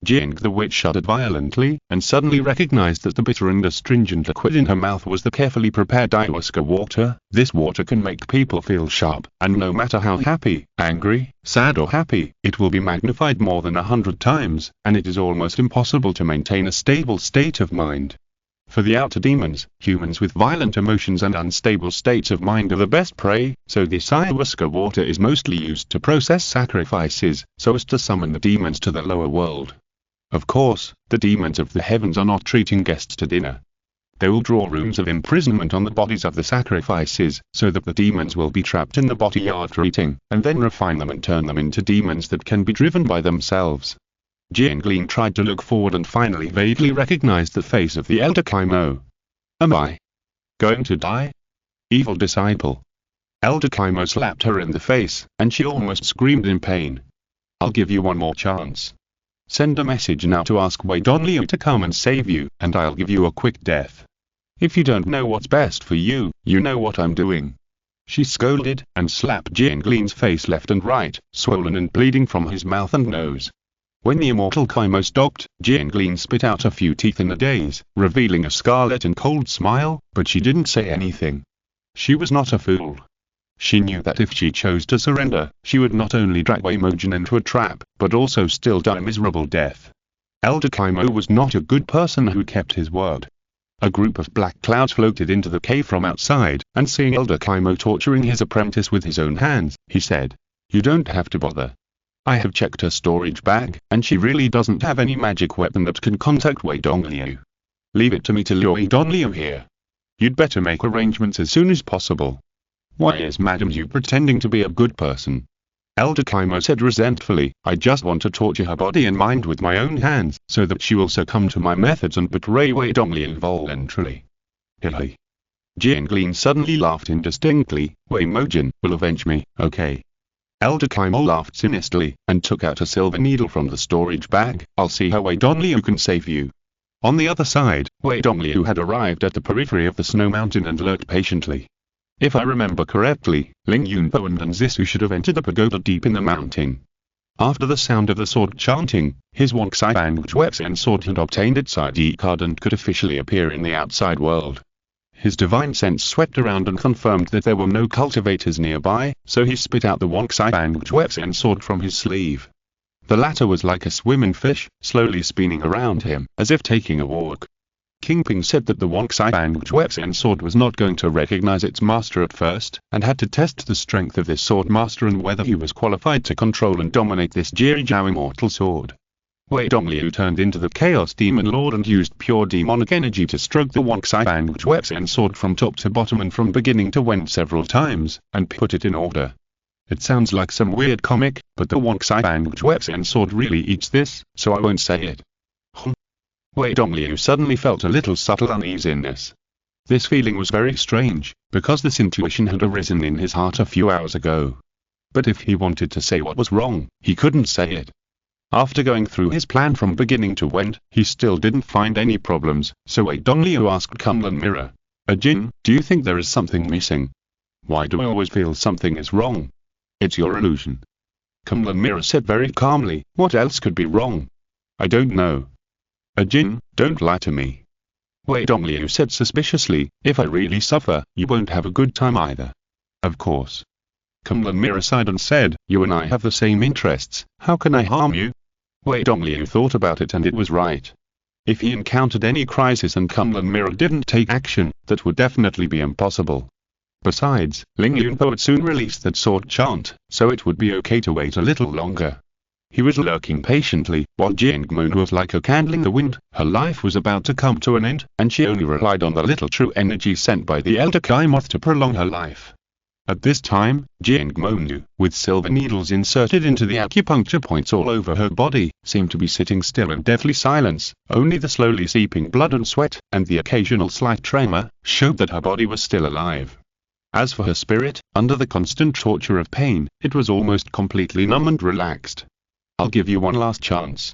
Jing the witch shuddered violently, and suddenly recognized that the bitter and astringent liquid in her mouth was the carefully prepared ayahuasca water. This water can make people feel sharp, and no matter how happy, angry, sad or happy, it will be magnified more than 100 times, and it is almost impossible to maintain a stable state of mind. For the outer demons, humans with violent emotions and unstable states of mind are the best prey, so this ayahuasca water is mostly used to process sacrifices, so as to summon the demons to the lower world. Of course, the demons of the heavens are not treating guests to dinner. They will draw rooms of imprisonment on the bodies of the sacrifices, so that the demons will be trapped in the body after eating, and then refine them and turn them into demons that can be driven by themselves. Jianglin tried to look forward and finally vaguely recognized the face of the Elder Kaimo. Am I going to die? Evil disciple. Elder Kaimo slapped her in the face, and she almost screamed in pain. I'll give you one more chance. Send a message now to ask Wei Dongliu to come and save you, and I'll give you a quick death. If you don't know what's best for you, you know what I'm doing. She scolded, and slapped Jianglin's face left and right, swollen and bleeding from his mouth and nose. When the immortal Kaimo stopped, Jianglin spit out a few teeth in a daze, revealing a scarlet and cold smile, but she didn't say anything. She was not a fool. She knew that if she chose to surrender, she would not only drag Wei Mojin into a trap, but also still die a miserable death. Elder Kaimo was not a good person who kept his word. A group of black clouds floated into the cave from outside, and seeing Elder Kaimo torturing his apprentice with his own hands, he said, "You don't have to bother. I have checked her storage bag, and she really doesn't have any magic weapon that can contact Wei Dongliu. Leave it to me to lure Wei Dongliu here. You'd better make arrangements as soon as possible." "Why is Madam Yu pretending to be a good person?" Elder Kaimo said resentfully. "I just want to torture her body and mind with my own hands, so that she will succumb to my methods and betray Wei Dongliu voluntarily." Hilly. Jianglin suddenly laughed indistinctly. "Wei Mojin will avenge me, okay?" Elder Kaimo laughed sinisterly, and took out a silver needle from the storage bag. "I'll see how Wei Dongliu can save you." On the other side, Wei Dongliu had arrived at the periphery of the snow mountain and lurked patiently. If I remember correctly, Ling Yunpo and Zisu should have entered the pagoda deep in the mountain. After the sound of the sword chanting, his Wonxai Bangwuxian sword had obtained its ID card and could officially appear in the outside world. His divine sense swept around and confirmed that there were no cultivators nearby, so he spit out the Wonxai Bangwuxian sword from his sleeve. The latter was like a swimming fish, slowly spinning around him, as if taking a walk. Kingping said that the Wangxiang sword was not going to recognize its master at first, and had to test the strength of this sword master and whether he was qualified to control and dominate this Jiao immortal sword. Wei Dongliu turned into the Chaos Demon Lord and used pure demonic energy to stroke the Wangxiang sword from top to bottom and from beginning to end several times, and put it in order. It sounds like some weird comic, but the Wangxiang sword really eats this, so I won't say it. Wei Dongliu suddenly felt a little subtle uneasiness. This feeling was very strange, because this intuition had arisen in his heart a few hours ago. But if he wanted to say what was wrong, he couldn't say it. After going through his plan from beginning to end, he still didn't find any problems, so Wei Dongliu asked Kunlun Mirror, "Jin, do you think there is something missing? Why do I always feel something is wrong?" "It's your illusion." Kunlun Mirror said very calmly, "What else could be wrong?" "I don't know." "Jin, don't lie to me." Wei Dongliu said suspiciously, "If I really suffer, you won't have a good time either." "Of course." Kunlun Mirror sighed and said, "You and I have the same interests, how can I harm you?" Wei Dongliu thought about it and it was right. If he encountered any crisis and Kunlun Mirror didn't take action, that would definitely be impossible. Besides, Ling Yunpo would soon release that sword chant, so it would be okay to wait a little longer. He was lurking patiently, while Jiangmoon was like a candle in the wind. Her life was about to come to an end, and she only relied on the little true energy sent by the Elder Kai Moth to prolong her life. At this time, Jiangmoon, with silver needles inserted into the acupuncture points all over her body, seemed to be sitting still in deathly silence. Only the slowly seeping blood and sweat, and the occasional slight tremor, showed that her body was still alive. As for her spirit, under the constant torture of pain, it was almost completely numb and relaxed. "I'll give you one last chance."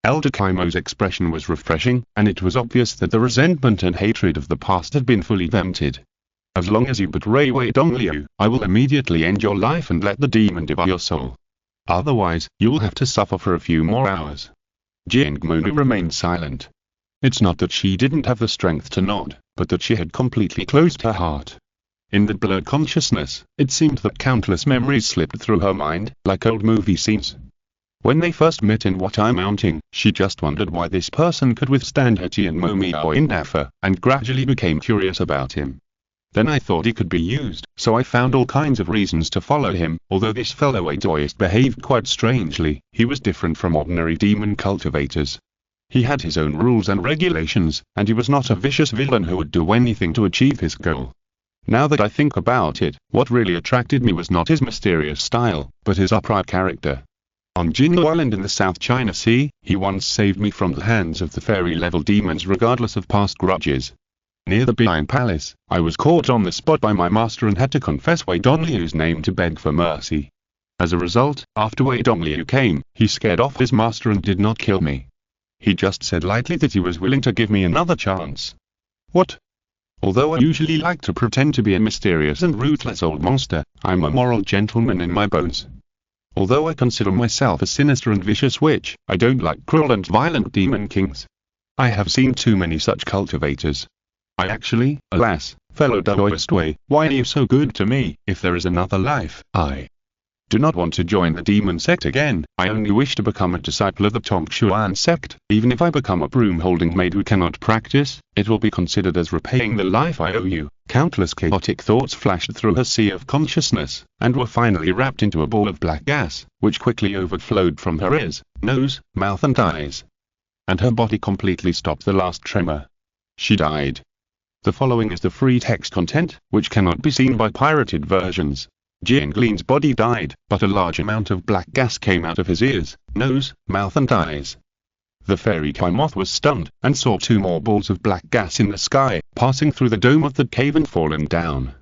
Elder Kaimo's expression was refreshing, and it was obvious that the resentment and hatred of the past had been fully vented. "As long as you betray Wei Dongliu, I will immediately end your life and let the demon devour your soul. Otherwise, you will have to suffer for a few more hours." Jiangmoon remained silent. It's not that she didn't have the strength to nod, but that she had completely closed her heart. In the blurred consciousness, it seemed that countless memories slipped through her mind, like old movie scenes. When they first met in Watai Mountain, she just wondered why this person could withstand her Tianmo Miao in Nafa, and gradually became curious about him. Then I thought he could be used, so I found all kinds of reasons to follow him. Although this fellow Adoist behaved quite strangely, he was different from ordinary demon cultivators. He had his own rules and regulations, and he was not a vicious villain who would do anything to achieve his goal. Now that I think about it, what really attracted me was not his mysterious style, but his upright character. On Jinlu Island in the South China Sea, he once saved me from the hands of the fairy-level demons regardless of past grudges. Near the Behind Palace, I was caught on the spot by my master and had to confess Wei Dongliu's name to beg for mercy. As a result, after Wei Dongliu came, he scared off his master and did not kill me. He just said lightly that he was willing to give me another chance. What? Although I usually like to pretend to be a mysterious and ruthless old monster, I'm a moral gentleman in my bones. Although I consider myself a sinister and vicious witch, I don't like cruel and violent demon kings. I have seen too many such cultivators. I actually, alas, fellow Daoist Wei, why are you so good to me? If there is another life, I do not want to join the demon sect again. I only wish to become a disciple of the Tongshuan sect. Even if I become a broom-holding maid who cannot practice, it will be considered as repaying the life I owe you. Countless chaotic thoughts flashed through her sea of consciousness, and were finally wrapped into a ball of black gas, which quickly overflowed from her ears, nose, mouth and eyes. And her body completely stopped the last tremor. She died. The following is the free text content, which cannot be seen by pirated versions. Jianglin's body died, but a large amount of black gas came out of his ears, nose, mouth and eyes. The fairy Kai Moth was stunned, and saw two more balls of black gas in the sky, passing through the dome of the cave and falling down.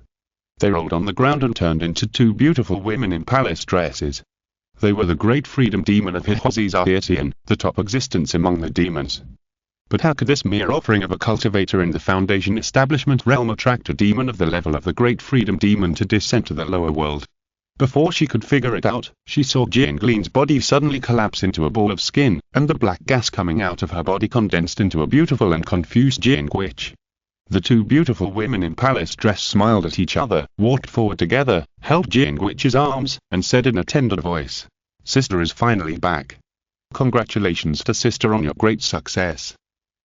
They rolled on the ground and turned into two beautiful women in palace dresses. They were the great freedom demon of Hihozizahitian, the top existence among the demons. But how could this mere offering of a cultivator in the Foundation establishment realm attract a demon of the level of the Great Freedom Demon to descend to the lower world? Before she could figure it out, she saw Jianglin's body suddenly collapse into a ball of skin, and the black gas coming out of her body condensed into a beautiful and confused Jiang witch. The two beautiful women in palace dress smiled at each other, walked forward together, held Jiang witch's arms, and said in a tender voice, "Sister is finally back. Congratulations to sister on your great success."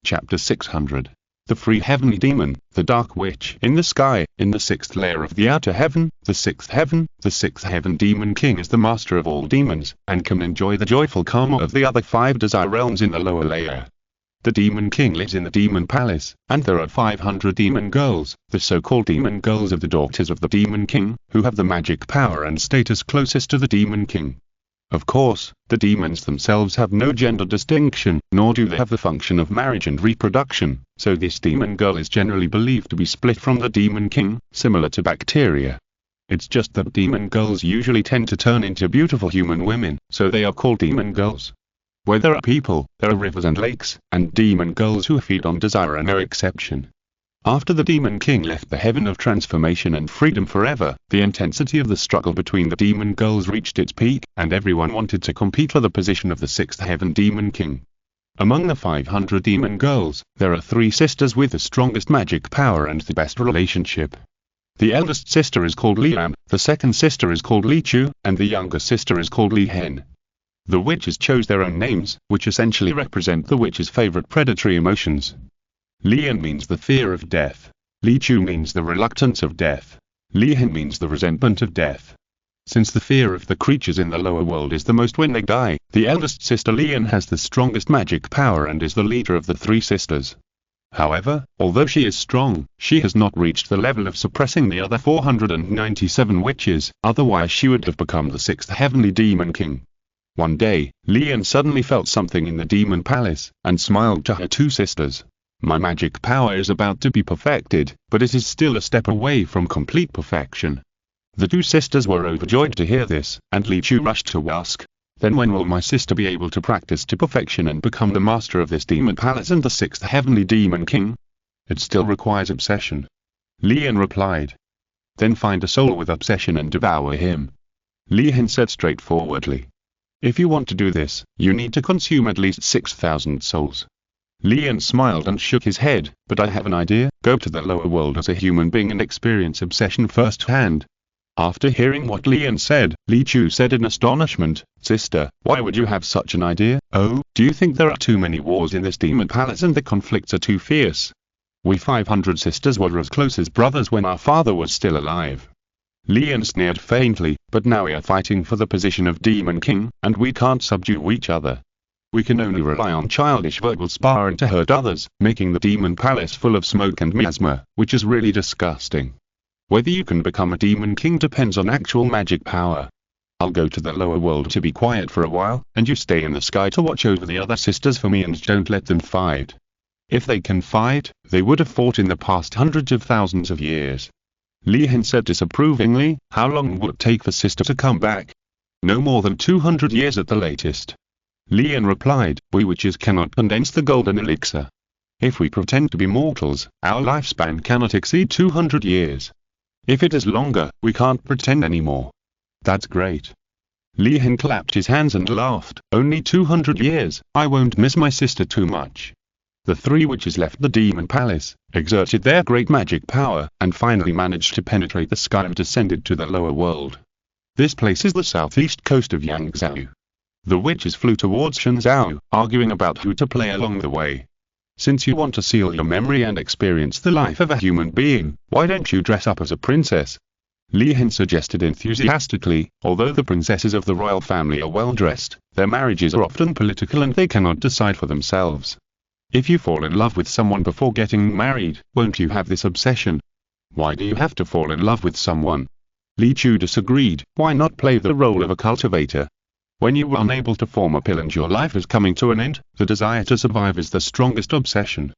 Chapter 600. the free heavenly demon, the dark witch in the sky, in the sixth layer of the outer heaven, the sixth heaven demon king is the master of all demons, and can enjoy the joyful karma of the other 5 desire realms in the lower layer. The demon king lives in the demon palace, and there are 500 demon girls, the so-called demon girls of the daughters of the demon king, who have the magic power and status closest to the demon king. Of course, the demons themselves have no gender distinction, nor do they have the function of marriage and reproduction, so this demon girl is generally believed to be split from the demon king, similar to bacteria. It's just that demon girls usually tend to turn into beautiful human women, so they are called demon girls. Where there are people, there are rivers and lakes, and demon girls who feed on desire are no exception. After the demon king left the heaven of transformation and freedom forever, the intensity of the struggle between the demon girls reached its peak, and everyone wanted to compete for the position of the sixth heaven demon king. Among the 500 demon girls, there are 3 sisters with the strongest magic power and the best relationship. The eldest sister is called Liam, the second sister is called Li Chu, and the younger sister is called Li Hen. The witches chose their own names, which essentially represent the witch's favorite predatory emotions. Lian means the fear of death. Li Chu means the reluctance of death. Li Hen means the resentment of death. Since the fear of the creatures in the lower world is the most when they die, the eldest sister Lian has the strongest magic power and is the leader of the 3 sisters. However, although she is strong, she has not reached the level of suppressing the other 497 witches, otherwise she would have become the 6th heavenly demon king. One day, Lian suddenly felt something in the demon palace, and smiled to her 2 sisters. My magic power is about to be perfected, but it is still a step away from complete perfection. The 2 sisters were overjoyed to hear this, and Li Chu rushed to ask, "Then when will my sister be able to practice to perfection and become the master of this demon palace and the 6th heavenly demon king?" "It still requires obsession," Lian replied. "Then find a soul with obsession and devour him," Li Hen said straightforwardly. "If you want to do this, you need to consume at least 6,000 souls." Lian smiled and shook his head, "But I have an idea. Go to the lower world as a human being and experience obsession firsthand." After hearing what Lian said, Li Chu said in astonishment, "Sister, why would you have such an idea? Oh, do you think there are too many wars in this demon palace and the conflicts are too fierce? We 500 sisters were as close as brothers when our father was still alive." Lian sneered faintly, "But now we are fighting for the position of demon king, and we can't subdue each other. We can only rely on childish verbal sparring to hurt others, making the demon palace full of smoke and miasma, which is really disgusting. Whether you can become a demon king depends on actual magic power. I'll go to the lower world to be quiet for a while, and you stay in the sky to watch over the other sisters for me and don't let them fight. If they can fight, they would have fought in the past hundreds of thousands of years." Li Hen said disapprovingly, "How long would it take for sister to come back?" "No more than 200 years at the latest." Lian replied, "We witches cannot condense the golden elixir. If we pretend to be mortals, our lifespan cannot exceed 200 years. If it is longer, we can't pretend anymore." "That's great." Li Hen clapped his hands and laughed, "Only 200 years, I won't miss my sister too much." The 3 witches left the demon palace, exerted their great magic power, and finally managed to penetrate the sky and descended to the lower world. This place is the southeast coast of Yangzhou. The witches flew towards Shenzhou, arguing about who to play along the way. "Since you want to seal your memory and experience the life of a human being, why don't you dress up as a princess?" Li Hen suggested enthusiastically. Although the princesses of the royal family are well dressed, their marriages are often political and they cannot decide for themselves. If you fall in love with someone before getting married, won't you have this obsession? Why do you have to fall in love with someone? Li Chu disagreed. Why not play the role of a cultivator? When you are unable to form a pill and your life is coming to an end, the desire to survive is the strongest obsession.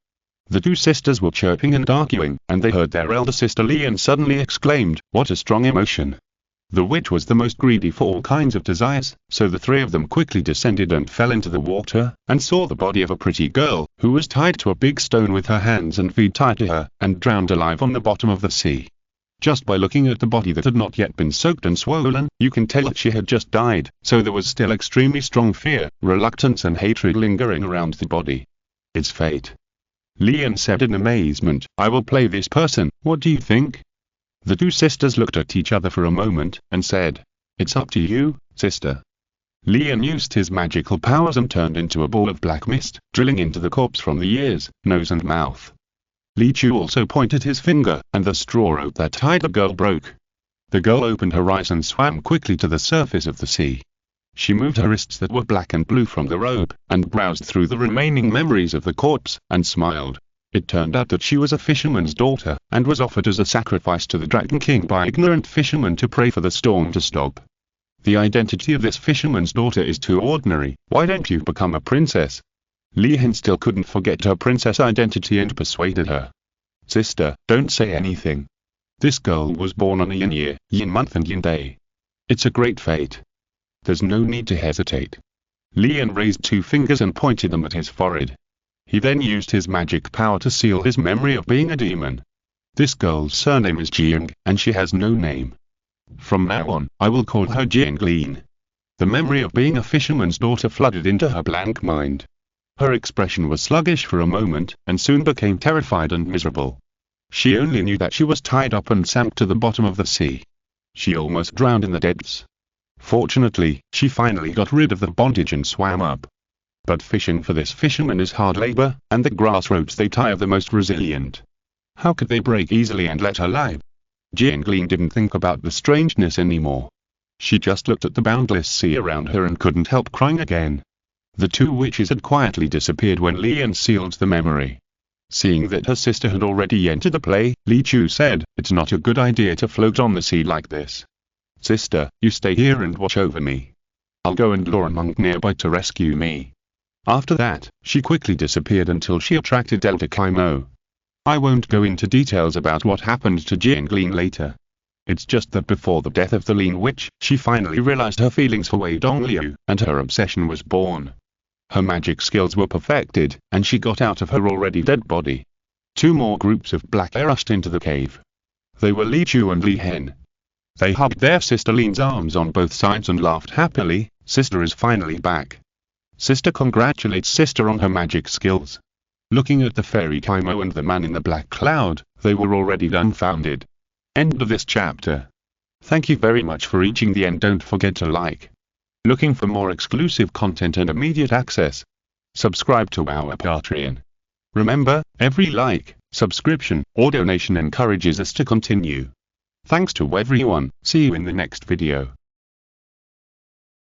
The 2 sisters were chirping and arguing, and they heard their elder sister Lian suddenly exclaimed, "What a strong emotion!" The witch was the most greedy for all kinds of desires, so the 3 of them quickly descended and fell into the water, and saw the body of a pretty girl, who was tied to a big stone with her hands and feet tied to her, and drowned alive on the bottom of the sea. Just by looking at the body that had not yet been soaked and swollen, you can tell that she had just died, so there was still extremely strong fear, reluctance and hatred lingering around the body. "It's fate," Lian said in amazement. "I will play this person, what do you think?" The 2 sisters looked at each other for a moment, and said, "It's up to you, sister." Lian used his magical powers and turned into a ball of black mist, drilling into the corpse from the ears, nose and mouth. Li Chu also pointed his finger, and the straw rope that tied the girl broke. The girl opened her eyes and swam quickly to the surface of the sea. She moved her wrists that were black and blue from the rope, and browsed through the remaining memories of the corpse, and smiled. It turned out that she was a fisherman's daughter, and was offered as a sacrifice to the Dragon King by ignorant fishermen to pray for the storm to stop. The identity of this fisherman's daughter is too ordinary. Why don't you become a princess? Li Hen still couldn't forget her princess identity and persuaded her. Sister, don't say anything. This girl was born on a yin year, yin month and yin day. It's a great fate. There's no need to hesitate. Li Hen raised 2 fingers and pointed them at his forehead. He then used his magic power to seal his memory of being a demon. This girl's surname is Jiang, and she has no name. From now on, I will call her Jiang. The memory of being a fisherman's daughter flooded into her blank mind. Her expression was sluggish for a moment, and soon became terrified and miserable. She only knew that she was tied up and sank to the bottom of the sea. She almost drowned in the depths. Fortunately, she finally got rid of the bondage and swam up. But fishing for this fisherman is hard labor, and the grass ropes they tie are the most resilient. How could they break easily and let her live? Jiang didn't think about the strangeness anymore. She just looked at the boundless sea around her and couldn't help crying again. The 2 witches had quietly disappeared when Li Hen sealed the memory. Seeing that her sister had already entered the play, Li Chu said, "It's not a good idea to float on the sea like this. Sister, you stay here and watch over me. I'll go and lure a monk nearby to rescue me." After that, she quickly disappeared until she attracted Delta Kaimo. I won't go into details about what happened to Jiang later. It's just that before the death of the Lean Witch, she finally realized her feelings for Wei Dongliu, and her obsession was born. Her magic skills were perfected, and she got out of her already dead body. 2 more groups of black air rushed into the cave. They were Li Chu and Li Hen. They hugged their sister Lean's arms on both sides and laughed happily. Sister is finally back. Sister congratulates sister on her magic skills. Looking at the fairy Kaimo and the man in the black cloud, they were already dumbfounded. End of this chapter. Thank you very much for reaching the end. Don't forget to like. Looking for more exclusive content and immediate access? Subscribe to our Patreon. Remember, every like, subscription, or donation encourages us to continue. Thanks to everyone. See you in the next video.